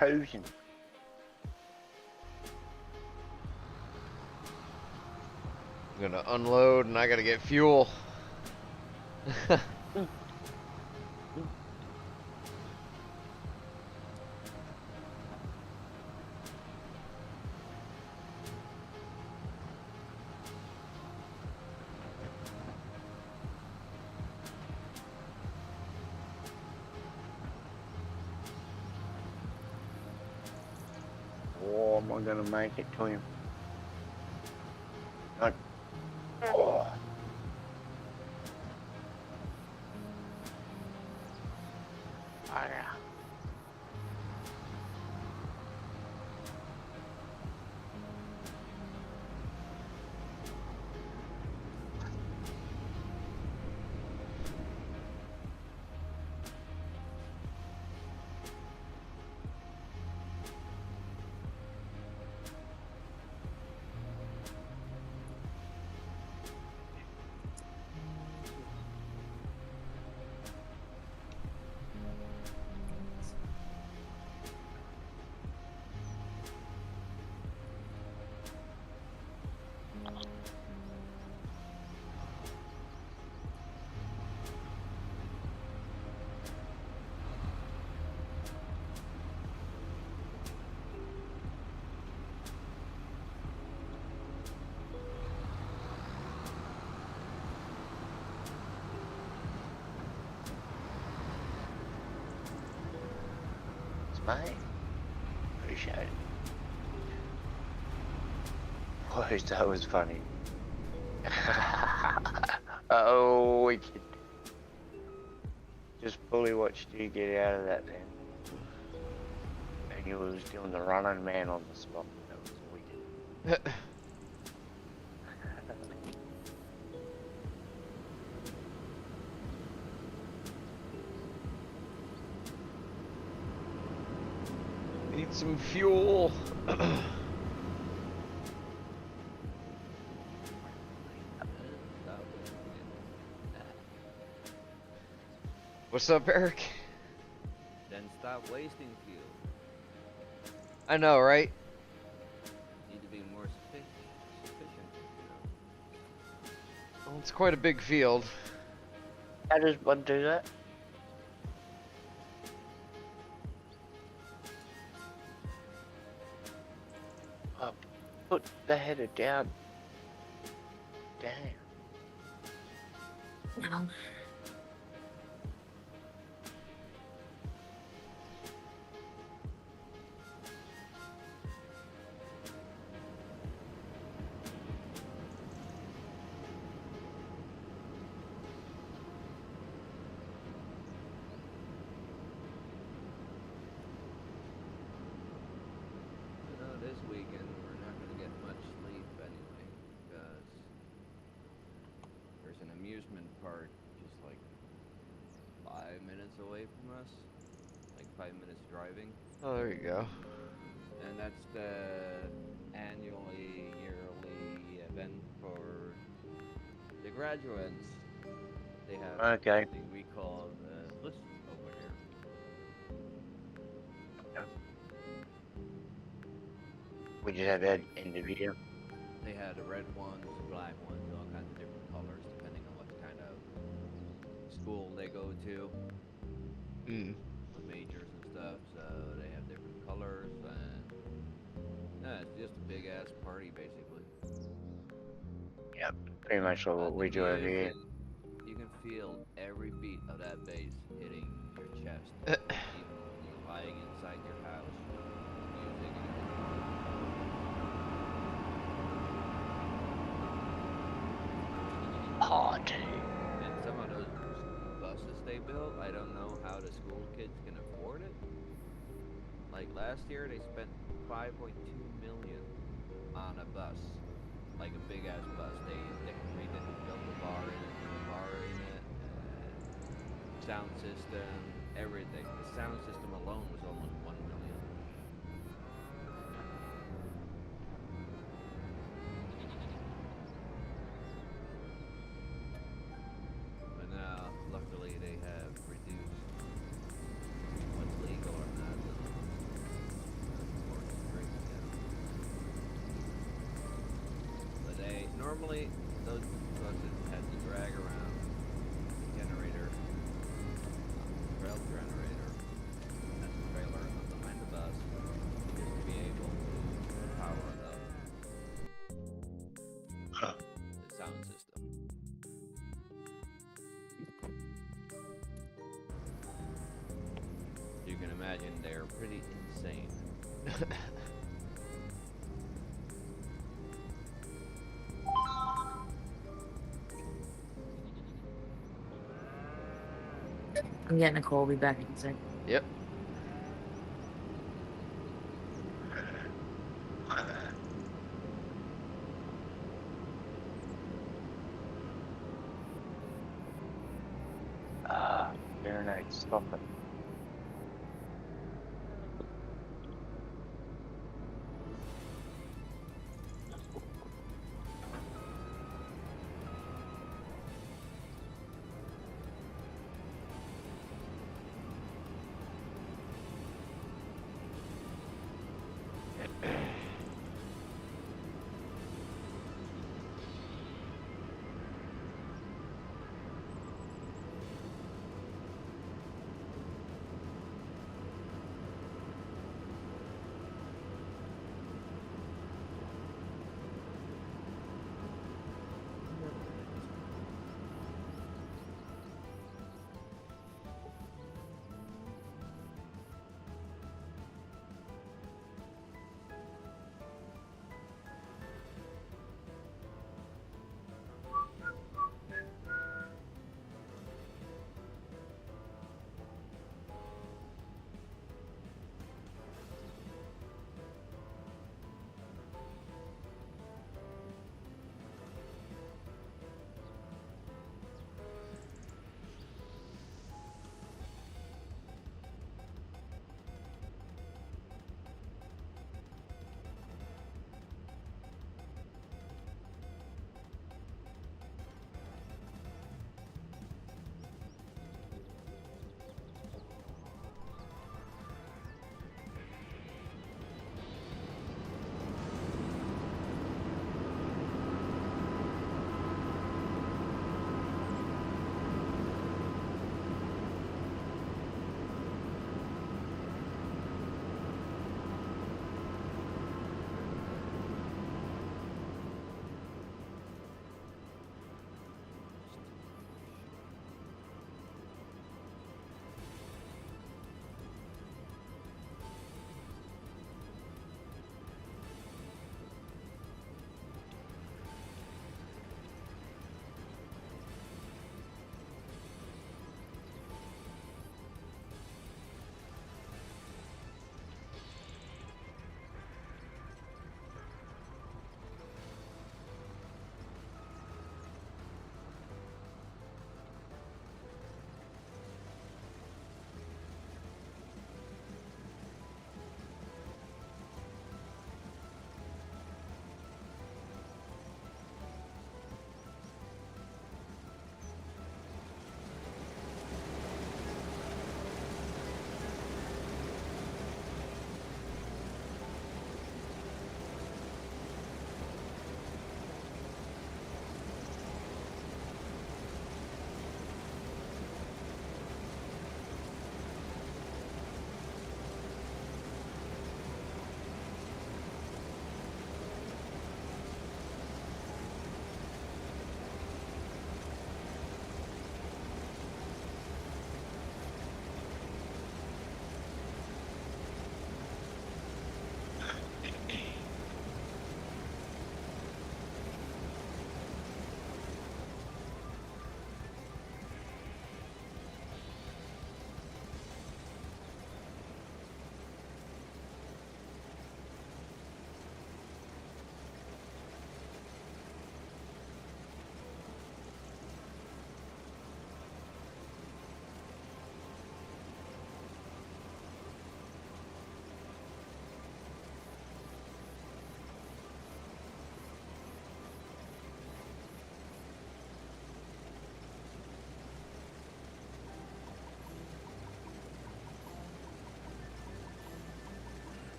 cruising. I'm gonna unload and I gotta get fuel. Oh, am I gonna make it to him? Not. Oh. Ah, yeah. Mate, appreciate it. Boy, that was funny. Oh, wicked. Just fully watched you get out of that then. And you was doing the running man on the spot. That was wicked. Need some fuel. What's up, Eric? Then stop wasting fuel. I know, right? Need to be more sufficient, Well, it's quite a big field. How does one do that? Oh, put the header down. Damn. No. This weekend we're not going to get much sleep anyway, because there's an amusement park just like 5 minutes away from us, like 5 minutes driving, Oh, there you go. and that's the annually yearly event for the graduates. They have Okay. something we call list over here. We just have that interview. They had the red ones, the black ones, all kinds of different colors depending on what kind of school they go to, Mm. the majors and stuff. So they have different colors, and yeah, it's just a big ass party basically. Yep, pretty much But what the we do over here. music, you can feel every beat of that bass hitting your chest, even when you're lying inside your house. Music and Oh, dude. And some of those buses they built, I don't know how the school kids can afford it. Like last year, they spent 5.2 million on a bus, like a big ass bus. They redid it, built a bar in it, put a bar in it, sound system, everything. The sound system alone was almost 1 million. But now, luckily, they have reduced what's legal or not. normally those buses had to drag around generator, rail generator, and the trailer behind the bus just to be able to power the sound system. You can imagine they're pretty insane. I'm getting a call. Be back in a sec. Yep. Fahrenheit, stop it.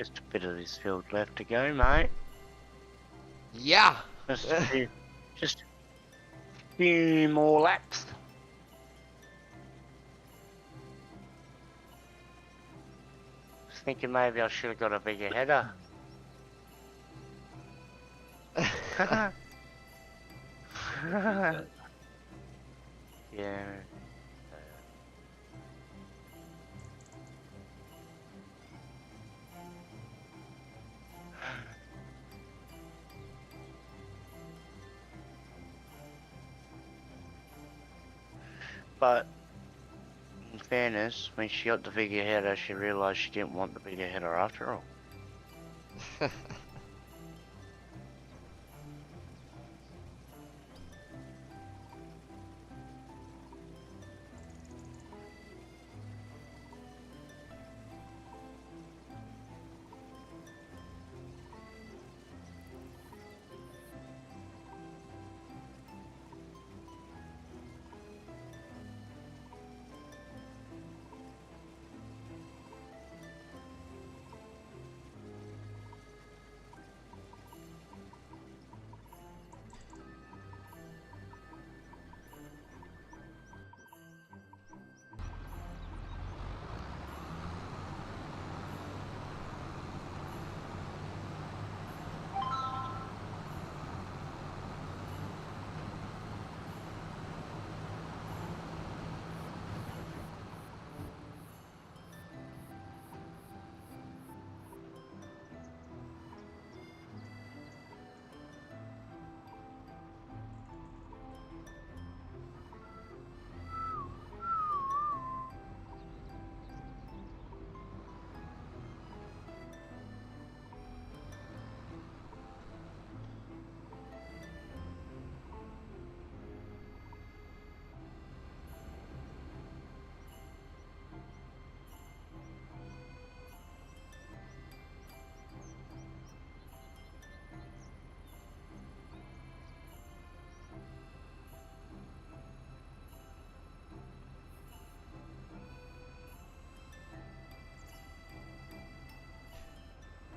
just a bit of this field left to go, mate. Yeah. Just a few more laps. Was thinking maybe I should have got a bigger header. Yeah. But in fairness, when she got the bigger header, she realised she didn't want the bigger header after all.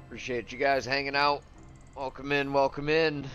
Appreciate you guys hanging out. Welcome in, welcome in.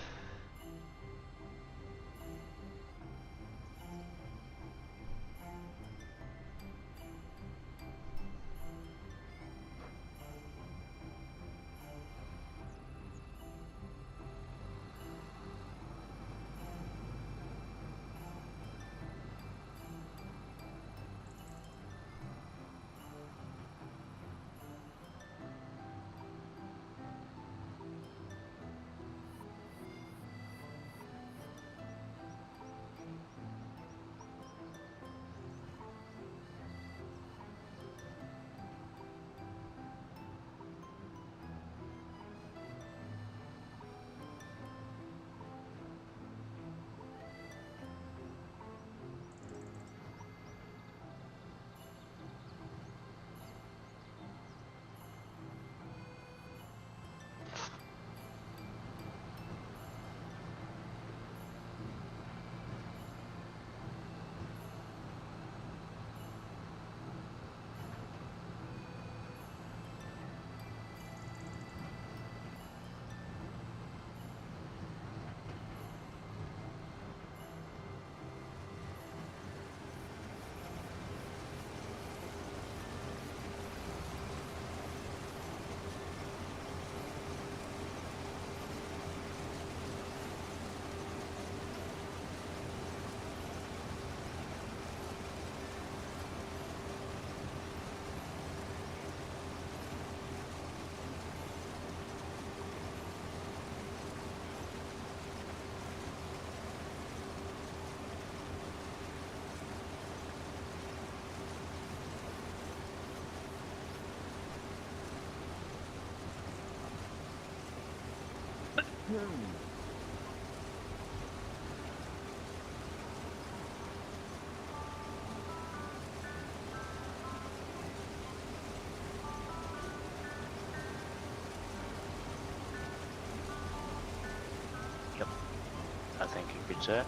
Yep, I think you could say.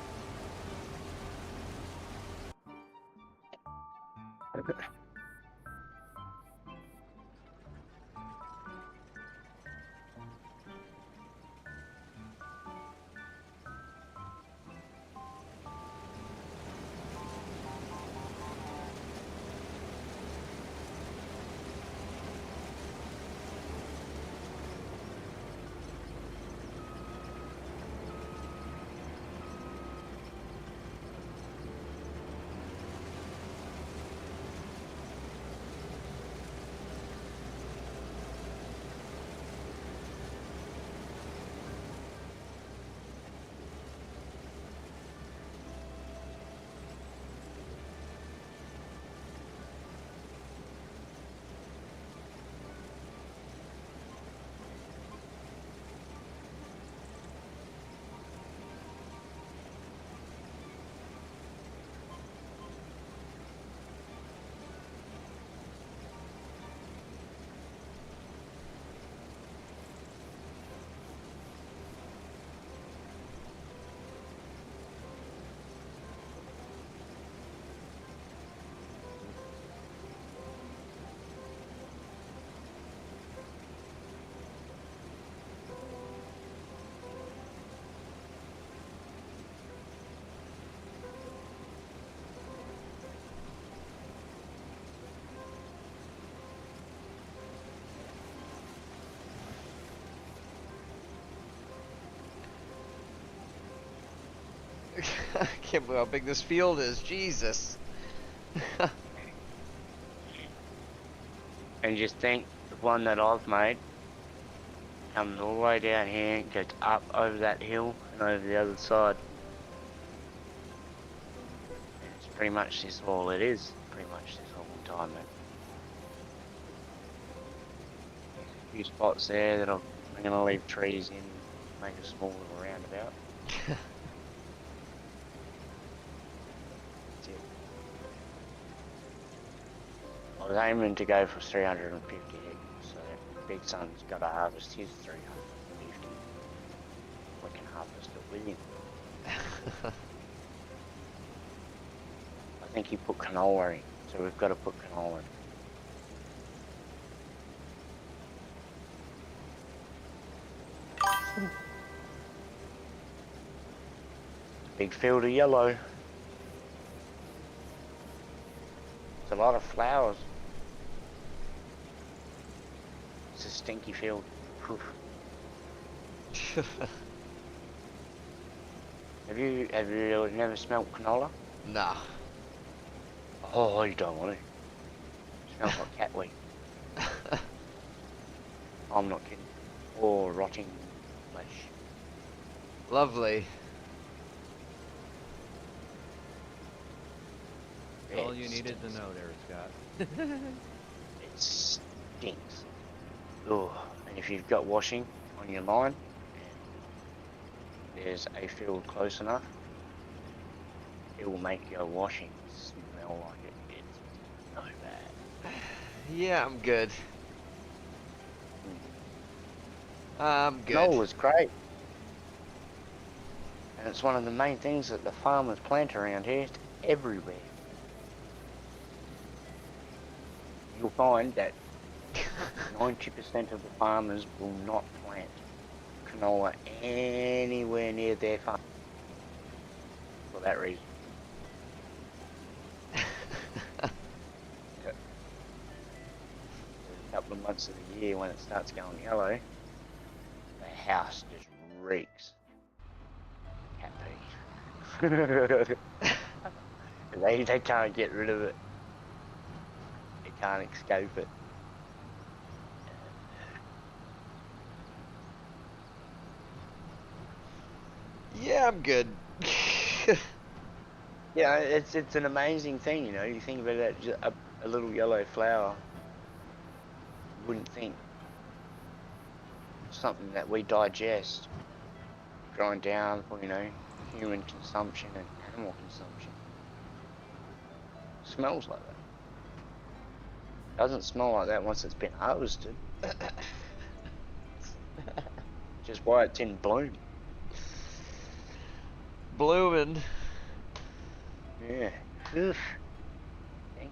I can't believe how big this field is. Jesus. And just think, the one that I've made comes all the way down here, goes up over that hill and over the other side. And it's pretty much this all it is. Pretty much this whole time, mate. A few spots there that I'm going to leave trees in, make a small little roundabout. That's it. I was aiming to go for 350 hectares, so Big Son's got to harvest his 350. We can harvest it with him. I think he put canola in, so we've got to put canola in. Big field of yellow. It's a lot of flowers. It's a stinky field. Whew. Have you never smelt canola? Nah. Oh, you don't want it. Smells like cat wee. I'm not kidding. Or rotting flesh. Lovely. All you needed to know there, Scott. It stinks. Ugh. And if you've got washing on your line, and there's a field close enough, it will make your washing smell like it. It's so bad. Yeah, I'm good. I'm good. Canola was great. And it's one of the main things that the farmers plant around here. It's everywhere. You'll find that 90% of the farmers will not plant canola anywhere near their farm for that reason. A couple of months of the year when it starts going yellow, the house just reeks cat pee. They can't get rid of it. They can't escape it. Yeah, I'm good. Yeah, it's an amazing thing, you know. You think about that, just a little yellow flower. You wouldn't think something that we digest, growing down for, you know, human consumption and animal consumption, smells like that. Doesn't smell like that once it's been harvested. Just why it's in bloom. Blooming. Yeah. Oof. Thank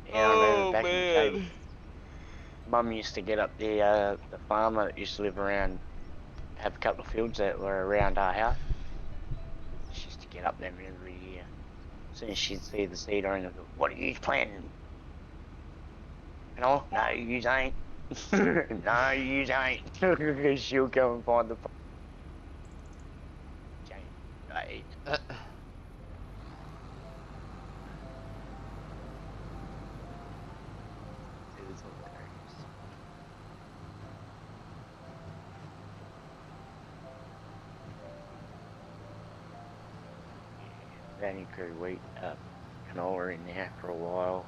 you. Yeah, I remember back in the day, Mum used to get up the farmer that used to live around, have a couple of fields that were around our house. She used to get up there every year. As soon as she'd see the seed or anything, what are you planting? You know, no, you ain't. No, you ain't. She'll go and find the. Right. It was hilarious. Yeah, only grew wheat, canola in there for a while.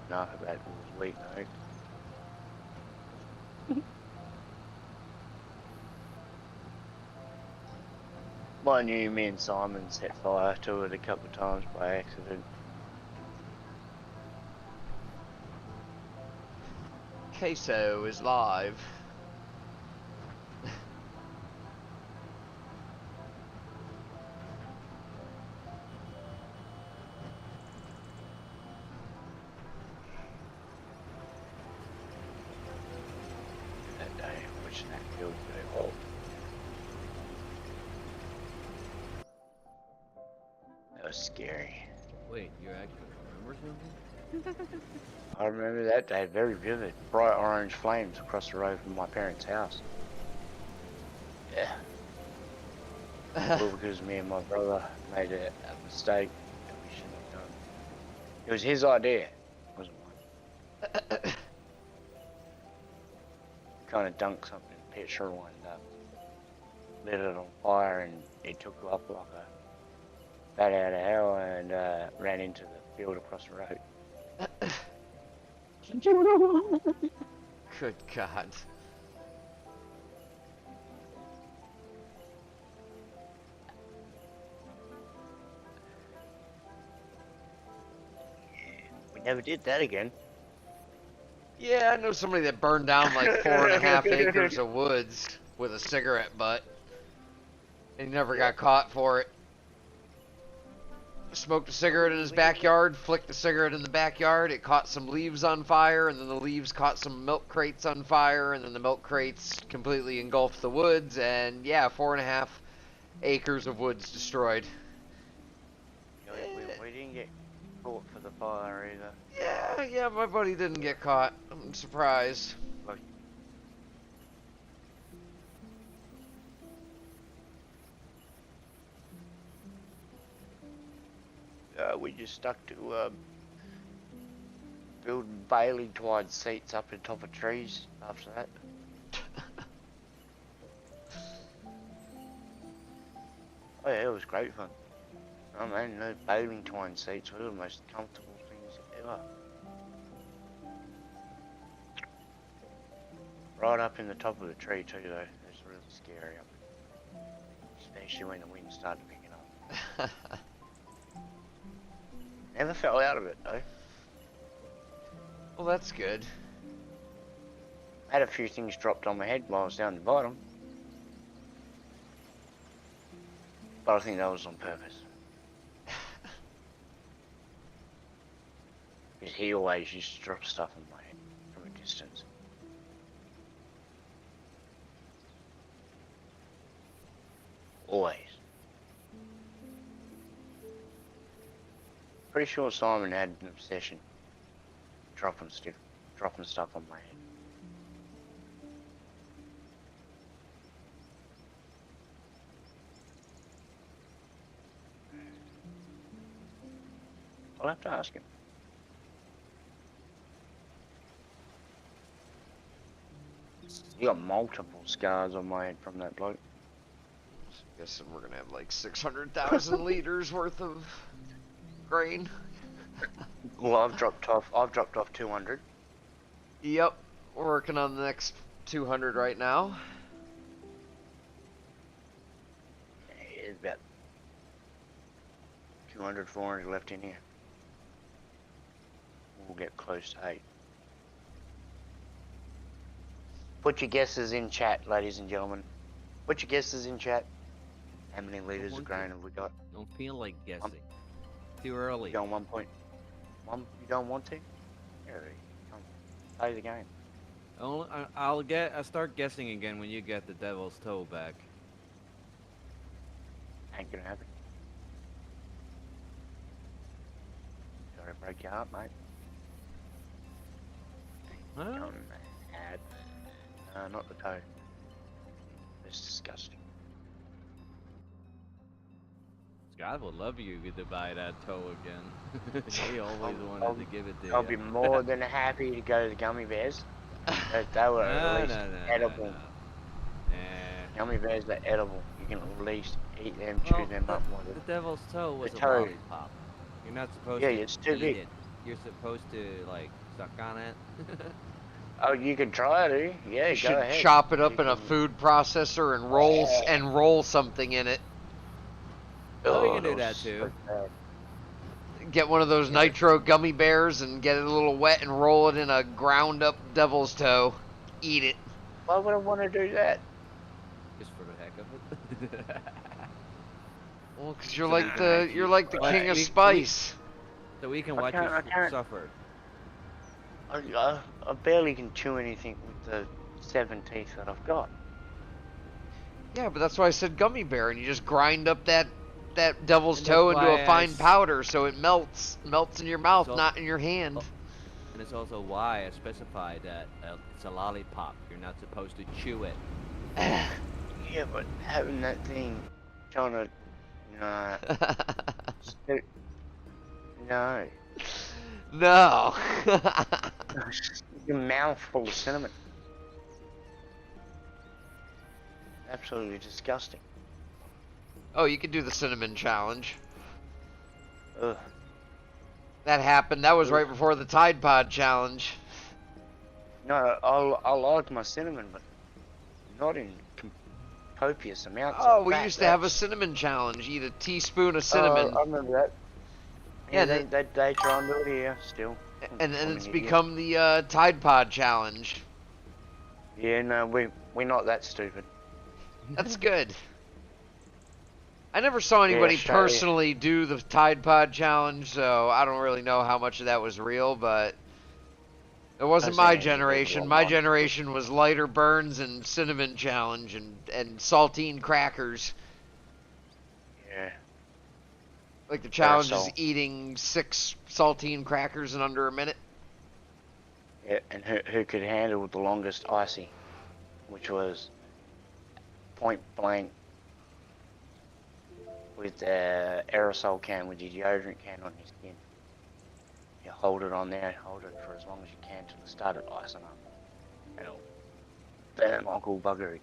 None of that was wheat, no. Mind you, me and Simon set fire to it a couple of times by accident. Queso is live. That day, which that field go off. That was scary. Wait, you actually remember something? I remember that day, very vivid. Bright orange flames across the road from my parents' house. Yeah. All because me and my brother made a mistake that we shouldn't have done. It was his idea, it wasn't mine. Kind of dunked something in petrol and lit it on fire, and it took off like a bat out of hell and ran into the field across the road. Good God. We never did that again. Yeah, I know somebody that burned down like 4.5 acres of woods with a cigarette butt. And he never got caught for it. Smoked a cigarette in his backyard, flicked the cigarette in the backyard, it caught some leaves on fire, and then the leaves caught some milk crates on fire, and then the milk crates completely engulfed the woods, and yeah, 4.5 acres of woods destroyed. We didn't get caught for the fire either. Yeah, my buddy didn't get caught. I'm surprised. We just stuck to building Bailey twine seats up in top of trees after that. Oh yeah, it was great fun. Oh man, those baling twine seats were the most comfortable things ever. Right up in the top of the tree too though. It's really scary up there. Especially when the wind started picking up. Never fell out of it though. Well, that's good. I had a few things dropped on my head while I was down the bottom. But I think that was on purpose. Because he always used to drop stuff on my head from a distance. Always. Pretty sure Simon had an obsession dropping stuff on my head. I'll have to ask him. You got multiple scars on my head from that bloke. Guessing we're gonna have like 600,000 liters worth of grain. Well, I've dropped off 200. Yep, we're working on the next 200 right now. There's about 200, 400 left in here. We'll get close to 8. Put your guesses in chat, ladies and gentlemen. Put your guesses in chat. How many liters of grain have we got? Don't feel like guessing. Too early. You don't want point? You don't want to? Yeah, come play the game. I'll start guessing again when you get the devil's toe back. Ain't gonna happen. Sorry to break your heart, mate. Huh? Don't add. Not the toe. It's disgusting. Scott would love you to buy that toe again. He always wanted to give it to you. I'll be more than happy to go to the gummy bears. They were at least edible. Nah. Gummy bears are edible. You can at least eat them, chew them up. The devil's toe was The a toe. lollipop. You're not supposed Yeah, to it's too eat big. it. You're supposed to like suck on it. Oh, you can try it, eh? Yeah, You go should ahead. chop it up You in a can- food processor and roll something in it. Oh, you can do that that was too. so bad. Get one of those nitro gummy bears and get it a little wet and roll it in a ground up devil's toe. Eat it. Why would I want to do that? Just for the heck of it. Well, cause you're like the Well, king of we- spice. So we can I watch can't- I you can't. suffer. I barely can chew anything with the 7 teeth that I've got. Yeah, but that's why I said gummy bear, and you just grind up that devil's And toe that's into why a I fine s- powder, so it melts in your mouth, So- not in your hand. And it's also why I specified that it's a lollipop. You're not supposed to chew it. Yeah, but having that thing trying to, no, no, No. it's just a mouthful of cinnamon. Absolutely disgusting. Oh, you could do the cinnamon challenge. Ugh. That happened. That was Ugh. right before the Tide Pod challenge. No, I like my cinnamon, but not in copious amounts. Oh, Like we that. used to have a That's. cinnamon challenge. Eat a teaspoon of Oh, cinnamon. I remember that. Yeah, Yeah, they try and do it here still. and I'm it's an idiot. become the Tide Pod challenge. Yeah, no, we're not that stupid. That's good. I never saw anybody Australia. personally do the Tide Pod challenge, so I don't really know how much of that was real, but it wasn't my Australians are very generation. well My minded. generation was lighter burns and cinnamon challenge and saltine crackers. Yeah. Like the challenge is Aerosol. eating 6 saltine crackers in under a minute. Yeah, and who could handle the longest icy, which was point blank with the aerosol can with your deodorant can on your skin. You hold it on there, hold it for as long as you can till it started icing up. And it'll burn like all buggery.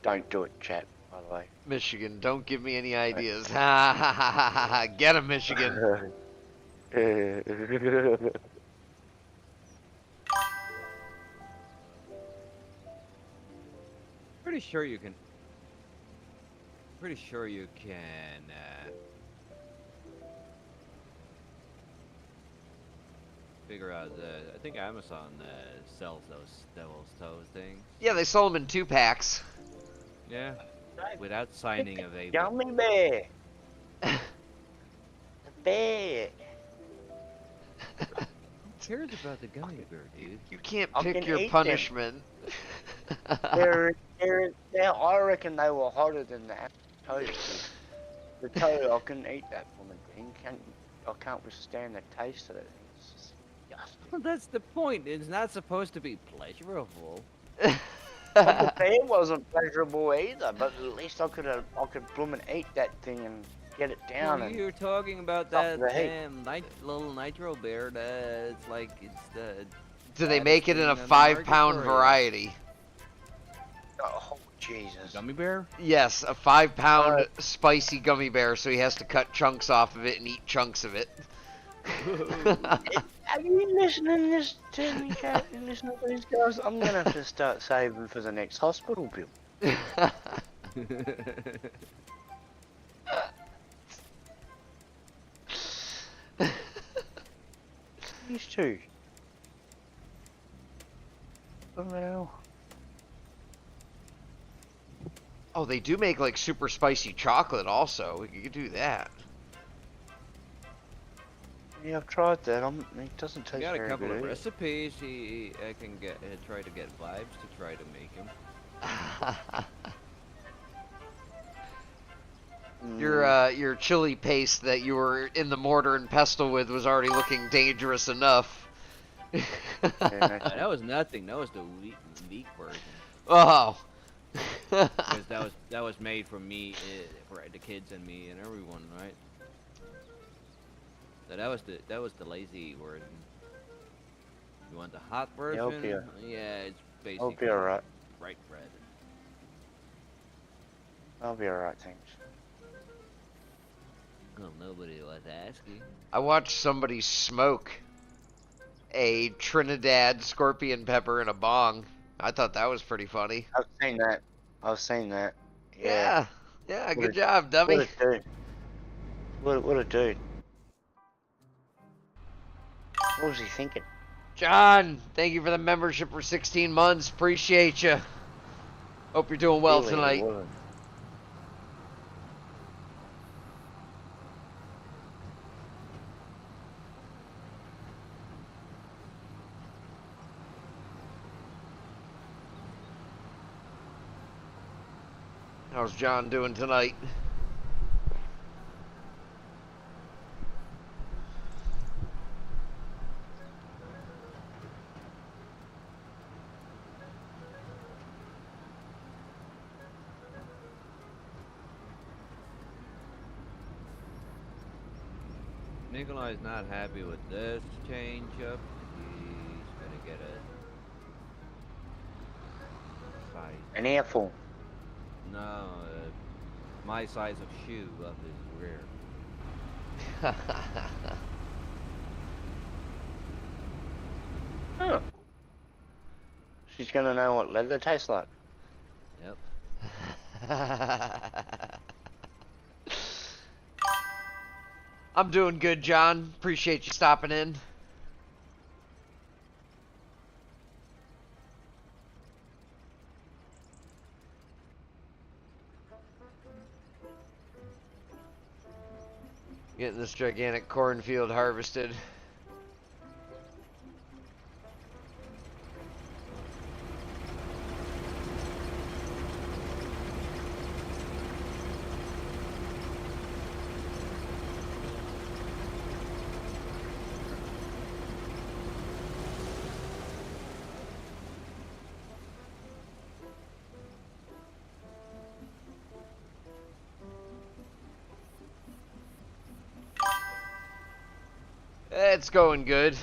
Don't do it, chat, by the way. Michigan, don't give me any ideas. Ha ha ha ha ha ha. Get him, Michigan. Pretty sure you can. Pretty sure you can. Figure out the. I think Amazon sells those Devil's Toes things. Yeah, they sold them in 2-packs. Yeah. Without signing a waiver. Gummy bear! The bear! Who cares about the gummy bear, dude? You can't I pick can your eat them. punishment. I reckon they were hotter than the toad. The toad, I couldn't eat that woman thing. I can't withstand the taste of it. It's just disgusting. Well, that's the point. It's not supposed to be pleasurable. But the bear wasn't pleasurable either. But at least I could bloom eat that thing and get it down. Well, And you're talking about Stop that the hate. damn little nitro bear. It's like it's the. Do they baddest make it in thing a on the 5-pound market for you. variety? oh Jesus! Gummy bear? Yes, a 5-pound spicy gummy bear, so he has to cut chunks off of it and eat chunks of it. Are you listening this to me, Cat? You listening to these guys? I'm gonna have to start saving for the next hospital bill. These two. What the hell? Oh, they do make like super spicy chocolate also. You could do that. Yeah, I've tried that. It doesn't I taste got a very couple good. of recipes. I can get try to get vibes to try to make them. Your chili paste that you were in the mortar and pestle with was already looking dangerous enough. That was nothing. That was the weak version. Oh. Because that was made for me, for the kids and me and everyone, right? So that was the lazy version. You want the hot version? okay. Yeah, it's I'll basically be alright. bright red. I'll be alright, thanks. Well, nobody was asking. I watched somebody smoke a Trinidad scorpion pepper in a bong. I thought that was pretty funny. I've seen that. Yeah, What good a- job, dummy. What a dude. What a dude. What was he thinking? John, thank you for the membership for 16 months. Appreciate you. Hope you're doing well Really, tonight. what a- How's John doing tonight? Nikolai's not happy with this change up, he's gonna get a size. An earful. No, my size of shoe up his rear. Oh. She's gonna know what leather tastes like. Yep. I'm doing good, John. Appreciate you stopping in. Getting this gigantic cornfield harvested. It's going good.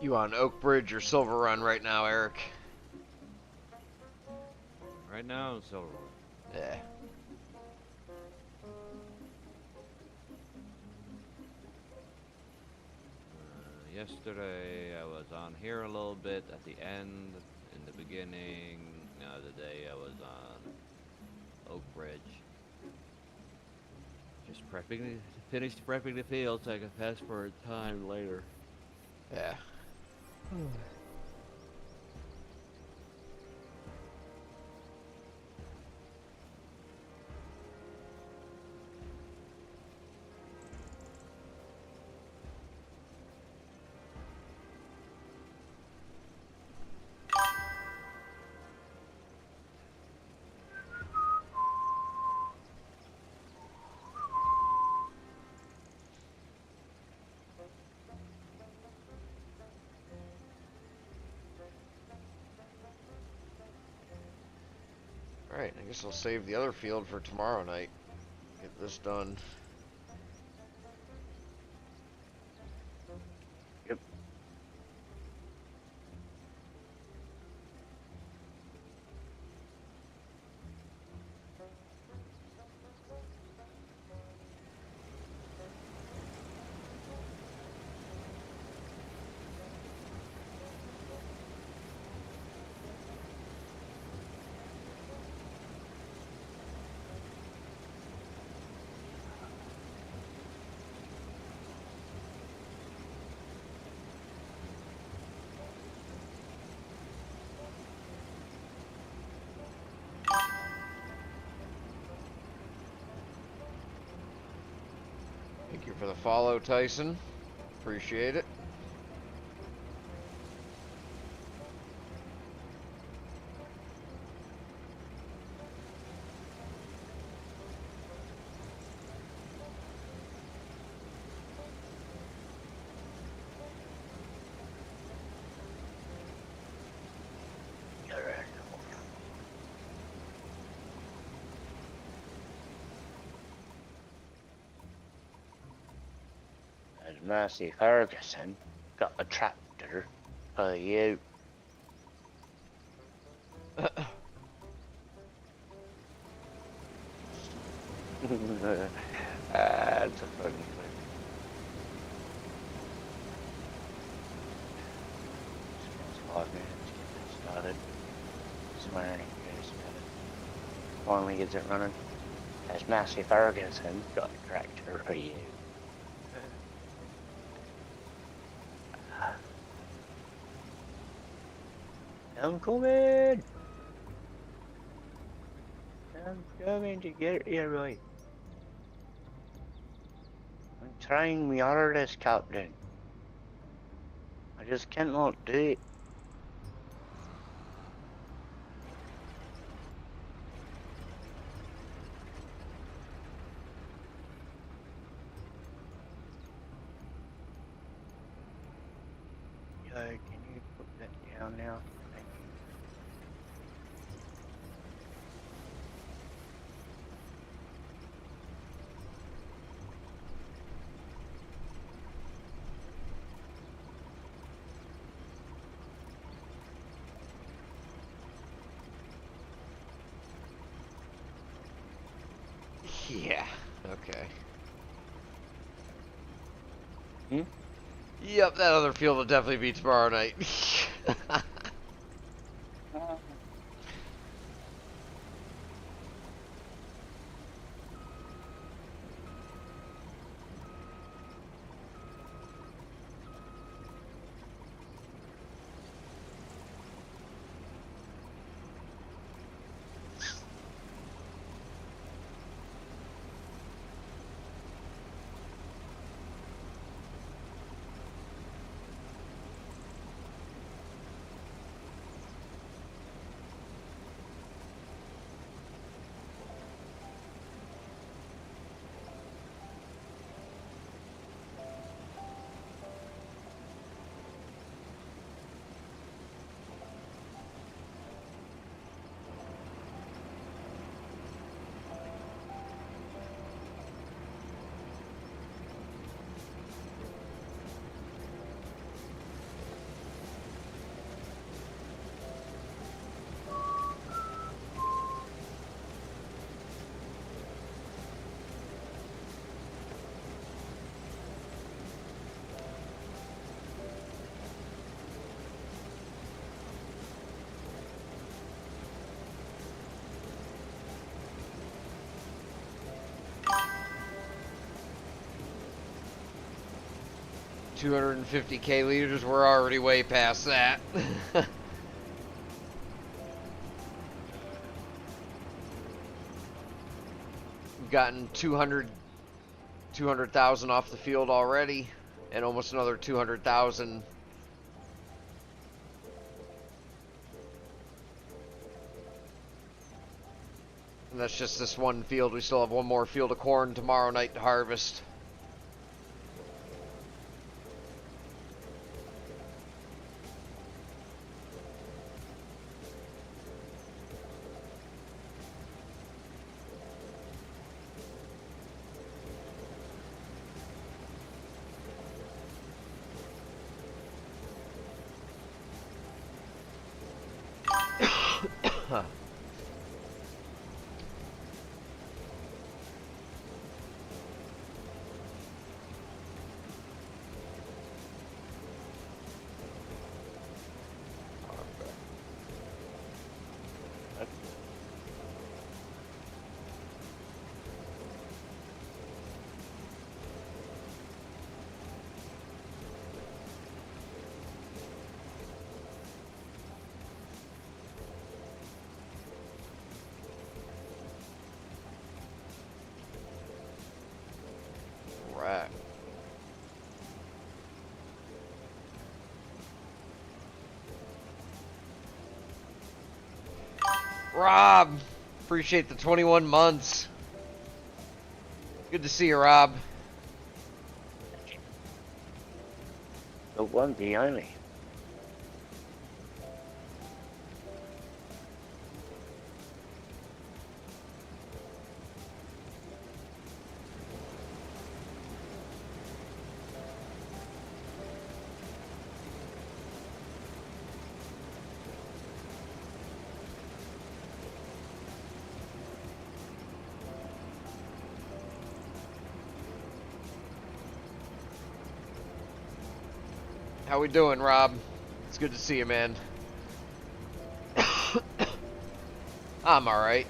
You on Oak Bridge or Silver Run right now, Eric? Right now, Silver. Yeah. Yesterday I was on here a little bit at the end, in the beginning. Now today I was on Oak Bridge. Just finished prepping the field so I can pass for a time later. Yeah. Alright, I guess I'll save the other field for tomorrow night. Get this done. Yep. Thank you for the follow, Tyson. Appreciate it. As Mercy Ferguson got a tractor for you. That's a funny clip. Just 5 minutes to get this started. Swearing goes about it. Finally gets it running. As Mercy Ferguson got a tractor for you. I'm coming! I'm trying to get you right. I'm trying my hardest, Captain. I just cannot do it. Yo, can you put that down now? Thank you. Yeah. Okay. Hmm? Yep, that other field will definitely be tomorrow night. Uh, 250k liters, we're already way past that. We've gotten 200,000 off the field already, and almost another 200,000. And that's just this one field. We still have one more field of corn tomorrow night to harvest. Right. Rob, appreciate the 21 months. Good to see you, Rob. the one, the only. How we doing, Rob? It's good to see you, man. I'm alright.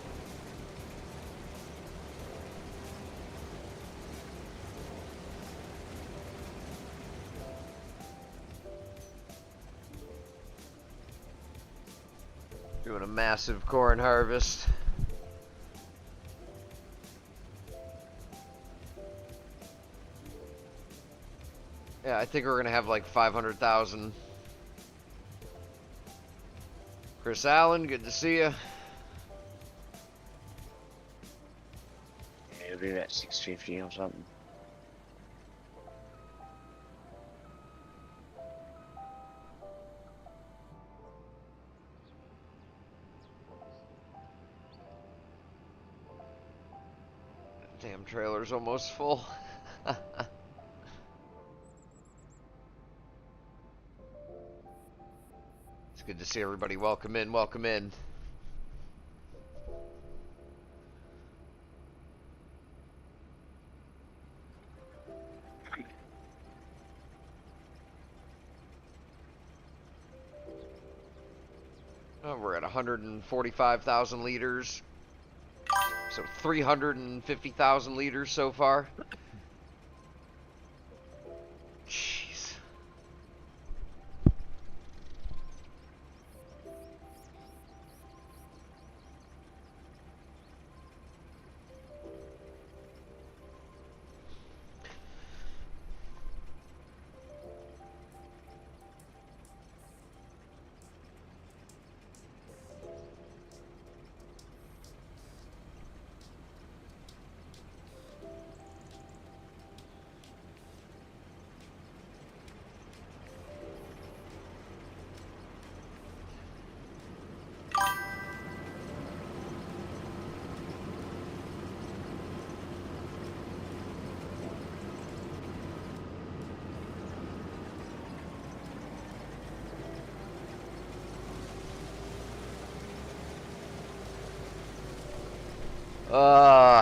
Doing a massive corn harvest. Yeah, I think we're gonna have like 500,000. Chris Allen, good to see you. Yeah, it'll be about 650 or something. Damn trailer's almost full. It's good to see everybody. Welcome in, welcome in. Oh, we're at 145,000 liters. So 350,000 liters so far. Jeez.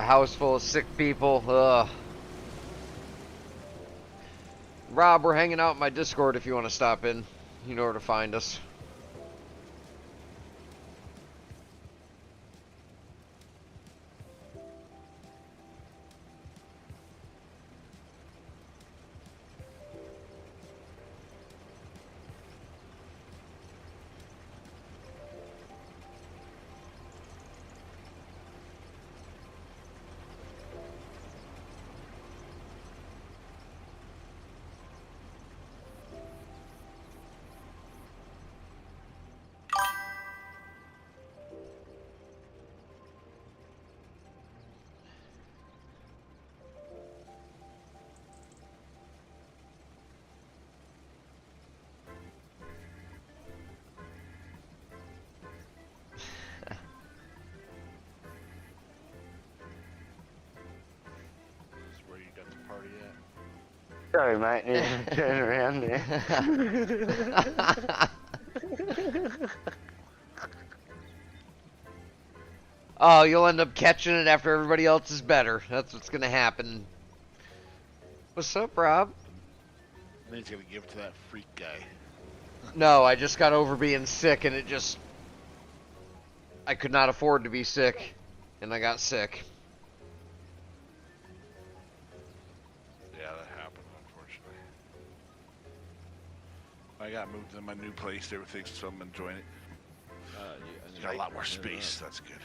House full of sick people. Rob, we're hanging out in my Discord if you want to stop in. You know where to find us. Sorry, mate. Yeah, turn around there. Oh, you'll end up catching it after everybody else is better. That's what's gonna happen. What's up, Rob? Then he's gonna give it to that freak guy. No, I just got over being sick and I could not afford to be sick. And I got sick. Yeah, that happened, unfortunately. I got moved to my new place, everything, so I'm enjoying it. Got a lot more space, that's good.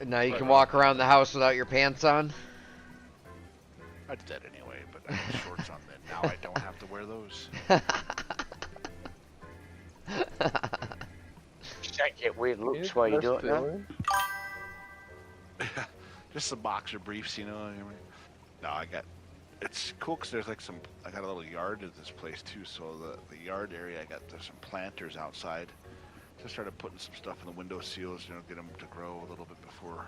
And now you can walk around the house without your pants on? I did that anyway, but I had shorts on then. Now I don't have to wear those. Don't get weird looks while you do it now. Just some boxer briefs, you know. No, it's cool because there's like I got a little yard at this place too. So the yard area, there's some planters outside. Just started putting some stuff in the window seals, you know, get them to grow a little bit before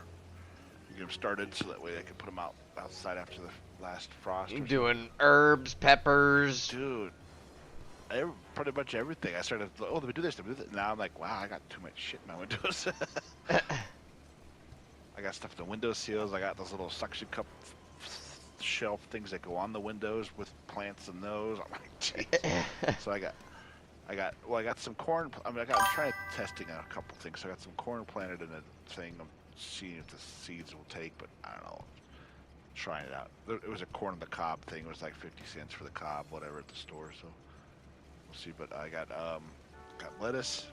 you get them started, so that way I can put them outside after the last frost. You're doing herbs, peppers. Dude, pretty much everything. I started, let me do this, let me do that. Now I'm like, wow, I got too much shit in my windows. I got stuff in the window seals. I got those little suction cup shelf things that go on the windows with plants in those. I'm like, jeez. So I got some corn. I'm trying testing a couple things. So I got some corn planted in a thing. I'm seeing if the seeds will take, but I don't know. Trying it out. It was a corn on the cob thing. It was like 50 cents for the cob, whatever, at the store. So we'll see. But I got lettuce,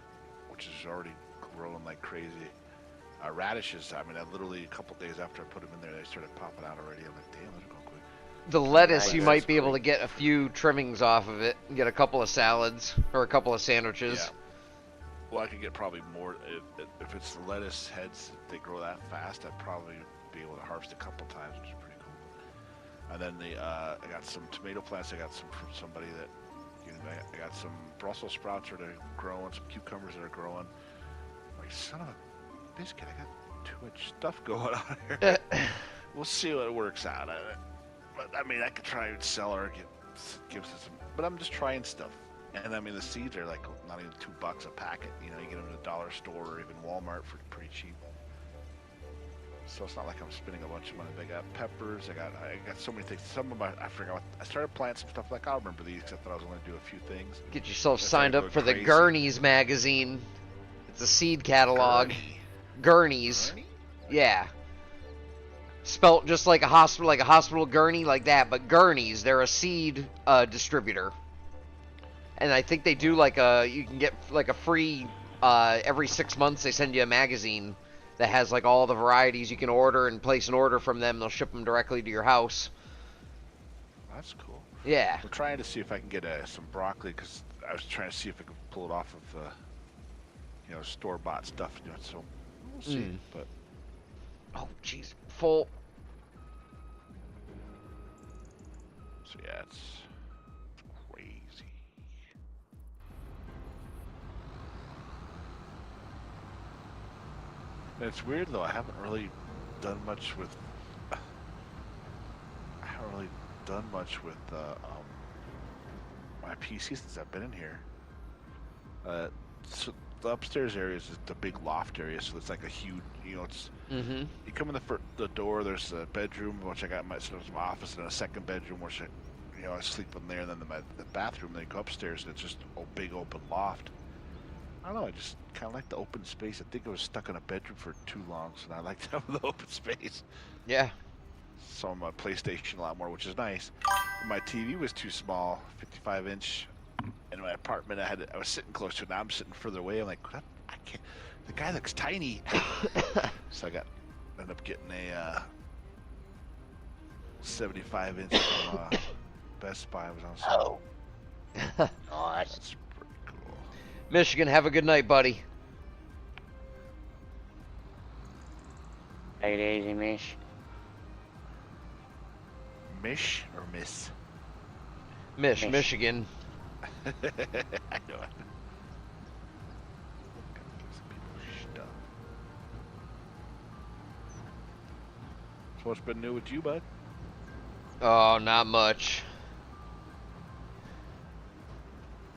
which is already growing like crazy. Radishes. I mean, I literally a couple days after I put them in there, they started popping out already. I'm like, damn, they're going quick. The lettuce, Nice. you might be able to get a few trimmings off of it and get a couple of salads or a couple of sandwiches. Yeah. Well, I could get probably more if it's the lettuce heads. They grow that fast. I'd probably be able to harvest a couple times, which is pretty cool. And then I got some tomato plants. I got some from somebody that I got some Brussels sprouts that are growing, some cucumbers that are growing. Like son of a biscuit, I got too much stuff going on here. We'll see what works out. But I mean, I could try and sell or give some. But I'm just trying stuff. And I mean, the seeds are like not even $2 a packet. You know, you get them at a dollar store or even Walmart for pretty cheap. So it's not like I'm spending a bunch of money. I got peppers. I got so many things. Some of my I forgot. I started planting some stuff like I remember these, except that I was only do a few things. Get yourself I signed started up for going the crazy. Gurneys magazine. It's a seed catalog. Gurneys. Gurney? Yeah. Spelt just like a hospital gurney like that, but Gurneys, they're a seed distributor. And I think they do you can get like a free, every 6 months they send you a magazine that has like all the varieties you can order and place an order from them. They'll ship them directly to your house. That's cool. Yeah. I'm trying to see if I can get some broccoli because I was trying to see if I could pull it off of, store-bought stuff. So we'll see. But oh, jeez, full. So yeah, it's crazy. And it's weird though. I haven't really done much with. My PC since I've been in here. So the upstairs area is the big loft area, so it's like a huge, it's. Mm-hmm. You come in the door. There's a bedroom, which I got my office, and a second bedroom, which I sleep in there, and then the bathroom. Then you go upstairs, and it's just a big open loft. I don't know. I just kind of like the open space. I think I was stuck in a bedroom for too long, so I like to have the open space. Yeah. So I'm a PlayStation a lot more, which is nice. My TV was too small, 55-inch. In my apartment, I was sitting close to it. Now I'm sitting further away. I'm like, I can't. The guy looks tiny. So I ended up getting a 75-inch from Best Buy. I was on sale. Oh. Nice. That's pretty cool. Michigan, have a good night, buddy. Take it easy, Mish. Mish or Miss? Mish, Mish. Michigan. I know it. So what's been new with you, bud? Oh, not much.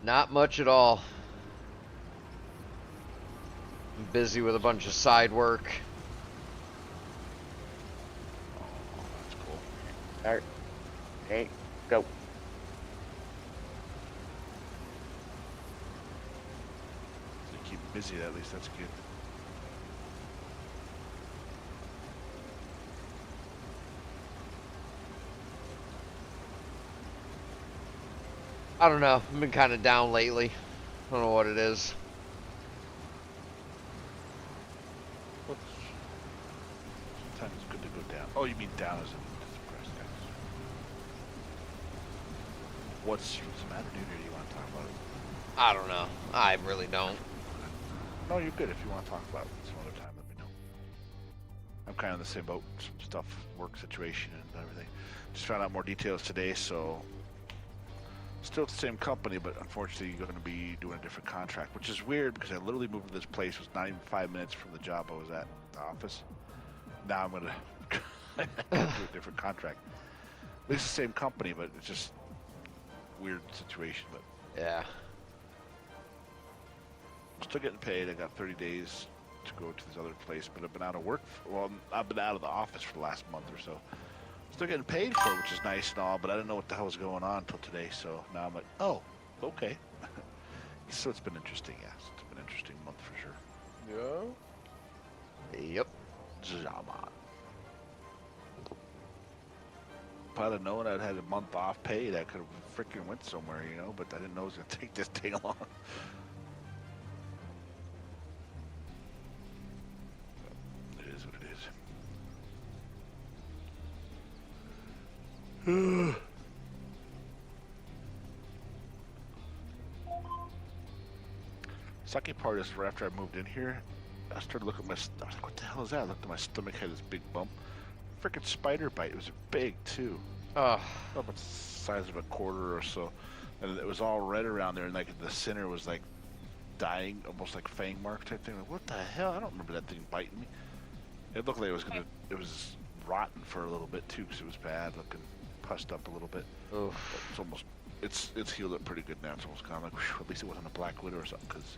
Not much at all. I'm busy with a bunch of side work. Oh, that's cool. Start. Okay, go. So you keep busy, at least that's good. I don't know. I've been kind of down lately. I don't know what it is. Sometimes it's good to go down. Oh, you mean down as in depressed, guys. What's the matter, dude? Or do you want to talk about it? I don't know. I really don't. No, you're good. If you want to talk about it some other time, let me know. I'm kind of in the same boat. Some stuff, work situation and everything. Just found out more details today, so still the same company, but unfortunately you're going to be doing a different contract, which is weird because I literally moved to this place. It was not even 5 minutes from the job I was at, the office. Now I'm going to do a different contract. At least the same company, but it's just weird situation. But Yeah. I'm still getting paid. I got 30 days to go to this other place, but I've been out of work. I've been out of the office for the last month or so. Still getting paid for it, which is nice and all, but I didn't know what the hell was going on until today, so now I'm like, oh, okay. So it's been interesting, yes. It's been an interesting month for sure. Yeah? Yep. Zaman. If I'd have known I'd had a month off paid, I could have freaking went somewhere, but I didn't know it was going to take this thing long. It is what it is. Sucky part is right after I moved in here, I started looking at my. I was like, "What the hell is that?" I looked at my stomach, had this big bump. Freaking spider bite. It was big too. Ugh. About the size of a quarter or so, and it was all red around there, and like the center was like dying, almost like fang mark type thing. Like, what the hell? I don't remember that thing biting me. It looked like it was rotten for a little bit too, because it was bad looking, pussed up a little bit. Oof. But it's healed up pretty good now. It's almost kind of like, whew, at least it wasn't a black widow or something, because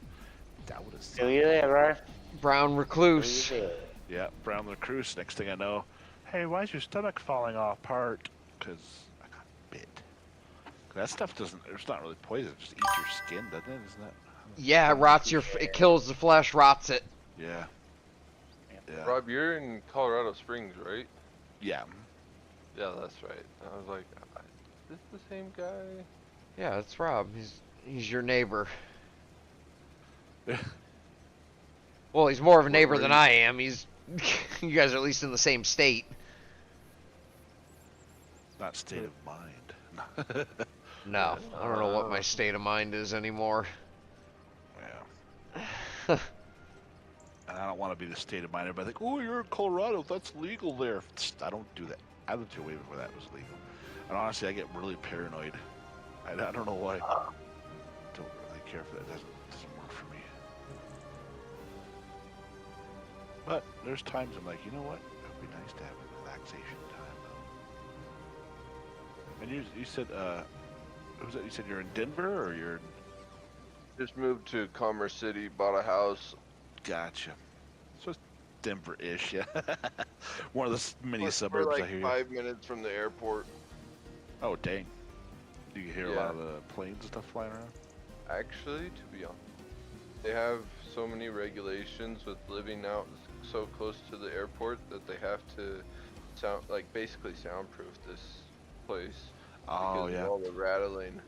that would have. Still you there, bro? Brown recluse. Still you there? Yeah, brown recluse. Next thing I know, hey, why is your stomach falling apart? Because I got bit. That stuff doesn't. It's not really poison. It just eats your skin, doesn't it? Isn't that? Yeah, it rots it kills the flesh, rots it. Yeah. Yeah. Rob, you're in Colorado Springs, right? Yeah. Yeah, that's right. I was like, is this the same guy? Yeah, that's Rob. He's your neighbor. Well, he's more of a neighbor than I am. He's you guys are at least in the same state. Not state of mind. No, I don't know what my state of mind is anymore. Yeah. And I don't want to be the state of mind. Everybody think, oh, you're in Colorado. That's legal there. I don't do that. I lived here way before that was legal. And honestly, I get really paranoid. I don't know why. Don't really care for that. It doesn't work for me. But there's times I'm like, you know what? It would be nice to have a relaxation time, though. And you said, who's that? You said you're in Denver, or you're in... Just moved to Commerce City, bought a house. Gotcha. So it's Denver-ish, yeah. One of the many suburbs, We're I hear like you. 5 minutes from the airport. Oh, dang. Do you hear a lot of the planes and stuff flying around? Actually, to be honest, they have so many regulations with living out so close to the airport that they have to basically soundproof this place. Oh, Because yeah. of all the rattling.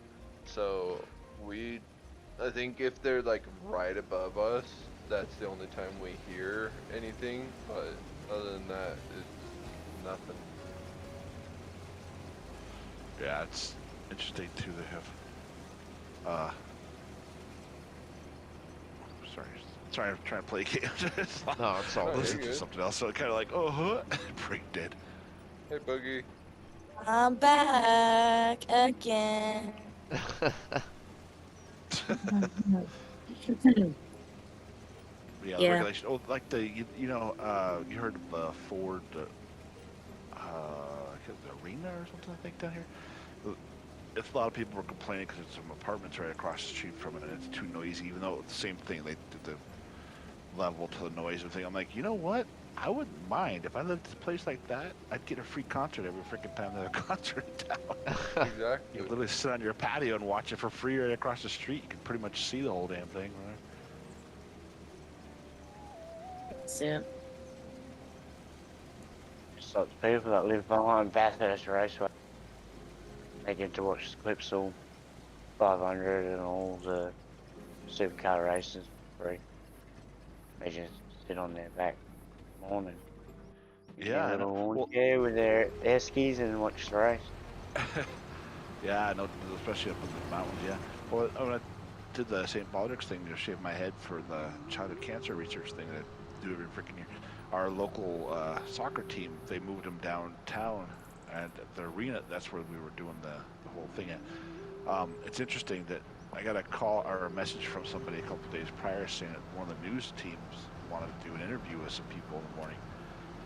So I think if they're like right above us, that's the only time we hear anything, but other than that, it's nothing. Yeah, it's interesting too. They have. Sorry, I'm trying to play games. No, it's all good. Listen to something else, so kind of like, brain dead. Hey, Boogie. I'm back again. Yeah, Yeah. regulation. Oh, like you heard of Ford, the arena or something, I think, down here. It's a lot of people were complaining because it's some apartments right across the street from it, and it's too noisy. Even though it's the same thing, they did the level to the noise and thing. I'm like, you know what? I wouldn't mind if I lived in a place like that. I'd get a free concert every freaking time there's a concert in town. Exactly. You literally sit on your patio and watch it for free right across the street. You can pretty much see the whole damn thing, right? So, So it's people that live behind Bathurst Raceway. They get to watch the Clipsal 500 and all the supercar races for free. They just sit on their back morning. Yeah, I know. Little Well, chair with their skis and watch the race. yeah, I know, especially up in the mountains, yeah. Well, when I did the St. Baldrick's thing to shave my head for the childhood cancer research thing that I do every freaking year, our local soccer team, they moved them downtown, and the arena, that's where we were doing the whole thing at. It's interesting that I got a call or a message from somebody a couple days prior saying that one of the news teams wanted to do an interview with some people in the morning.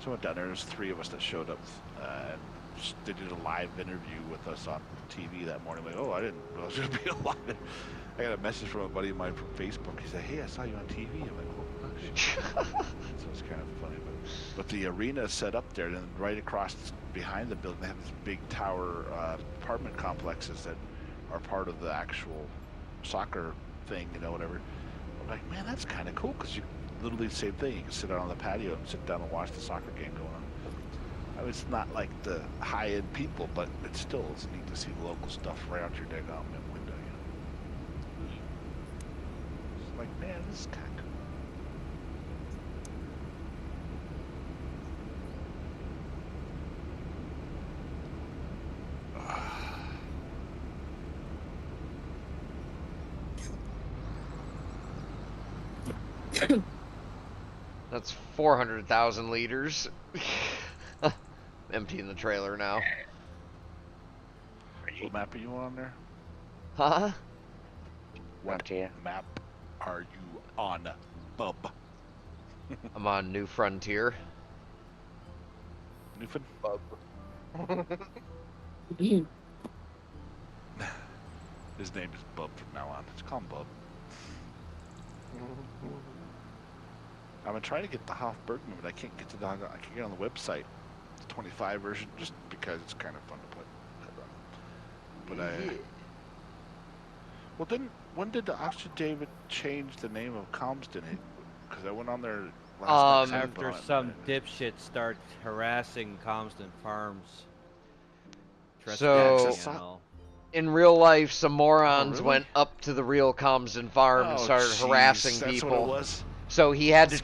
So I went down there, there's 3 of us that showed up, and they did a live interview with us on TV that morning. Like, oh, I didn't realize there'd be a live. I got a message from a buddy of mine from Facebook. He said, hey, I saw you on TV. I'm like, oh, gosh. So it's kind of funny. But the arena is set up there, and then right across behind the building, they have these big tower apartment complexes that are part of the actual soccer thing, whatever. I'm like, man, that's kind of cool, because you literally the same thing. You can sit out on the patio and sit down and watch the soccer game going on. I mean, it's not like the high-end people, but it's neat to see the local stuff right out your daggone window, It's like, man, this is kind of cool. That's 400,000 liters. Emptying the trailer now. What map are you on there? Huh? What Frontier. map are you on, bub? I'm on New Frontier. Newfound? Bub. His name is Bub from now on. Let's call him Bub. I've been trying to get the Hoff Bergman, but I can't get to the. I can't get on the website. The 25 version, just because it's kind of fun to put. But well, then when did the Oxygen David change the name of Comston? Because I went on there last night. After some dipshit starts harassing Comston Farms. So, Trespassing and all. in real life, some morons really? went up to the real Comston farm and started jeez, harassing that's people. What it was? So he had to.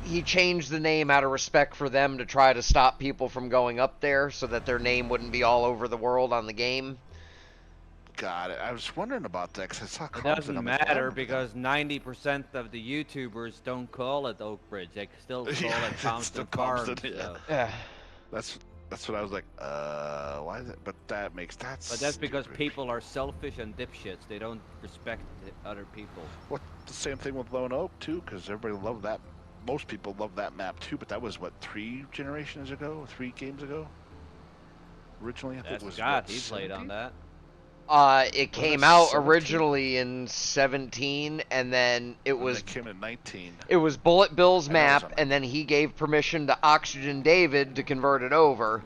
He changed the name out of respect for them to try to stop people from going up there, so that their name wouldn't be all over the world on the game. Got it. I was wondering about that because I saw It Compton. doesn't matter because 90% of the YouTubers don't call it Oak Bridge. They still call Yeah, it it's Compton still Farms. Compton, yeah. So. Yeah. That's what I was like. Why is it? But that makes that. But that's because stupid. people are selfish and dipshits. They don't respect other people. Well, the same thing with Lone Oak too, because everybody loved that. Most people love that map too, but that was what 3 generations ago, 3 games ago. Originally, I think That's it was. God. What, He played 17? on that. It came it out 17? originally in 17, and then it And was they came in 19. it was Bullet Bill's I know it was map, on and then he gave permission to Oxygen David to convert it over.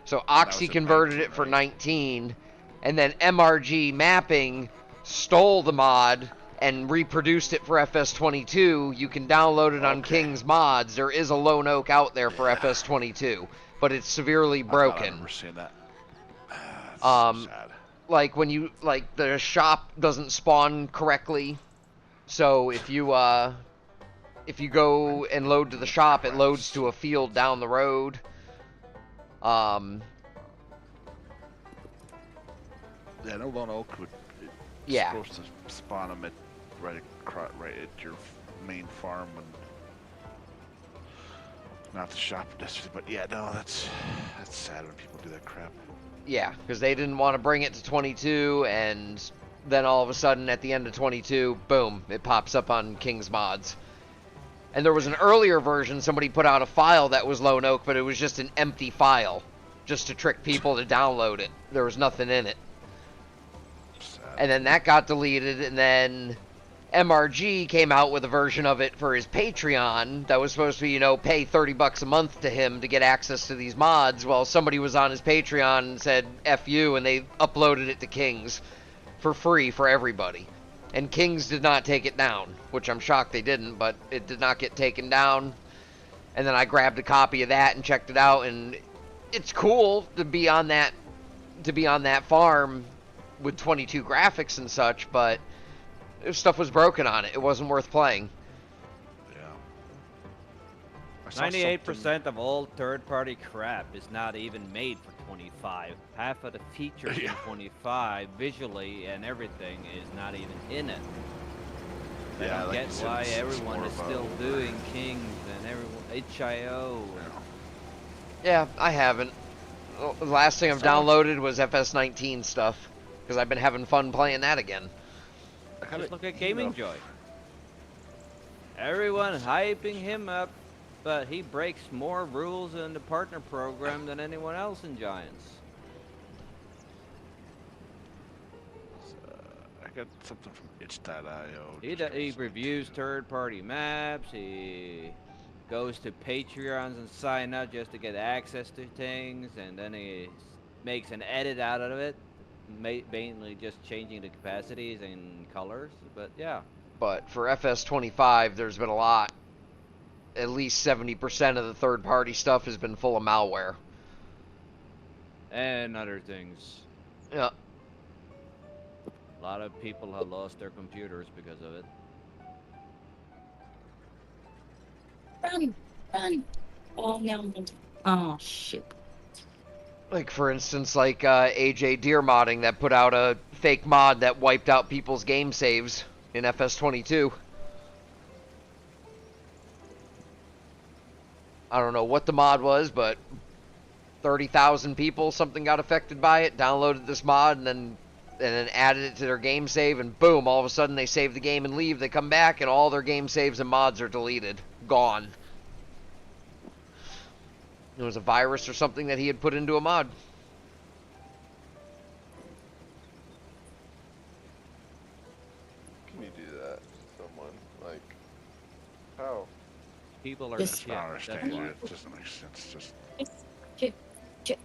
So Oxy was in converted 19, it for right? 19, and then MRG Mapping stole the mod and reproduced it for FS22. You can download it on Okay. King's Mods. There is a Lone Oak out there for Yeah. FS22, but it's severely I thought I broken. remember seeing that. That's so sad. Like when you the shop doesn't spawn correctly, so if you go and load to the shop, it loads to a field down the road. Yeah, no Lone Oak would. It's Yeah. supposed to spawn them right at your main farm and not the shop necessarily. But yeah, no, that's sad when people do that crap. Yeah, because they didn't want to bring it to 22, and then all of a sudden at the end of 22, boom, it pops up on King's Mods. And there was an earlier version, somebody put out a file that was Lone Oak, but it was just an empty file, just to trick people to download it. There was nothing in it. Sad. And then that got deleted, and then MRG came out with a version of it for his Patreon that was supposed to be, pay $30 a month to him to get access to these mods. Well, somebody was on his Patreon and said, F you, and they uploaded it to King's for free for everybody. And King's did not take it down, which I'm shocked they didn't, but it did not get taken down. And then I grabbed a copy of that and checked it out, and it's cool to be on that farm with 22 graphics and such, but stuff was broken on it. It wasn't worth playing. Yeah. I saw 98% of all third-party crap is not even made for 25. Half of the features in 25, visually and everything, is not even in it. I Yeah, don't like get you said, why it's everyone more is of a- still doing Kings and everyone HIO. Yeah, I haven't. The last thing I've downloaded was FS19 stuff, because I've been having fun playing that again. Just look at Gaming Joy. Everyone hyping him up, but he breaks more rules in the partner program than anyone else in Giants. I got something from itch.io. He reviews third-party maps. He goes to Patreons and sign up just to get access to things, and then he makes an edit out of it, mainly just changing the capacities and colors. But yeah. But for FS25, there's been a lot. At least 70% of the third-party stuff has been full of malware. And other things. Yeah. A lot of people have lost their computers because of it. Run. Oh, no. Oh, shit. Like, for instance, AJ Deer Modding that put out a fake mod that wiped out people's game saves in FS22. I don't know what the mod was, but 30,000 people, something got affected by it, downloaded this mod, and then added it to their game save, and boom, all of a sudden they save the game and leave. They come back, and all their game saves and mods are deleted. Gone. It was a virus or something that he had put into a mod. Can you do that to someone? Like, how? People are Yes. shit. I don't That's understand why. it. It doesn't make sense. Just Chip, chip.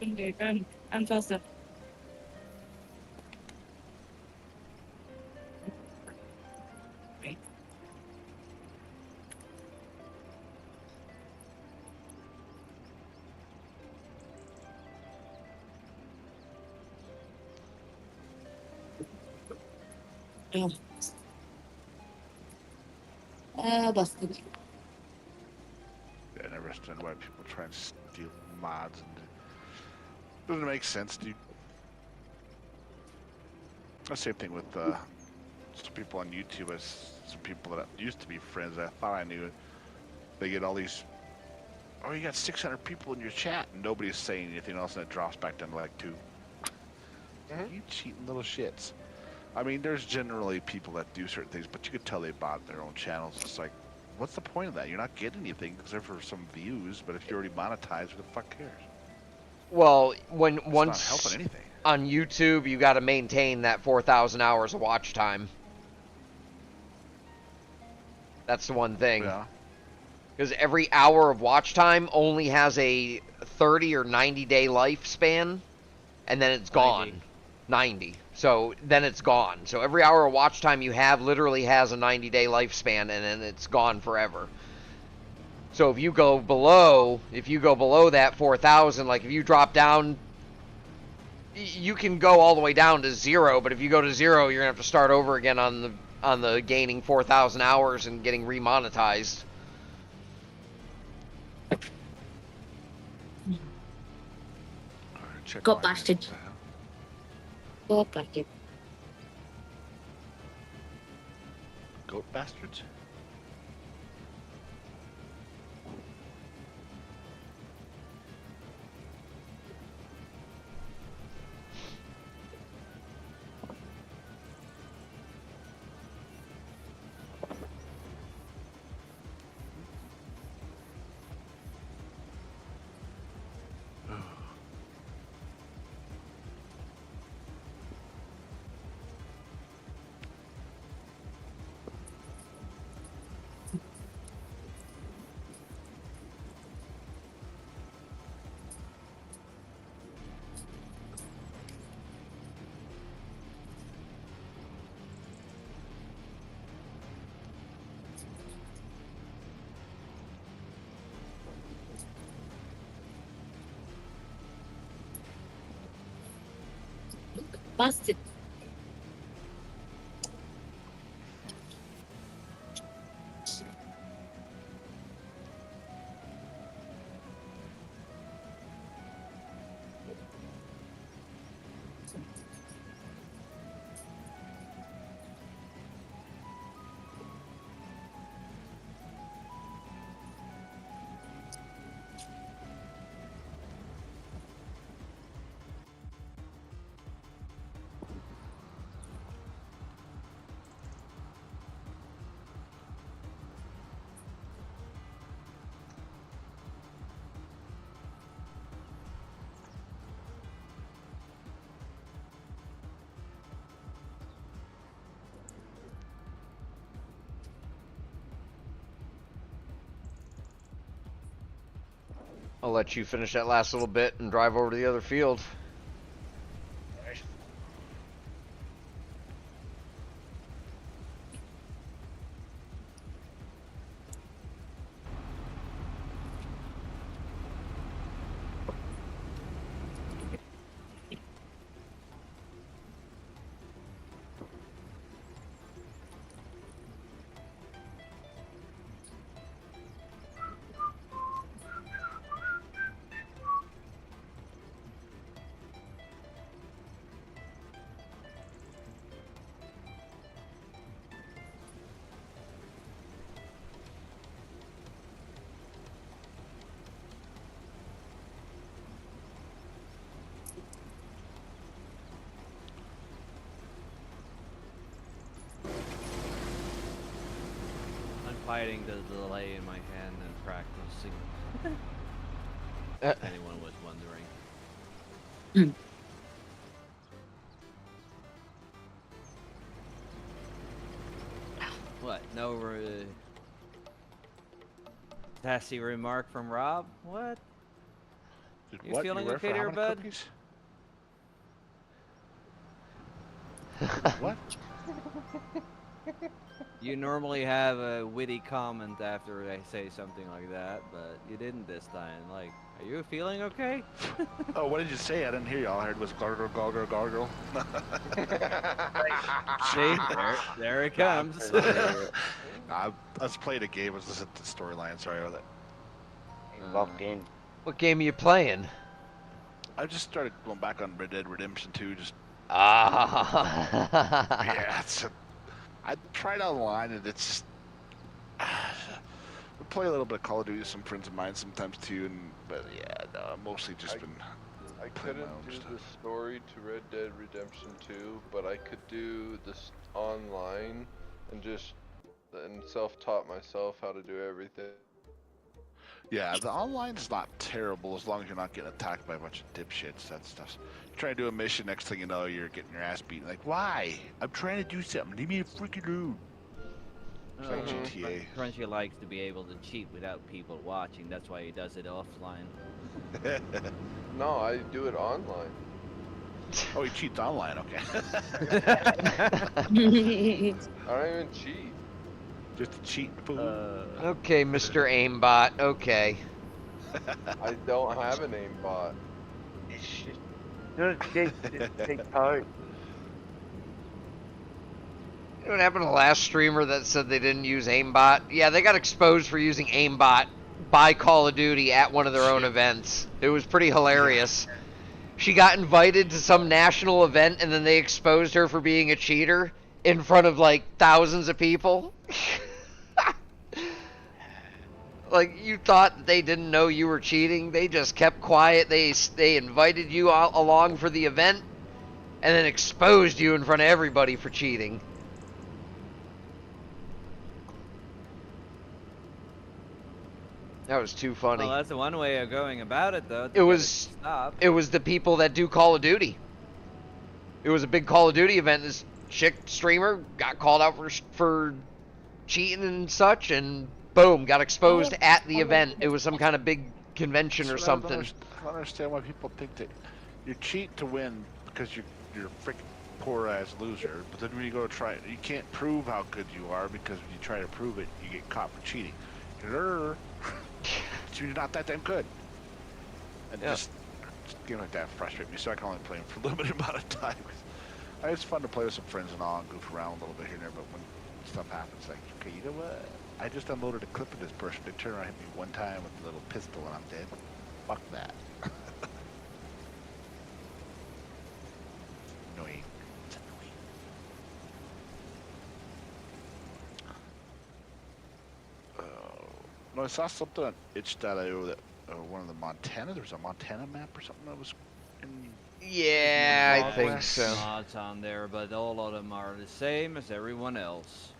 Okay, I'm faster. Right. Oh. Busted. I never understand why people try and steal mods and it doesn't make sense, dude. The same thing with some people on YouTube. As some people that used to be friends, I thought I knew. They get all these. Oh, you got 600 people in your chat, and nobody's saying anything else, and it drops back down to like 2. You cheating little shits. I mean, there's generally people that do certain things, but you could tell they bought their own channels. It's like, what's the point of that? You're not getting anything except for some views, but if you're already monetized, who the fuck cares? Well, It's once not helping anything. on YouTube, you got to maintain that 4,000 hours of watch time. That's the one thing. Yeah. Because every hour of watch time only has a 30 or 90-day lifespan, and then it's gone. 90. So then it's gone. So every hour of watch time you have literally has a 90-day lifespan, and then it's gone forever. So if you go below that 4,000, like if you drop down, you can go all the way down to 0. But if you go to 0, you're gonna have to start over again on the gaining 4,000 hours and getting remonetized. Check Got my busted. names, Oh, busted. Goat bastards. Busted. I'll let you finish that last little bit and drive over to the other field. hiding the delay in my hand and practicing. If anyone was wondering. What? No sassy remark from Rob? What? Dude, You what? feeling were okay for how there, many bud? cookies? What? You normally have a witty comment after I say something like that, but you didn't this time. Like, are you feeling okay? Oh, what did you say? I didn't hear you. All I heard was gargle, gargle, gargle. See, there it comes. I was playing a game. I was listening to the storyline. Sorry about that. Locked in. What game are you playing? I just started going back on Red Dead Redemption 2. Just Ah. yeah, I tried online and it's just. We play a little bit of Call of Duty with some friends of mine sometimes too, but yeah, no, I've mostly just been. I playing my couldn't own do stuff. the story to Red Dead Redemption 2, but I could do this online and self-taught myself how to do everything. Yeah, the online's not terrible as long as you're not getting attacked by a bunch of dipshits. That stuff. You try to do a mission, next thing you know, you're getting your ass beaten. Like, why? I'm trying to do something. Leave me a freaking alone. It's like GTA. Crunchy likes to be able to cheat without people watching. That's why he does it offline. No, I do it online. Oh, he cheats online. Okay. I don't even cheat. Just a cheat fool. Okay, Mr. Aimbot. Okay. I don't have an aimbot. It's just not a cheat, it's a cheat code. You know what happened to the last streamer that said they didn't use aimbot? Yeah, they got exposed for using aimbot by Call of Duty at one of their own events. It was pretty hilarious. Yeah. She got invited to some national event and then they exposed her for being a cheater in front of like thousands of people. Like, you thought they didn't know you were cheating. They just kept quiet. They invited you all along for the event and then exposed you in front of everybody for cheating. That was too funny. Well, that's the one way of going about it, though. It was the people that do Call of Duty. It was a big Call of Duty event. This chick streamer got called out for cheating and such, and boom, got exposed at the event. It was some kind of big convention or something. I don't understand why people think that you cheat to win because you're a freaking poor ass loser. But then when you go try it, you can't prove how good you are because when you try to prove it, you get caught for cheating. You're not that damn good. And just games like that frustrate me, so I can only play them for a limited amount of time. It's fun to play with some friends and all and goof around a little bit here and there, but when stuff happens, like, okay, you know what? I just unloaded a clip of this person. They turn around and hit me one time with a little pistol and I'm dead. Fuck that. Annoying. It's annoying. No, I saw something on itch.io that one of the Montana, there was a Montana map or something that was in... Yeah, I think so. Mods on there, but all of them are the same as everyone else.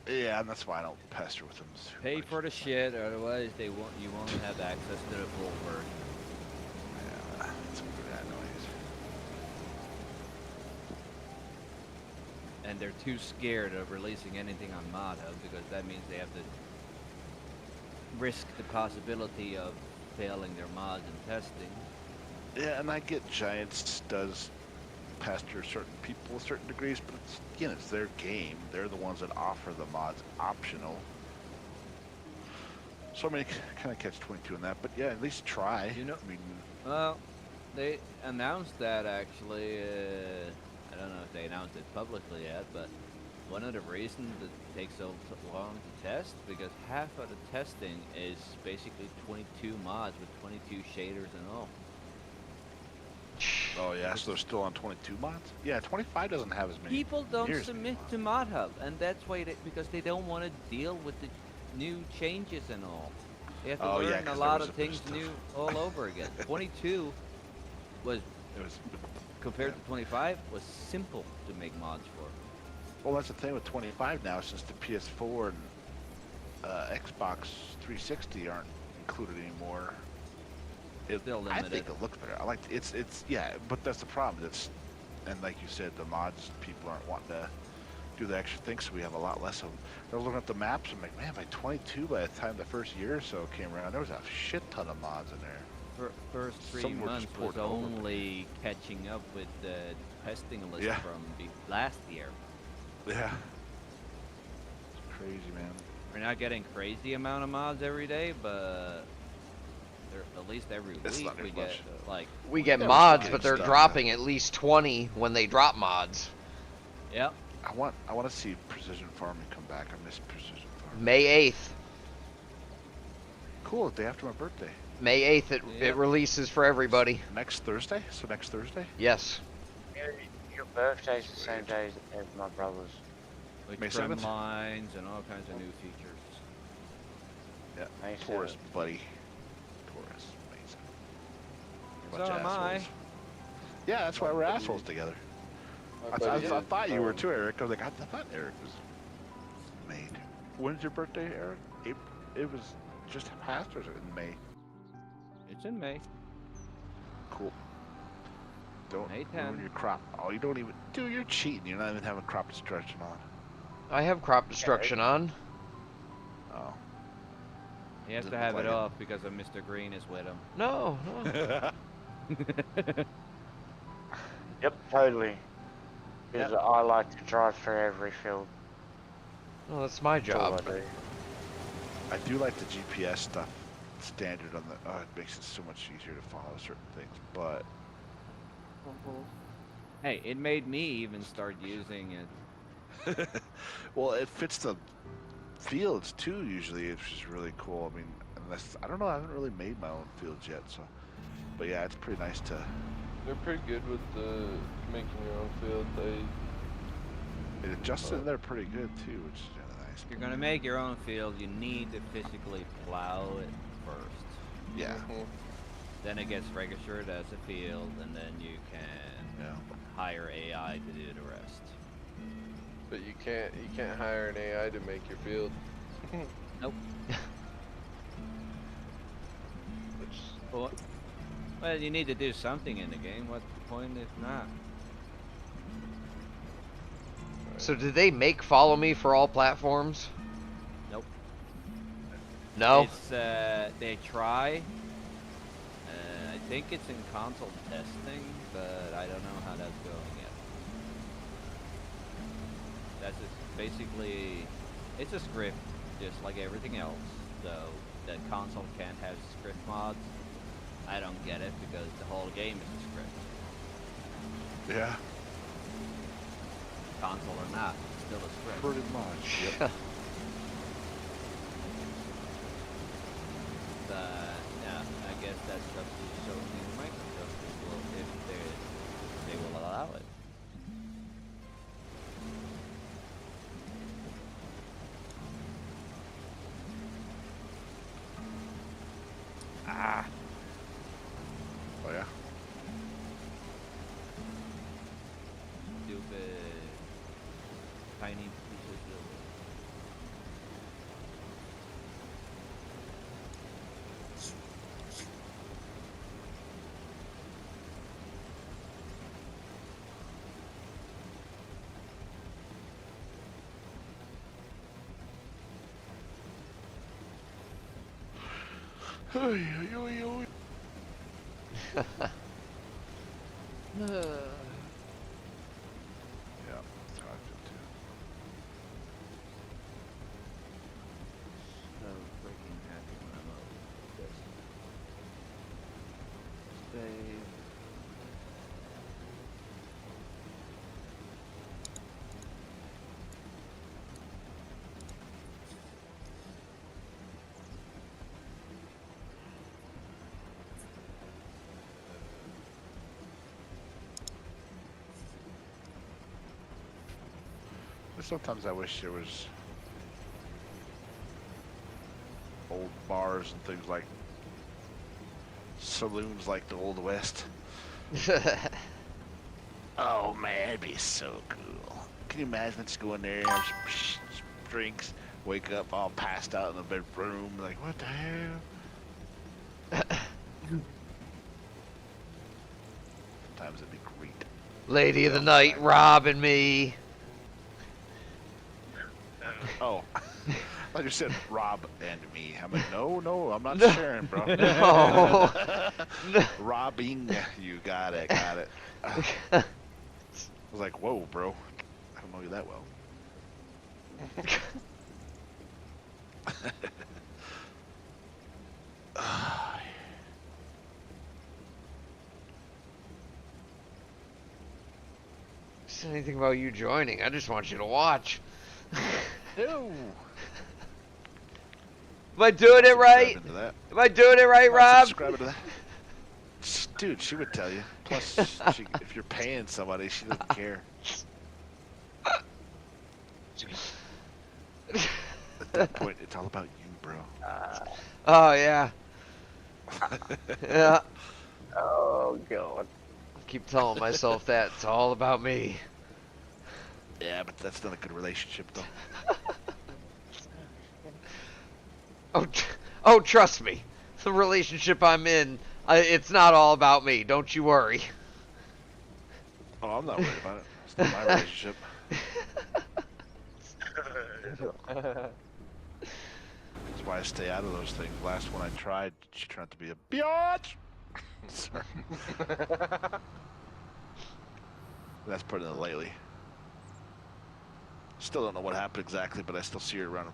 Yeah, and that's why I don't pester with them. Pay for the shit, otherwise you won't have access to the full version. Yeah, that's what that noise. And they're too scared of releasing anything on ModHub because that means they have to risk the possibility of failing their mods in testing. Yeah, and I get Giants does pester certain people to certain degrees, but it's their game. They're the ones that offer the mods optional. So I mean, kind of catch-22 in that, but yeah, at least try. You know, I mean, well, they announced that actually. I don't know if they announced it publicly yet, but one of the reasons that it takes so long to test because half of the testing is basically 22 mods with 22 shaders and all. oh yeah, so they're still on 22 mods? Yeah, 25 doesn't have as many. People don't years submit to ModHub, and that's why because they don't want to deal with the new changes and all. They have to learn a lot of things new all over again. 22 was compared to 25 was simple to make mods for. Well, that's the thing with 25 now, since the PS4 and Xbox 360 aren't included anymore. Still I limited. think it looks better. I like it's yeah, but that's the problem. It's and like you said, the mods people aren't wanting to do the extra things, so we have a lot less of them. I was looking at the maps. I'm like, man, by 22, by the time the first year or so came around, there was a shit ton of mods in there. First 3 Some were months just was ported over. only catching up with the testing list Yeah. from last year. Yeah, it's crazy, man. We're not getting crazy amount of mods every day, but at least every It's week not we as get much. like. We get Yeah, we're mods, still but they're getting stuff, dropping at least 20 when they drop mods. Yep. I want to see precision farming come back. I miss precision farming. May 8th. Cool, the day after my birthday. May 8th, it Yep. releases for everybody. Next Thursday? So next Thursday? Yes. Your birthday's the same day as my brother's. With May trim 7th? lines and all kinds of new features. Yeah. May Taurus, 7th. buddy. Taurus, amazing. So Bunch of am I. assholes. Yeah, that's why we're assholes together. My I buddy did, thought you were too, Eric. I was like, I thought Eric was May. When's your birthday, Eric? April. It was just past or in May? It's in May. Cool. Don't May ruin 10. your crop. Oh, you don't even. Dude, you're cheating. You're not even having crop destruction on. I have crop destruction on. Oh. He has Doesn't to have look it like it. off because of Mr. Green is with him. No, no. Yep, totally. Because I like to drive through every field. Well, that's my That's all job. I do. I do like the GPS stuff standard on the. Oh, it makes it so much easier to follow certain things. But Hey, it made me even start using it. well, it fits the fields too. Usually, which is really cool. I mean, unless I don't know, I haven't really made my own fields yet. So, but yeah, it's pretty nice to. They're pretty good with the making your own field. They It adjusts in there pretty good too, which is really nice. If you're gonna make your own field, you need to physically plow it first. Yeah. Then it gets registered as a field, and then you can Yeah. hire AI to do the rest. But you can't hire an AI to make your field. Nope. Which Well, you need to do something in the game. What's the point if not? So did they make Follow Me for all platforms? Nope. No? It's, they try. I think it's in console testing, but I don't know how that's going yet. That's just basically, it's a script, just like everything else. So the console can't have script mods. I don't get it because the whole game is a script. Yeah. Console or not, it's still a script. Pretty much. Yep. Yeah, I guess that's up to Sony and Microsoft if they will allow it. Ah. Oh yeah. Stupid tiny pieces of Yeah, that's how I feel too. so freaking happy when I'm over this. Save. But sometimes I wish there was old bars and things like saloons like the Old West. Oh man, it'd be so cool. Can you imagine just going there and have some drinks, Wake up all passed out in the bedroom, like, what the hell? Sometimes it'd be great. Lady of the night, robbing me. Oh, I thought you said Rob and me. I'm like, no, I'm not No. sharing, bro. No. Robbing, you got it. I was like, whoa, bro. I don't know you that well. Said anything about you joining. I just want you to watch. No. Am I doing it right? Subscribing to that. Am I doing it right, Not Rob? subscribing to that. Dude, she would tell you. Plus, if you're paying somebody, she doesn't care. At that point, it's all about you, bro. Oh, yeah. Yeah. Oh god. I keep telling myself that. It's all about me. Yeah, but that's not a good relationship, though. Oh, trust me. The relationship I'm in, it's not all about me. Don't you worry. Oh, I'm not worried about it. It's not my relationship. That's why I stay out of those things. Last one I tried, she turned out to be a biatch. Sorry. That's putting it lately. Still don't know what happened exactly, but I still see her around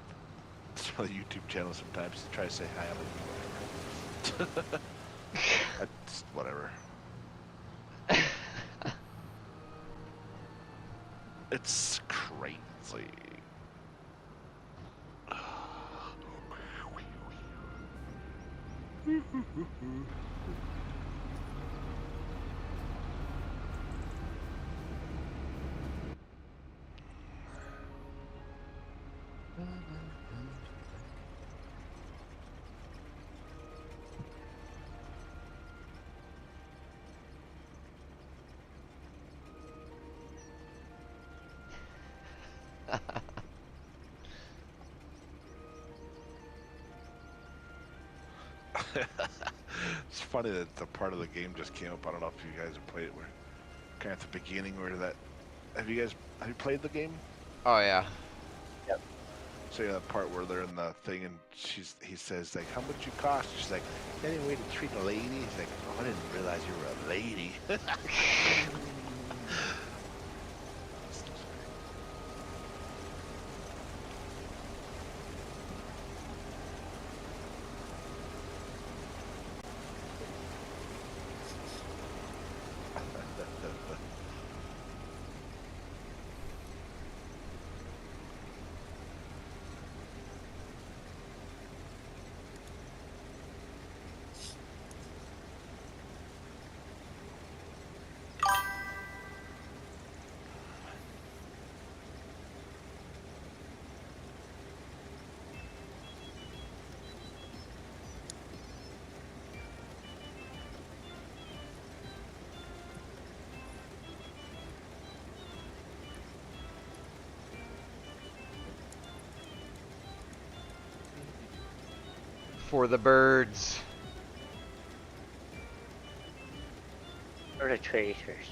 some of the YouTube channels sometimes to try to say hi. I'm like, whatever. That's whatever. It's crazy. It's funny that the part of the game just came up. I don't know if you guys have played it. Where kind of at the beginning, where that. Have you played the game? Oh, yeah. Yep. So yeah, that part where they're in the thing and he says like, how much you cost? She's like, any way to treat a lady? He's like, oh, I didn't realize you were a lady. For the birds. Or the traitors.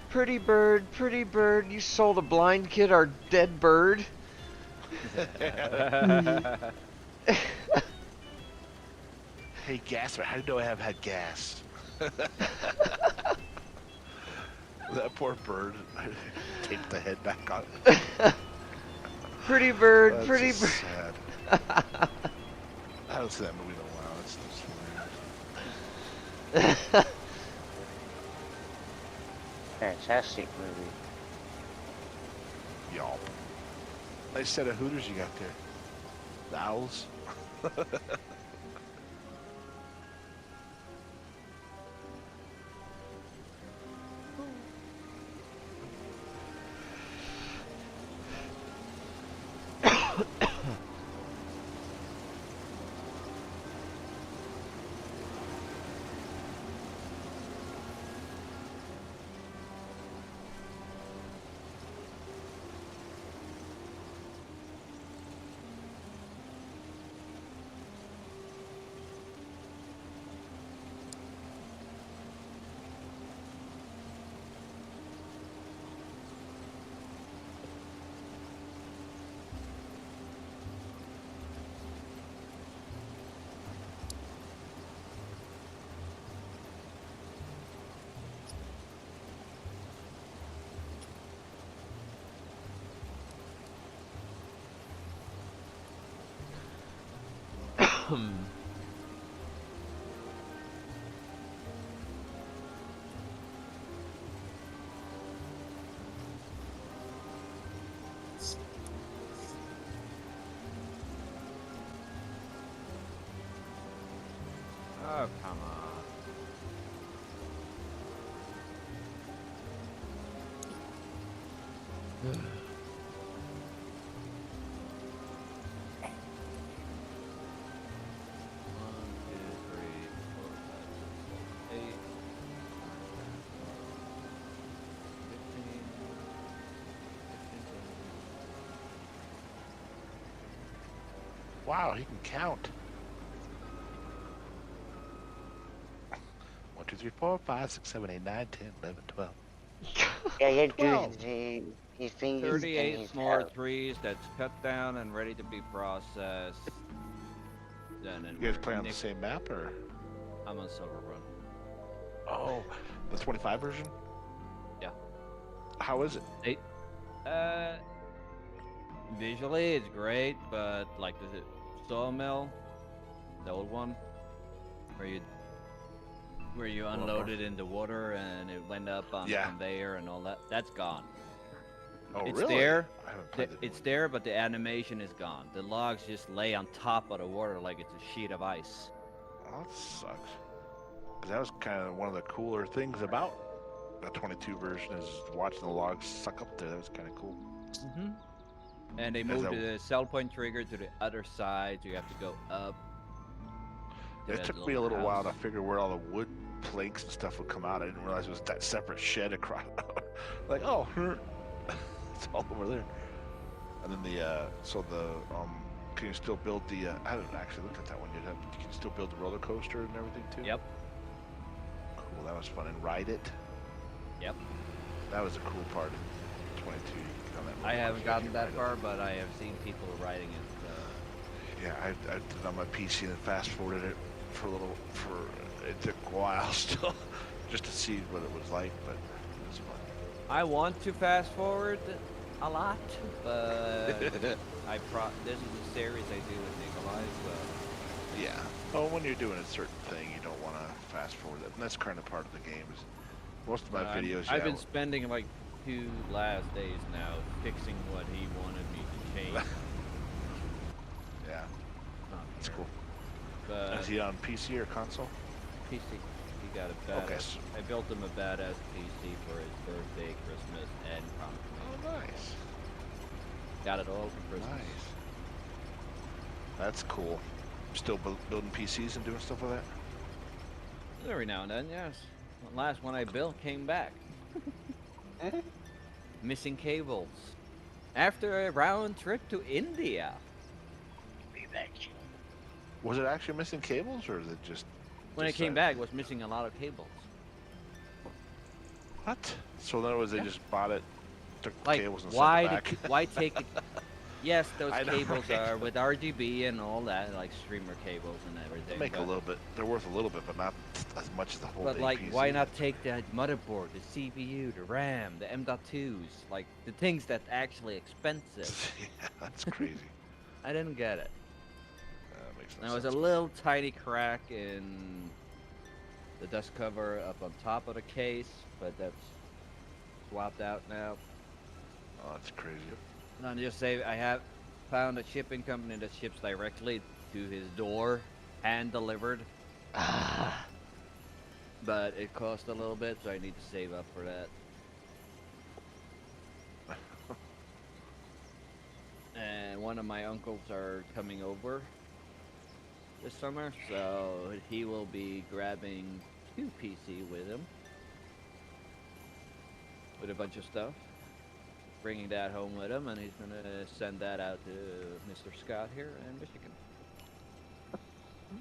Pretty bird, you sold a blind kid our dead bird? Hey, Gasper, how do you know I have had gas? That poor bird. Taped the head back on. Pretty bird, That's pretty just bird. sad. I haven't seen that movie in a while. It's just weird. Fantastic movie. Yelp. Nice set of Hooters you got there. The owls. Oh, come on. One, two, three, four, five, six, 8, 15, 16, Wow, he can count. 1, 2, 3, 4, 5, 6, 7, 8, 9, 10, 11, 12. Yeah, he Well, do his fingers and 38 his more toes. trees that's cut down and ready to be processed. Then You guys play on the same map, or? I'm on Silver Run. Oh, the 25 version? Yeah. How is it? Visually it's great, but like the sawmill, the old one, where you unload it in the water and it went up on the conveyor and all that, that's gone. Oh, It's really? there. I haven't played the new It's one. there, but the animation is gone. The logs just lay on top of the water like it's a sheet of ice. Oh, that sucks. 'Cause that was kind of one of the cooler things about the 22 version is watching the logs suck up there. That was kind of cool. Mm-hmm. And they moved the cell point trigger to the other side, so you have to go up. It took me a little while to figure where all the wood planks and stuff would come out. I didn't realize it was that separate shed across. Like, oh, it's all over there. And then can you still build the? I haven't actually looked at that one yet. You can still build the roller coaster and everything too. Yep. Cool. That was fun. And ride it. Yep. That was a cool part of 22. You can get on that I roller haven't coaster, gotten you that ride far, it. but I have seen people riding it. Yeah, I did it on my PC and fast forwarded it for a little. It took a while still, just to see what it was like, but it was fun. I want to fast forward a lot, but this is a series I do with Nikolai, so Yeah. Oh, when you're doing a certain thing, you don't want to fast forward it, and that's kind of part of the game. Is most of my videos. I've been spending like 2 last days now fixing what he wanted me to change. Yeah, that's cool. But is he on PC or console? PC. He got a badass. Okay. I built him a badass PC for his birthday, Christmas, and prom. Oh, nice. Got it all for Christmas. Nice. That's cool. Still building PCs and doing stuff with that? Every now and then, yes. The last one I built came back. Missing cables. After a round trip to India. Was it actually missing cables, or is it just... When it came back, it was missing a lot of cables. What? So in other words, they just bought it, took the Like, cables and sent it back? why take the... Yes, those I know, cables right? are with RGB and all that, like streamer cables and everything. They make a little bit. They're worth a little bit, but not as much as the whole. But like, PC. why not take the motherboard, the CPU, the RAM, the M.2s, like the things that's actually expensive? Yeah, that's crazy. I didn't get it. Makes no There was sense. a little tiny crack in the dust cover up on top of the case, but that's swapped out now. Oh, that's crazy. And I'll just say I have found a shipping company that ships directly to his door, hand delivered. But it cost a little bit, so I need to save up for that. And one of my uncles are coming over this summer, so he will be grabbing 2 PC with him. With a bunch of stuff. Bringing that home with him, and he's going to send that out to Mr. Scott here in Michigan.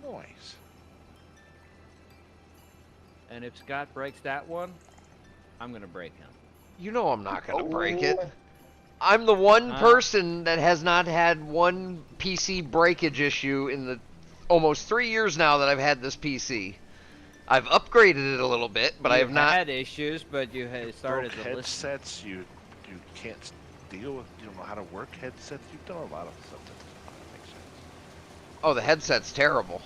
Nice. And if Scott breaks that one, I'm going to break him. You know I'm not going to break it. I'm the one person that has not had one PC breakage issue in the almost 3 years now that I've had this PC. I've upgraded it a little bit, but I have not had issues, but you had started broke to listen. headsets. You can't deal with. You don't know how to work headsets. You've done a lot of stuff that doesn't make sense. Oh, the headset's terrible.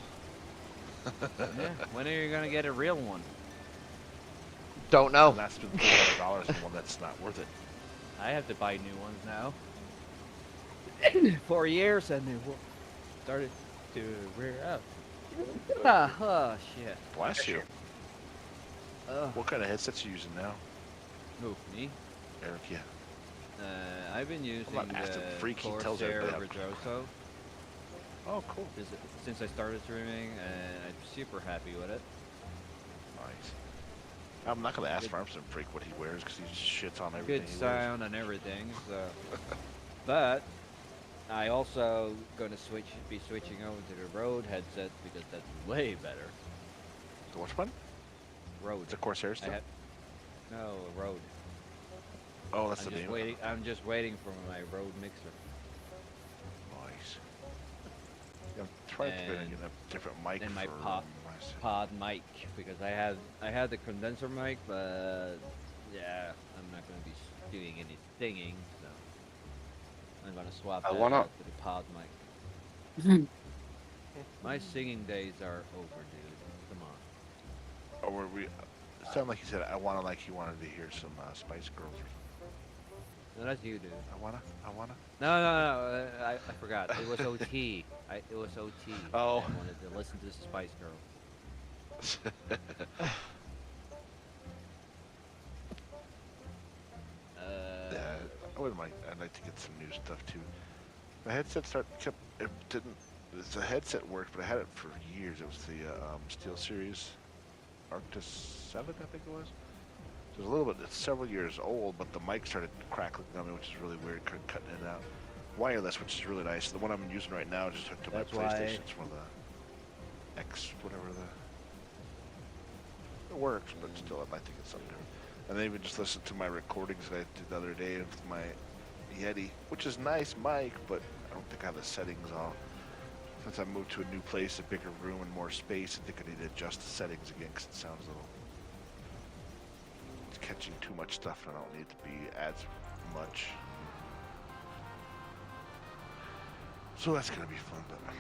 Yeah. When are you gonna get a real one? Don't know. And that's been $300 on one that's not worth it. I have to buy new ones now. 4 years and they started to rear up. Oh shit. Bless you. What kind of headsets are you using now? Who, me? Eric, yeah. I've been using not asking the Freak, he tells Corsair everybody Retroso Oh, cool. since I started streaming, and I'm super happy with it. Nice. I'm not going to ask Farmson Freak what he wears because he shits on everything Good he sound and everything. So, but I also gonna be switching over to the Rode headset because that's way better. wears. The which one? Rode. It's a Corsair still? No, Rode. Oh, that's I'm the just name. waiting. I'm just waiting for my Rode mixer. Nice. Yeah, I'm trying to get a different mic And my for pod mic because I had the condenser mic, but yeah, I'm not gonna be doing any singing, so I'm gonna swap that out to the pod mic. My singing days are over, dude. Come on. Or were we? It sounded like he said, "I wanna," like he wanted to hear some Spice Girls. No, that's you, dude. I wanna. No, I forgot. It was OT. It was OT. Oh. I wanted to listen to the Spice Girls. Yeah, I wouldn't mind. I'd like to get some new stuff too. The headset it didn't. The headset worked, but I had it for years. It was the Steel Series Arctis 7, I think it was. So it was a little bit. It's several years old, but the mic started crackling on me, which is really weird. Cutting it out. Wireless, which is really nice. The one I'm using right now is just hooked to my PlayStation. It's one of the X, whatever it works, but still, I'd like to get something different. And then even just listen to my recordings that I did the other day with my Yeti, which is nice mic, but I don't think I have the settings all. Since I moved to a new place, a bigger room and more space, I think I need to adjust the settings again because it sounds a little... It's catching too much stuff and I don't need to be as much. So that's going to be fun, but... I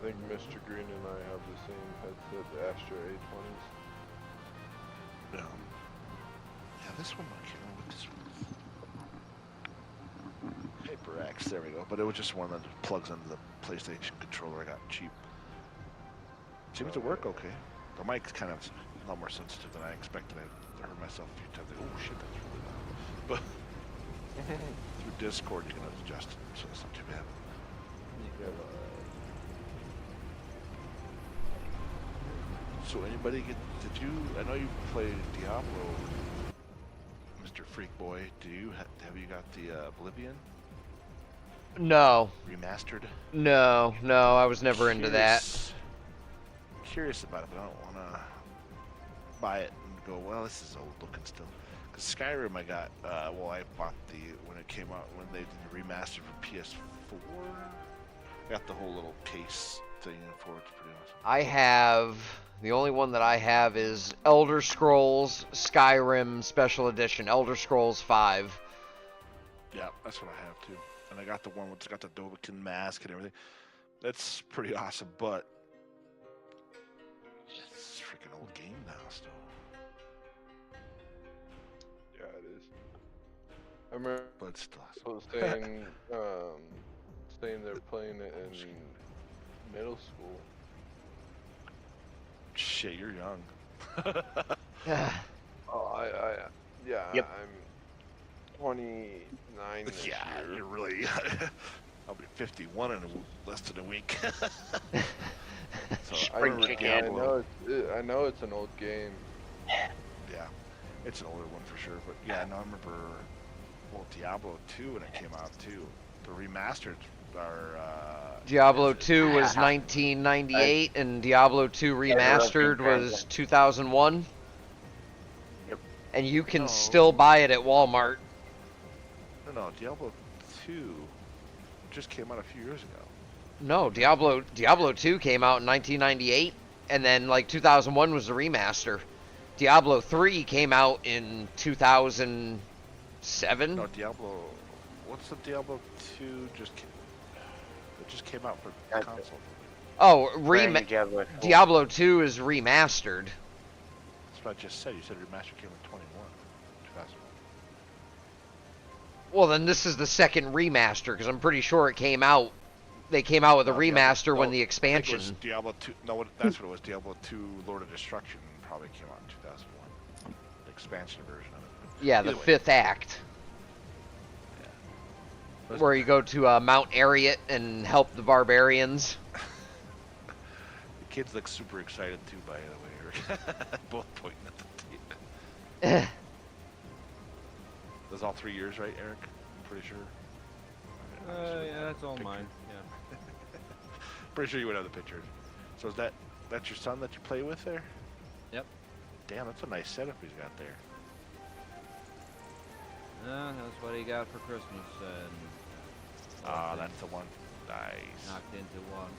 think Mr. Green and I have the same headset, the Astra A20s. Yeah, this one, I can't remember what this one is. HyperX, there we go. But it was just one that plugs into the PlayStation controller I got cheap. Seems to work okay. The mic's kind of a lot more sensitive than I expected. I heard myself a few times, like, oh shit, that's really loud. But through Discord, you can adjust it, so it's not too bad. So anybody did you, I know you played Diablo, Mr. Freak Boy, have you got the Oblivion No. remastered? No, I was never into that. Curious about it, but I don't want to buy it and go, well, this is old looking still. Because Skyrim I got, I bought when it came out, when they did the remaster for PS4. I got the whole little case thing for it, pretty awesome. The only one that I have is Elder Scrolls Skyrim Special Edition, Elder Scrolls 5. Yeah, that's what I have too. And I got the one that's got the Dovahkiin mask and everything. That's pretty awesome, but it's a freaking old game now still. Yeah, it is. I remember But it's still awesome. saying they're playing it in middle school. Shit, you're young. Oh, yeah, Yep. I'm 29 this Yeah, year. you're really. I'll be 51 in less than a week. So I know it's an old game. Yeah, it's an older one for sure. But yeah, I remember. Well, Diablo 2 when it came out too. The remastered are. Diablo 2 was 1998, and Diablo 2 Remastered was 2001. Yep. And you can No. still buy it at Walmart. No, Diablo 2 just came out a few years ago. No, Diablo 2 came out in 1998, and then like 2001 was the remaster. Diablo 3 came out in 2007. No, Diablo. What's the Diablo 2 just came? It just came out for That's console. Oh, brand new Diablo 4. Diablo 2 is remastered. That's what I just said. You said remaster came in 21. 2000. Well, then this is the second remaster, because I'm pretty sure it came out. They came out with a No, remaster when no, the I think it expansion. was Diablo 2. No, that's what it was. Diablo 2 Lord of Destruction probably came out in 2001. The expansion version of it. Yeah, the Either way. 5th act. Yeah. Where you go to Mount Ariat and help the barbarians. The kids look super excited too, by the way. Both pointing at the team. That's all 3 years, right, Eric? I'm pretty sure. Yeah, that's all mine. Yeah. Pretty sure you would have the pictures. So is that's your son that you play with there? Yep. Damn, that's a nice setup he's got there. That's what he got for Christmas, and Ah, that's the one. Nice. knocked into one.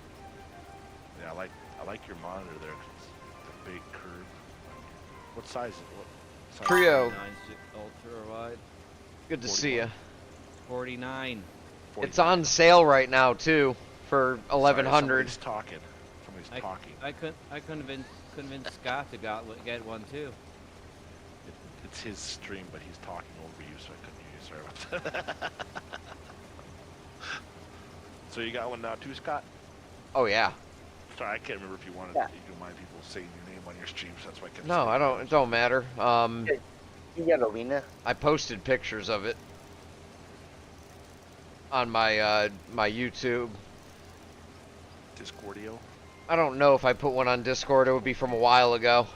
Yeah, I like your monitor there. 'Cause it's the big curve. What size is it? What size Trio. 9 ultra wide. Good to see you. 49. It's on sale right now too, for 1100. Somebody's talking. Somebody's talking. I couldn't convince Scott to get one too. It's his stream, but he's talking over you, so I couldn't hear you. Sorry about that. So you got one now too, Scott? Oh yeah. Sorry, I can't remember if you wanted. Yeah. You don't mind people saying your name on your streams. That's why I kept No, saying I don't. It don't matter. You got a wiener? I posted pictures of it on my my YouTube. Discordio. I don't know if I put one on Discord. It would be from a while ago.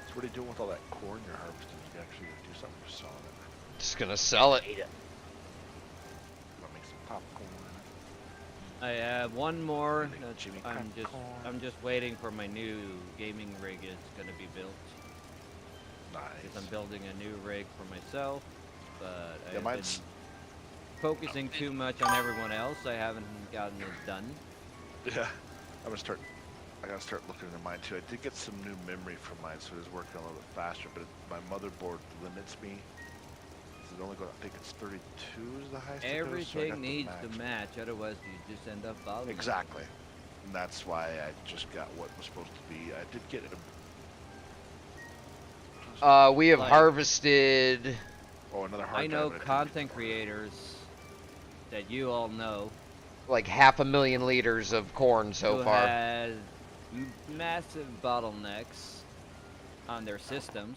So what are you doing with all that corn you're harvesting? You actually gonna do something for selling it? Just gonna sell it. Ate it. Wanna make some popcorn? I have one more. Like That's- Jimmy I'm Popcorn. just waiting for my new gaming rig is gonna be built. Because Nice. I'm building a new rig for myself, but Yeah, I've mine's- been focusing too much on everyone else. I haven't gotten it done. Yeah, I gotta start looking into mine too. I did get some new memory for mine, so it is working a little bit faster. But my motherboard limits me. It only go. I think it's 32 is the highest. Everything needs to match, otherwise you just end up bottlenecking. Exactly, and that's why I just got what was supposed to be. I did get it. We have Like- harvested. Oh, another hard I know drive, but content creators that you all know Like 500,000 liters of corn so who far. has massive bottlenecks on their systems,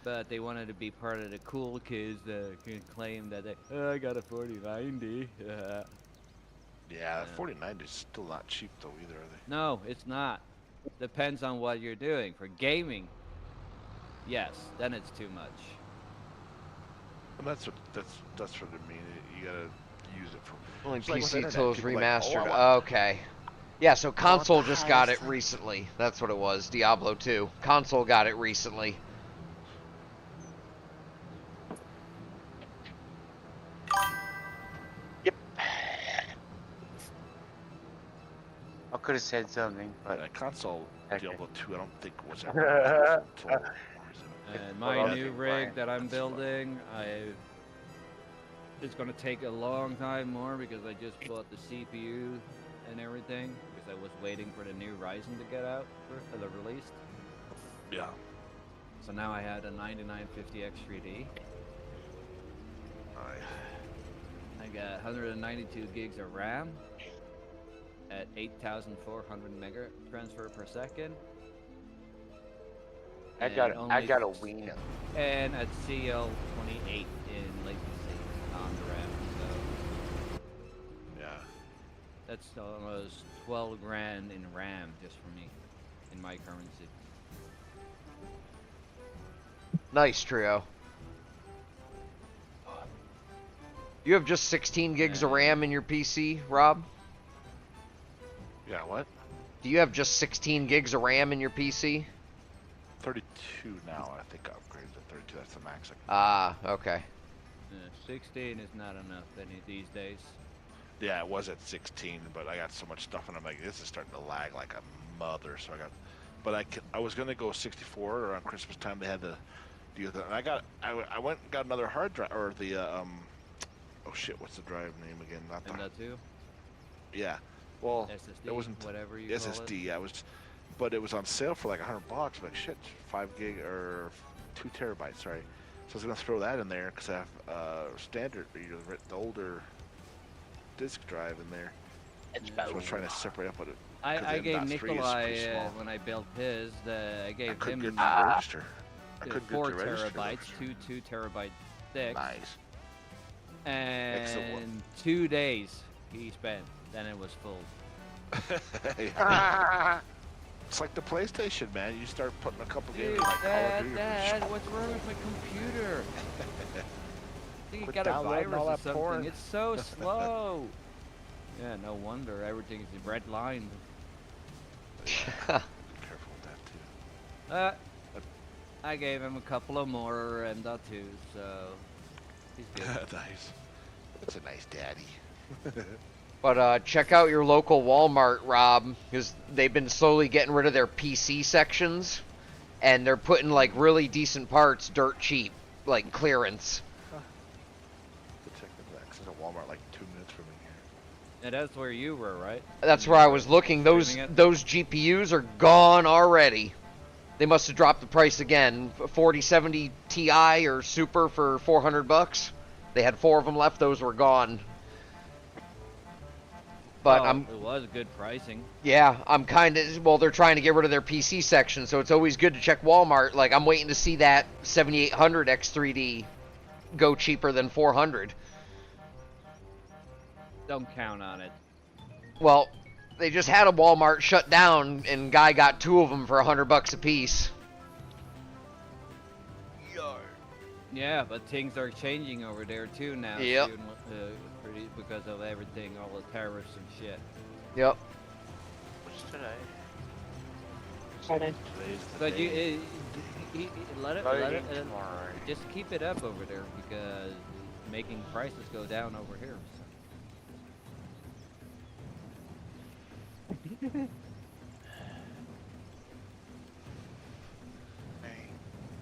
but they wanted to be part of the cool kids that can claim that I got a 4090. Yeah, 4090 is still not cheap though either, are they? No, it's not. Depends on what you're doing. For gaming, yes, then it's too much. And that's what I mean. You gotta use it for. Only It's like with PC internet, tools people are like, remastered. "Oh, I want-" Okay. Yeah, so console the just got it highest- recently. That's what it was. Diablo 2. Console got it recently. Yep. I could have said something, but Console Okay. Diablo 2, I don't think was ever until And Well, my I new think rig Brian- that I'm that's fine. building, it's gonna take a long time more because I just bought the CPU and everything because I was waiting for the new Ryzen to get out for the release. Yeah. So now I had a 9950X3D. Nice. I got 192 gigs of RAM at 8,400 mega transfer per second. I got And a wiener. And at CL28 in latency on the RAM. So Yeah. that's almost 12 grand in RAM just for me in my currency. Nice, Trio. You have just 16 gigs of RAM in your PC, Rob? Yeah, what? Do you have just 16 gigs of RAM in your PC? 32 now. I think I upgraded to 32. That's the max. Ah, okay. 16 is not enough any these days. Yeah, it was at 16, but I got so much stuff, and I'm like, this is starting to lag like a mother. So I was gonna go 64 around Christmas time. They had the deal, and I went and got another hard drive, or the oh shit, what's the drive name again? Not the. M.2, Yeah. Well, SSD, it wasn't whatever you call it. SSD. Yeah, it was, but it was on sale for like $100. Like shit, 5 gig or 2 terabytes. Sorry. So I was gonna throw that in there because I have standard, the older disk drive in there. It's So I was trying to separate up what it. I gave M.3 is pretty Nikolai small. when I built his. I I gave couldn't him get to the register. I couldn't get 4 to register. terabytes, two terabyte sticks, Nice. and Excellent. 2 days he spent. Then it was full. Yeah. It's like the PlayStation, man. You start putting a couple games Dude, like Call of Duty. Dad, what's wrong with my computer? I think it Quit got a downloading virus all or that something. porn. It's so slow. Yeah, no wonder everything's redlined. Careful with that too. I gave him a couple of more M.2s, so he's good. Nice. That's a nice daddy. But check out your local Walmart, Rob, because they've been slowly getting rid of their PC sections, and they're putting like really decent parts dirt cheap, like clearance. To check the back. There's a Walmart like 2 minutes from me here. And that's where you were, right? That's where I was looking. Those GPUs are gone already. They must have dropped the price again. 4070 Ti or Super for $400. They had 4 of them left. Those were gone. But it was good pricing. Yeah, I'm kind of, well, they're trying to get rid of their PC section, so it's always good to check Walmart. Like, I'm waiting to see that 7800 X3D go cheaper than 400. Don't count on it. Well, they just had a Walmart shut down, and guy got 2 of them for $100 a piece. Yeah, but things are changing over there too now. Yep. Soon, because of everything, all the tariffs and shit. Yep. What's today? Pardon? But you let it Tomorrow. just keep it up over there because making prices go down over here.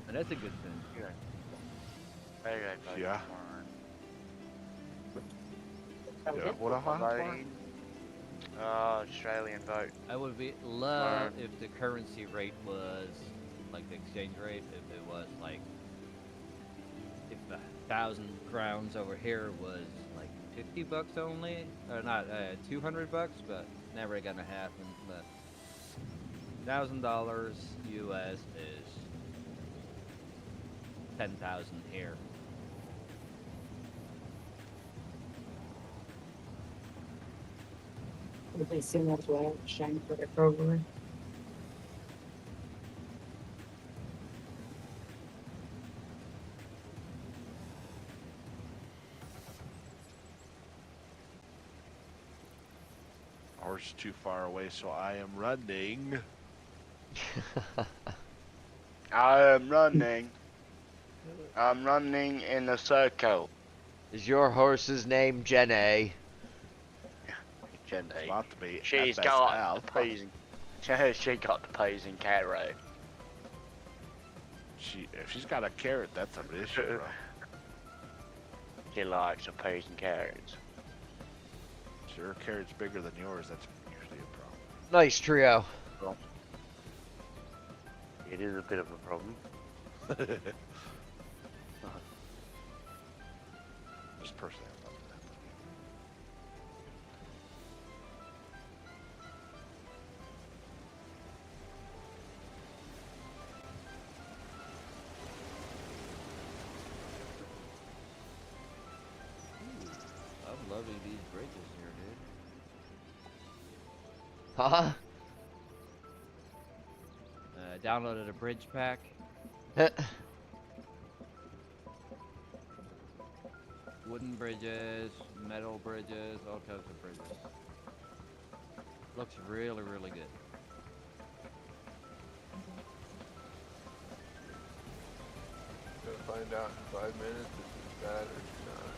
And that's a good thing. Yeah. Yeah. What a hot Australian vote. I would love if the currency rate was like the exchange rate. If it was like if 1,000 crowns over here was like $50 only, or not $200, but never gonna happen. But $1,000 US is 10,000 here. They sing that's why I'm trying for the program. Ours too far away, so I am running. I am running. I'm running in a circle. Is your horse's name Jenny? Jenny. About to be. She's got the peas and she got the peas and carrot. If she's got a carrot, that's an issue, bro. She likes the peas and carrots. So her carrot's bigger than yours, that's usually a problem. Nice trio. It is a bit of a problem. Just personally, I'm not that. I'm loving these bridges here, dude. Huh? Downloaded a bridge pack. Wooden bridges, metal bridges, all kinds of bridges. Looks really, really good. Gonna find out in 5 minutes if it's bad or not.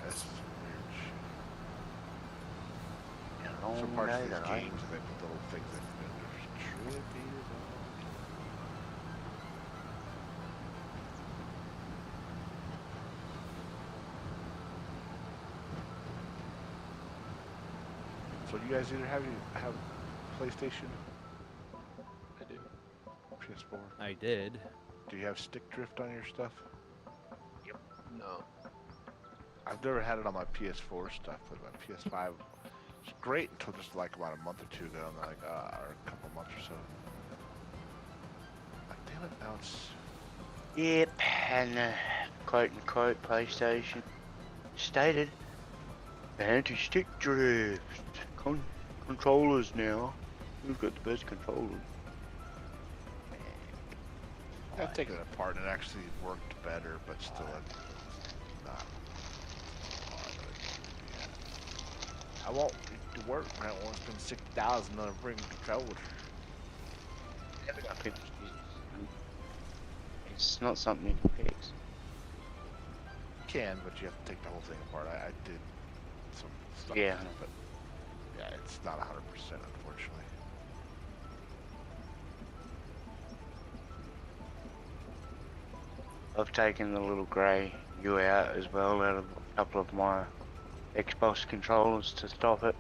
That's weird shit. Long Some parts day of these today. games, they put little things that are trippy as all. So you guys either have PlayStation, I do. PS4. I did. Do you have stick drift on your stuff? No. I've never had it on my PS4 stuff, but my PS5 was great until just like about a month or two ago, and then like, or a couple months or so. Like, damn it, now it's. Yep, and quote unquote PlayStation stated anti-stick drift. Controllers now. Who's got the best controllers? I've taken it apart and it actually worked better, but still, it's not. I won't do work. I don't want to spend $6,000 on a freaking controller. Never got people to use it. It's not something you can fix. You can, but you have to take the whole thing apart. I did some stuff, Yeah. but yeah, it's not 100%, unfortunately. I've taken the little grey U out as well out of a couple of my Xbox controllers to stop it.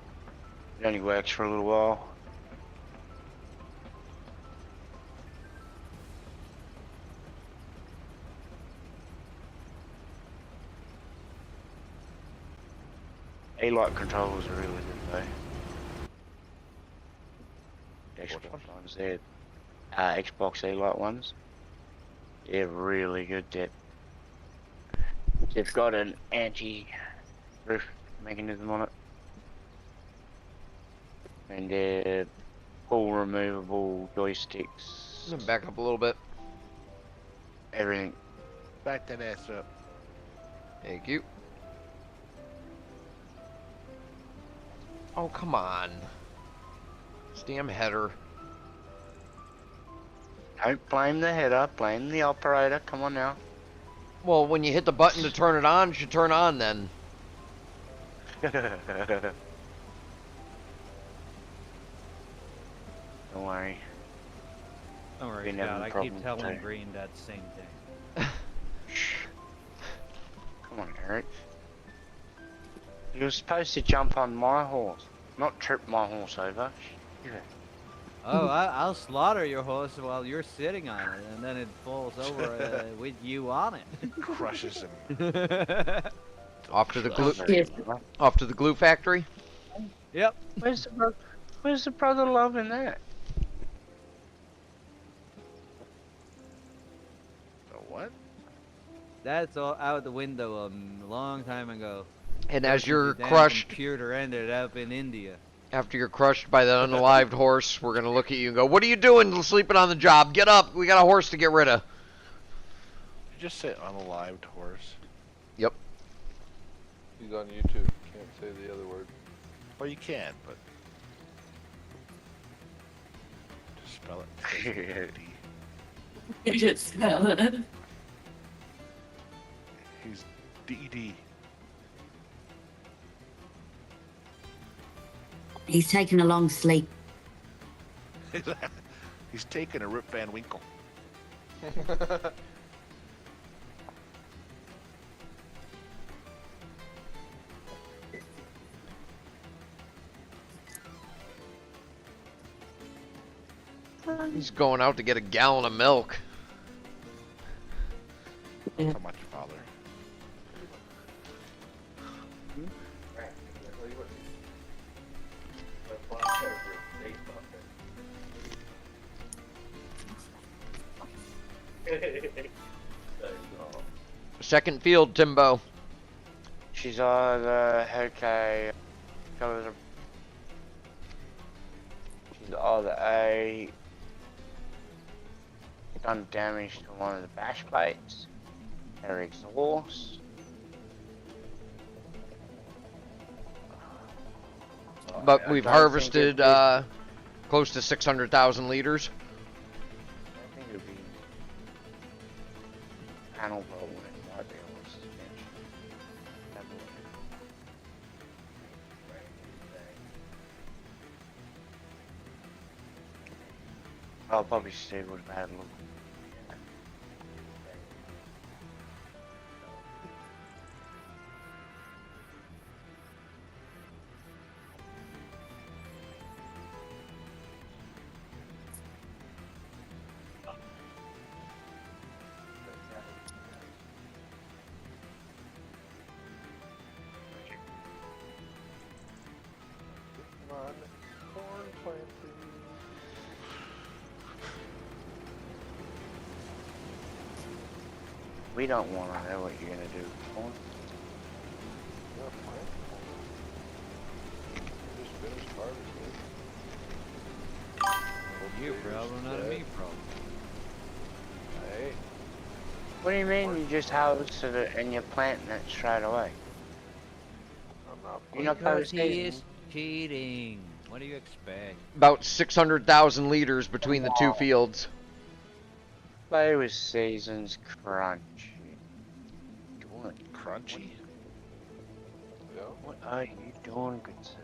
It only works for a little while. A-Light controllers are really good though. Xbox ones, they're Xbox A-Light ones. They're really good. They've got an anti-drift mechanism on it, and they're full removable joysticks. Back up a little bit. Everything. Back that ass up. Thank you. Oh, come on. This damn header. Don't blame the header, blame the operator. Come on now. Well, when you hit the button to turn it on, it should turn on then. Don't worry. Don't worry, Been having Scott. I keep problems telling too. Green that same thing. Come on, Eric. You were supposed to jump on my horse, not trip my horse over. Yeah. Oh, I'll slaughter your horse while you're sitting on it, and then it falls over with you on it. Crushes him. Off to the glue. Yes. Off to the glue factory. Yep. Where's the brother love in that? The what? That's all out the window a long time ago. And as you're The damn crushed, computer ended up in India. after you're crushed by the unalived horse, we're gonna look at you and go, "What are you doing sleeping on the job? Get up! We got a horse to get rid of." You just say unalived horse. Yep. He's on YouTube. Can't say the other word. Well, you can, but just spell it. You just smell it. He's DD. He's taken a long sleep. He's taking a Rip Van Winkle. He's going out to get a gallon of milk. So much, father. Second field, Timbo. She's either okay. She's either A, done damage to one of the bash plates, her exhaust. But I we've don't harvested think close to 600,000 liters. I final vote when it might be on suspension. Have a look. Oh, Bobby Steve would have had a look. Come on, corn planting. We don't want to know what you're gonna do. Corn. Yeah, plant corn. Just finished harvesting. You problem, not a me problem. Hey, What do you mean you just harvested it and you're planting it straight away? I'm not You're not Because posting. he is cheating. What do you expect? About 600,000 liters between the two fields. Play with seasons crunch. Doing Crunchy. Yeah, What are you doing, good sir?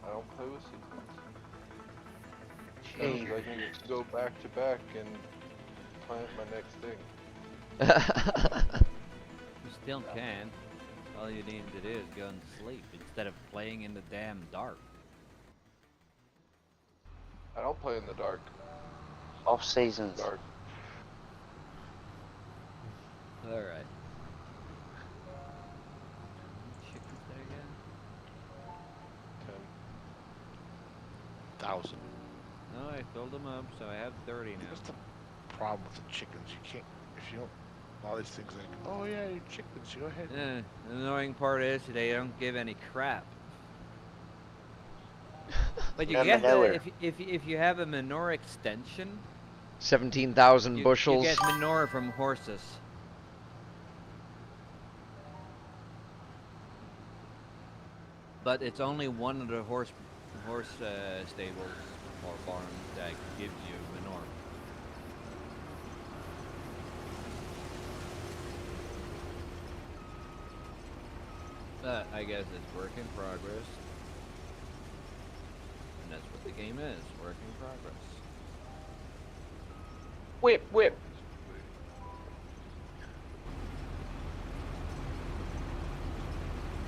I don't play with seasons. Gee, I can just go back to back and plant my next thing. You still can. All you need to do is go and sleep instead of playing in the damn dark. I don't play in the dark. off seasons. Dark. Alright. Chickens there again? 1,000. No, I filled them up, so I have 30 now. That's the problem with the chickens. You can't, if you don't, all these things like, oh yeah, your chickens, go ahead. The annoying part is they don't give any crap. But you get the, if you have a manure extension, 17,000 bushels. You get manure from horses. But it's only one of the horse stables or farms that gives you manure. But I guess it's work in progress. And that's what the game is, work in progress. Whip, whip.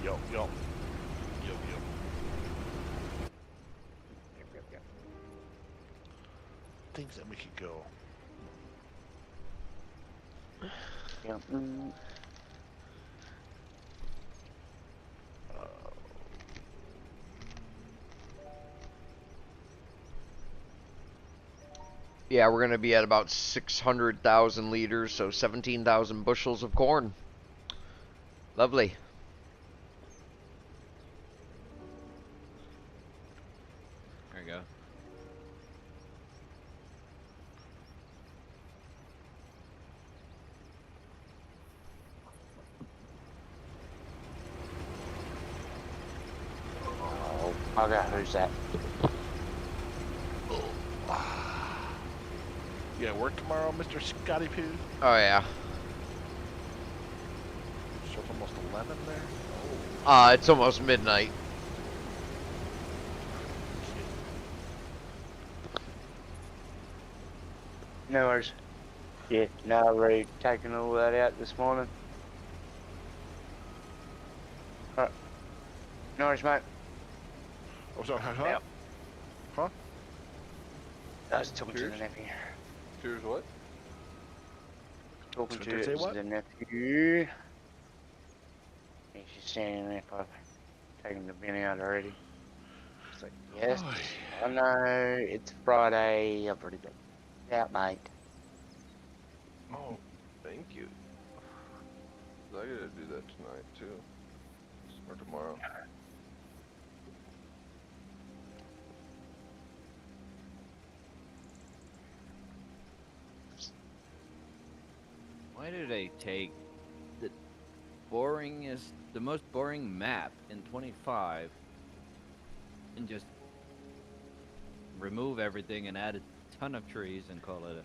Yo, yo. Yo, yo. Things that make it go. Yeah. Yeah, we're going to be at about 600,000 liters, so 17,000 bushels of corn. Lovely. There you go. Oh, bugger, who's that? You gotta work tomorrow, Mr. Scotty Poo? Oh, yeah. So it's almost 11 there? Oh. It's almost midnight. No worries. Yeah, no, I've already taken all that out this morning. Alright. No worries, mate. Oh, so, huh? Yep. Huh? I was talking to Cheers. the nephew. Cheers, what? Talking So did they say what? the nephew. He's just standing there, I've taken the bin out already. It's like, yes, Oh, I know, it's Friday, I've already got it out, mate. Oh, thank you. I gotta do that tonight, too. Or tomorrow. Why do they take the most boring map in 25 and just remove everything and add a ton of trees and call it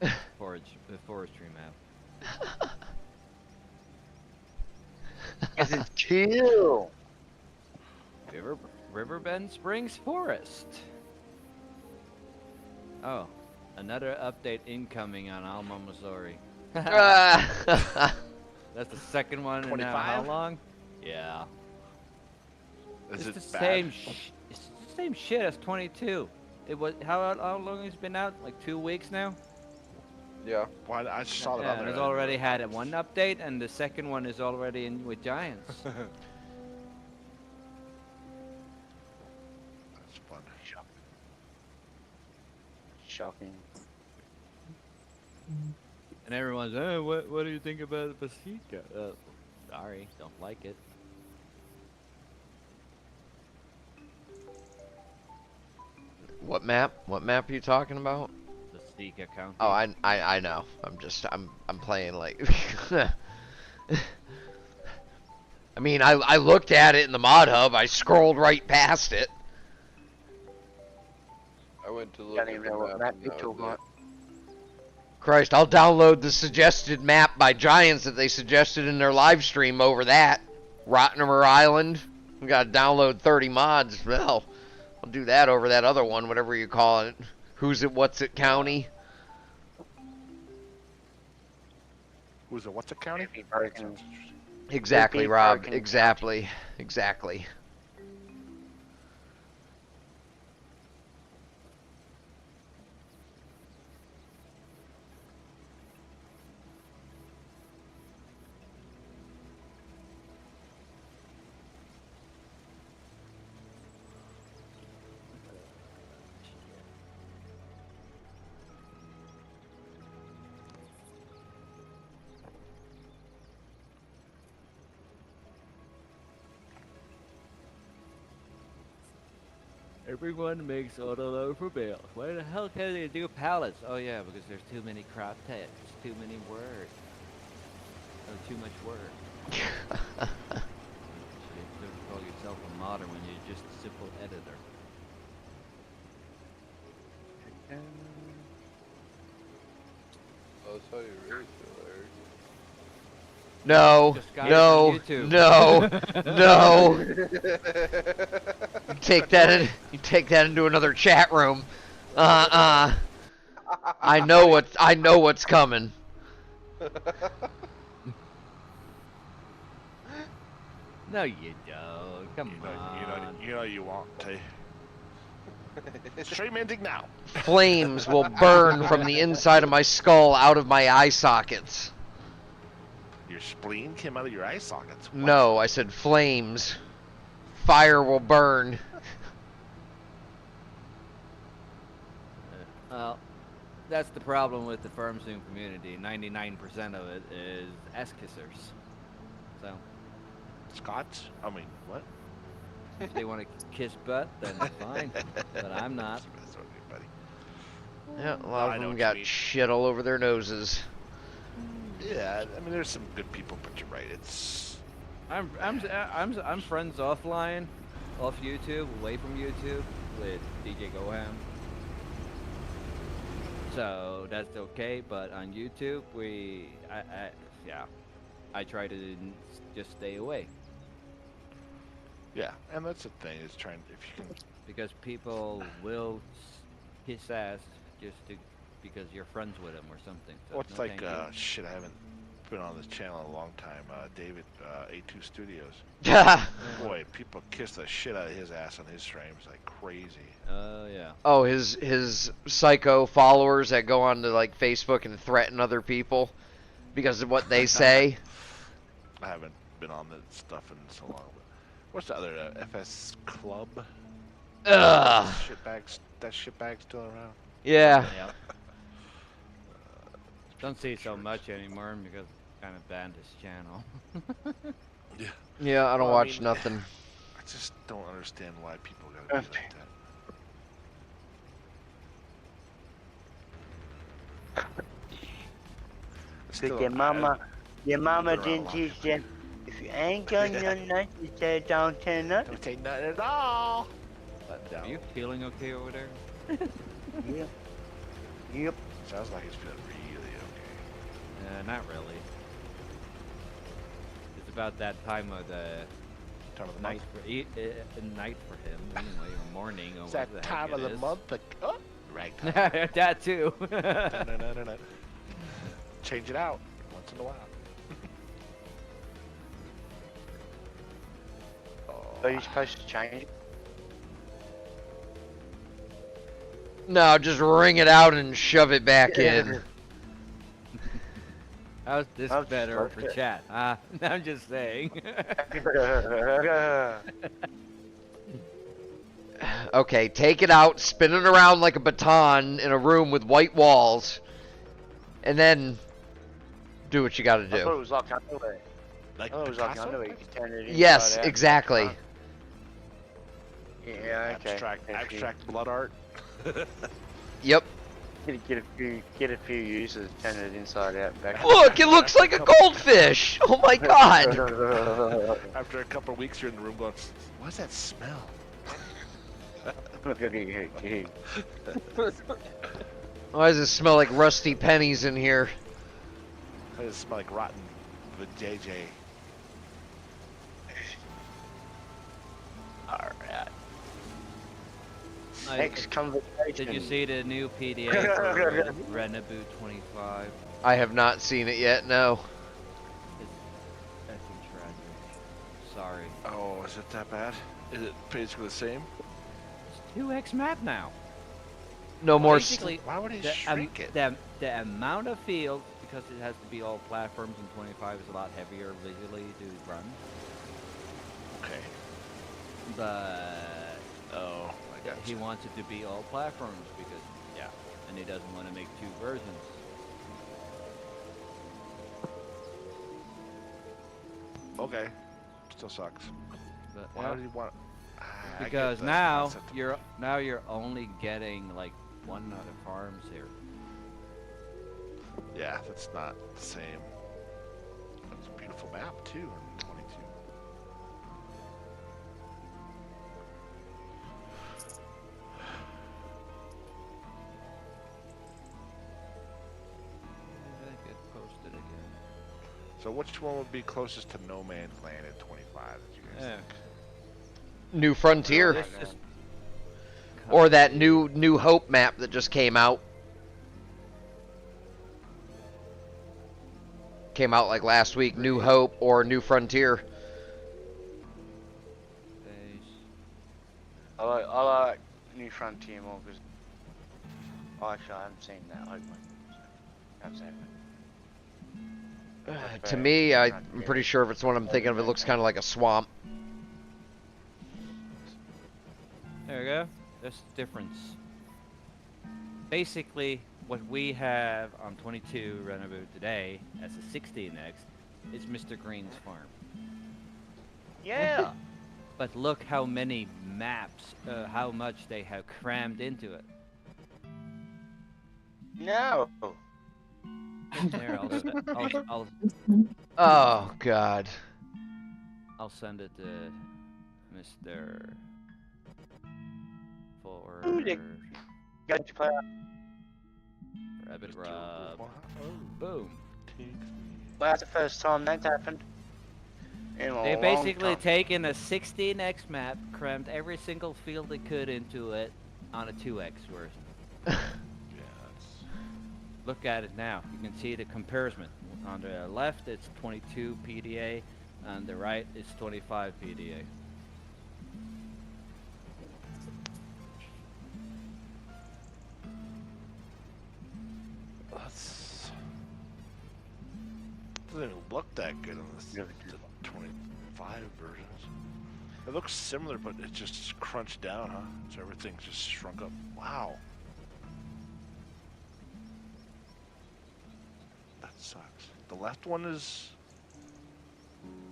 a forestry map? This is chill. Riverbend Springs Forest. Oh, another update incoming on Alma, Missouri. Ah. That's the second one in how 25? long? Yeah. Is It's it the bad? same. It's the same shit as 22. It was how long has it been out? Like 2 weeks now. Yeah. Well, I saw that Yeah, on and there. it's already had one update, and the second one is already in with Giants. That's fun. Shocking. And everyone's, oh, what do you think about the Pasica? Sorry, don't like it. What map? What map are you talking about? The Sika County. Oh, I know. I'm playing like. I mean, I looked at it in the mod hub. I scrolled right past it. I went to look Don't at even the know what map map and you're that talking was about. Christ, I'll download the suggested map by Giants that they suggested in their live stream over that. Rottenheimer Island. We gotta download 30 mods. Well, I'll do that over that other one, whatever you call it. Who's it, what's it county? Who's it? What's a county? Be broken. Exactly, Repeat Rob. broken Exactly. Exactly. Everyone makes auto load for bales. Why the hell can they do pallets? Oh yeah, because there's too many crop text, too many words. Oh, too much work. You don't call yourself a modder when you're just a simple editor. Oh, that's how you really feel, Eric. No, Just got it no, on YouTube. no, no. You take that into another chat room. I know what's coming. No, you don't. Come on. You know you want to. Stream ending now. Flames will burn from the inside of my skull out of my eye sockets. Your spleen came out of your eye sockets. What? No, I said flames. Fire will burn. Well, that's the problem with the farm sim community. 99% of it is ass kissers. So, Scots? I mean, what? if they want to kiss butt, then fine. But I'm not. That's okay, buddy. Yeah, a lot I of know them what you got mean. shit all over their noses. Yeah, I mean, there's some good people, but you're right. It's I'm friends offline, off YouTube, away from YouTube, with DJ Goham. So that's okay, but on YouTube, I try to just stay away yeah, and that's the thing is trying if you can. because people will kiss ass because you're friends with them or something. So Well, it's no, like thank you. shit. I haven't been on this channel in a long time. David, A2 Studios. Boy, people kiss the shit out of his ass on his streams like crazy. Yeah. Oh, his psycho followers that go on to like Facebook and threaten other people because of what they say. I haven't been on that stuff in so long. But what's the other FS Club? Ugh. That shitbag's still around. Yeah. Yeah. Don't see it so much anymore because kind of banned his channel. Yeah. Yeah, I don't Well, I watch mean, nothing. I just don't understand why people gotta be like that. Because your mama didn't teach you. If you ain't got nothing nice to say, don't say nothing. Don't say nothing at all. Are you feeling okay over there? Yep. Yep. Sounds like he's feeling really okay. Not really. It's about that time of the Time of the night month. night for him anyway, or morning, or It's whatever that the time heck of it the is. month. Ragtime. That too. Da-na-na-na-na. Change it out once in a while. Are you supposed to change it? No, just wring it out and shove it back in. How's this I'll better just for like it. chat? I'm just saying. Okay, take it out, spin it around like a baton in a room with white walls, and then do what you gotta I thought it do. was like underwear. Like I thought it was like Picasso? underwear. You could turn it inside Yes, out. exactly. Yeah, okay. Abstract blood art. Yep. Get a few uses, turn it inside out and back. Look, it looks like a goldfish! Oh my god! After a couple of weeks, you're in the room going, "What's that smell?" Why does it smell like rusty pennies in here? Why does it smell like rotten with JJ? Alright. I- Next conversation. Did you see the new PDA for Renoboot 25? I have not seen it yet, no. It's tragic. Sorry. Oh, is it that bad? Is it basically the same? It's 2x map now. No more. Basically, Why would he the, shrink it? the amount of fields, because it has to be all platforms in 25, is a lot heavier visually to run. Okay. But Oh, I got he you. wants it to be all platforms because, yeah, and he doesn't want to make 2 versions. Okay. Still sucks. But, Why yeah, would he want? I get because the now concept of- you're only getting like 1 out of farms here. Yeah, that's not the same. It's a beautiful map too in 22. That get posted again. So which one would be closest to No Man's Land in 25? That you guys Yeah. think? New Frontier. This just Or that New Hope map that just came out. Came out like last week. New Hope or New Frontier. I like New Frontier more because actually I haven't seen that Hope one. So can't say that. To me, I'm pretty sure if it's the one I'm thinking of, it looks kind of like a swamp. There we go. There's the difference. Basically, what we have on 22 Renoboot today as a 16X is Mr. Green's farm. Yeah. But look how many maps, how much they have crammed into it. No. Here, I'll Oh, God. I'll send it to Mr. For Who did- Got to play. Rabbit Rub. Boom. Well, that's the first time that's happened. In a They long basically time. taken a 16x map, crammed every single field they could into it on a 2x version. Yeah, that's... Look at it now. You can see the comparison. On the left, it's 22 PDA. On the right, it's 25 PDA. That's... Doesn't even look that good on the 25 versions. It looks similar, but it's just crunched down, huh? So everything's just shrunk up. Wow. That sucks. The left one is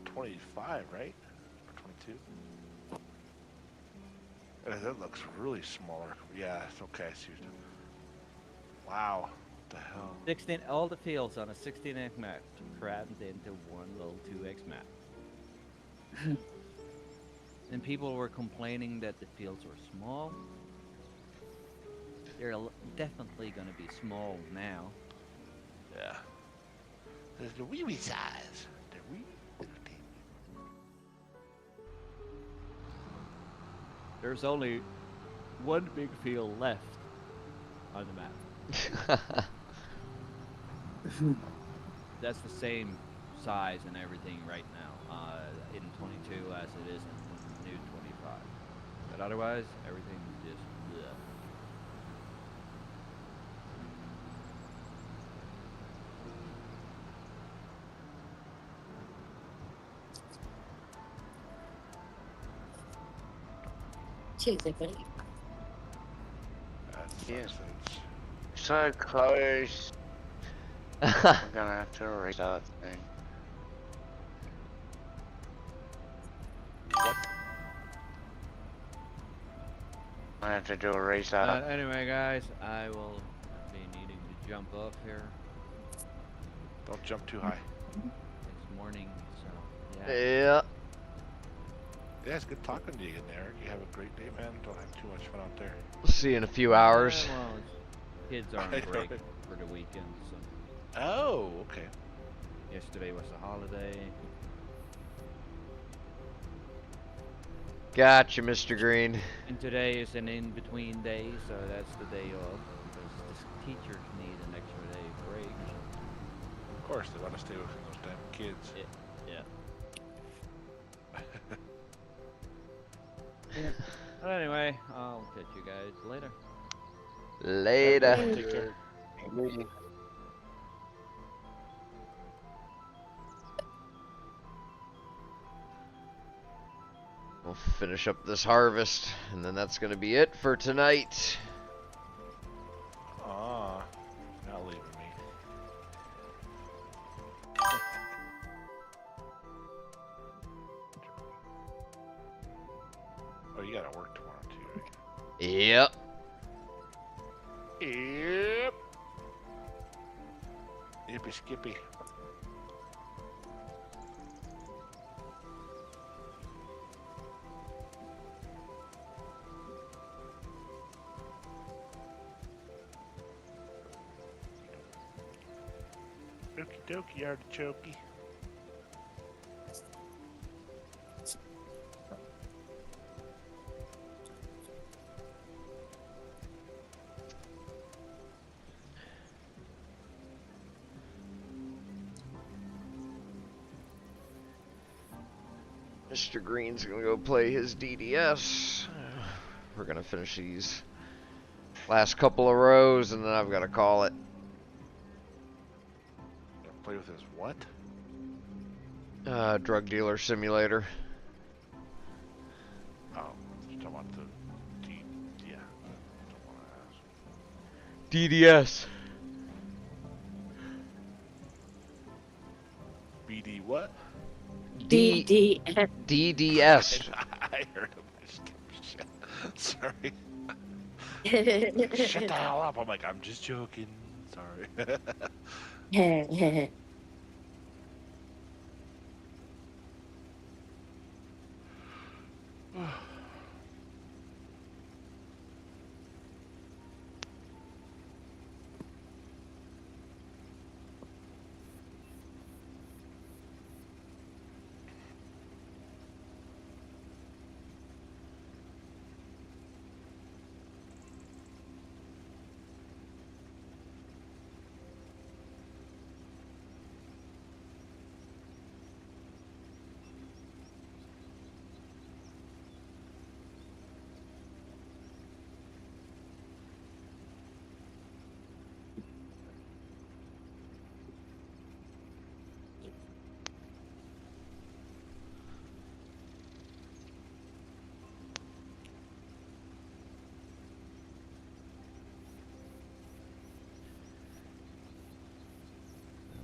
25, right? Or 22? That looks really smaller. Yeah, it's okay. I see what you're doing. Wow. What the hell? 16, all the fields on a 16x map crammed into one little 2x map. And people were complaining that the fields were small. They're definitely going to be small now. Yeah. There's the wee size. The wee little thing. There's only one big field left on the map. That's the same size and everything right now in 22 as it is in new 25. But otherwise, everything's just bleh. Cheers, everybody. That Yeah. sucks. So close. We're gonna have to restart the thing. What? I have to do a restart. Anyway, guys, I will be needing to jump off here. Don't jump too high. It's morning, so yeah. Yeah. Yeah, it's good talking to you again, Eric. You have a great day, man. Don't have too much fun out there. See you in a few hours. Well, kids are on break for the weekend, so Oh, okay. yesterday was a holiday. Gotcha, Mr. Green. And today is an in-between day, so that's the day off because the teachers need an extra day break. Of course, they want to stay with those damn kids. Yeah. But anyway, I'll catch you guys later. Later. Take care. We'll finish up this harvest, and then that's gonna be it for tonight. Ah, not leaving me. Oh, you gotta work tomorrow too, right? Yep. Yep. Yippee skippy. Okie dokie, artichoke. Mr. Green's gonna go play his DDS. We're gonna finish these last couple of rows, and then I've gotta call it. Play with his what? Drug dealer simulator. Oh, you don't want the yeah. Don't want to ask. DDS. BD what? DDS. DDS. I heard him. I skipped shit. Sorry. Shut the hell up. I'm like, I'm just joking. Sorry.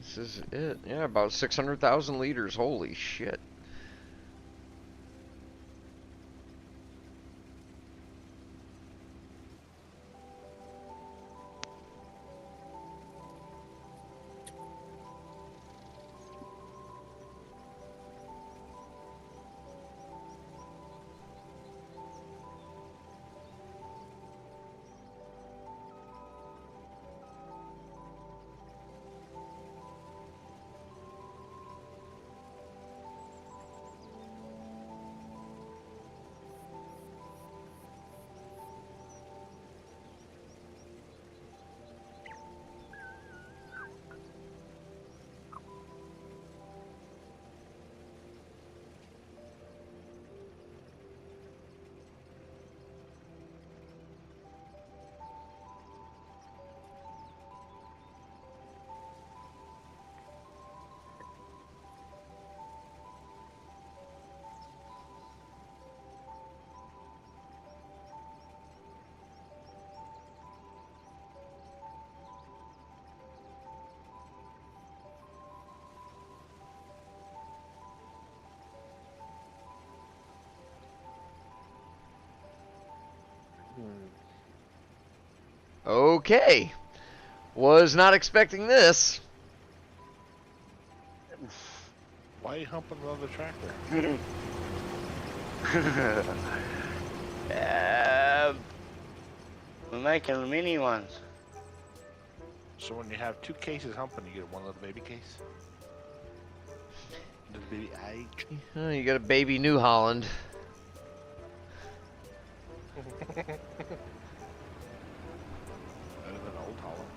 This is it. Yeah, about 600,000 liters. Holy shit. Okay. Was not expecting this. Why are you humping another tractor? We're making mini ones. So when you have two cases humping, you get one little baby case? Little baby age? Oh, you got a baby New Holland. Better than Old Holland.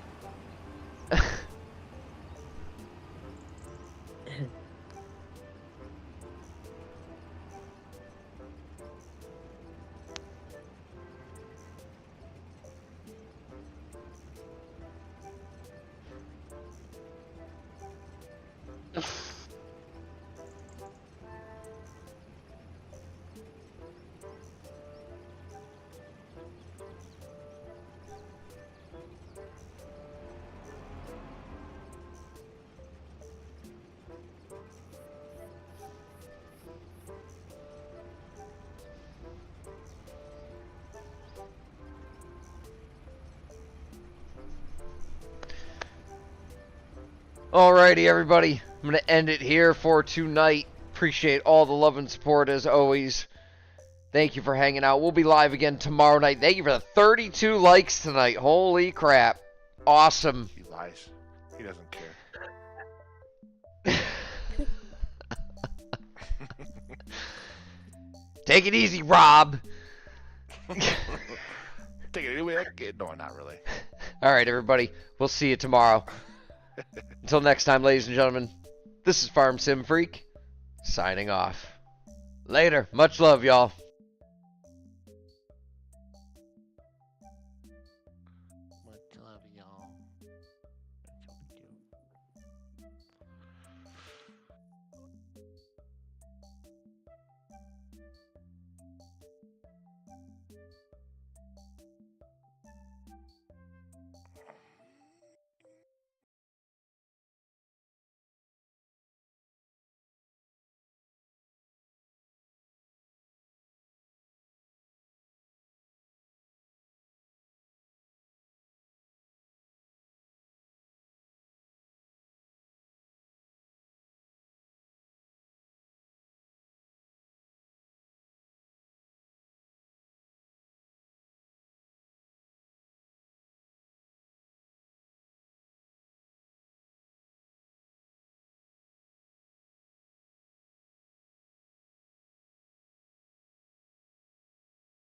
Alrighty, everybody. I'm going to end it here for tonight. Appreciate all the love and support as always. Thank you for hanging out. We'll be live again tomorrow night. Thank you for the 32 likes tonight. Holy crap. Awesome. He lies. He doesn't care. Take it easy, Rob. Take it anyway I can get. No, not really. Alright, everybody. We'll see you tomorrow. Until next time, ladies and gentlemen, this is Farm Sim Freak, signing off. Later. Much love, y'all.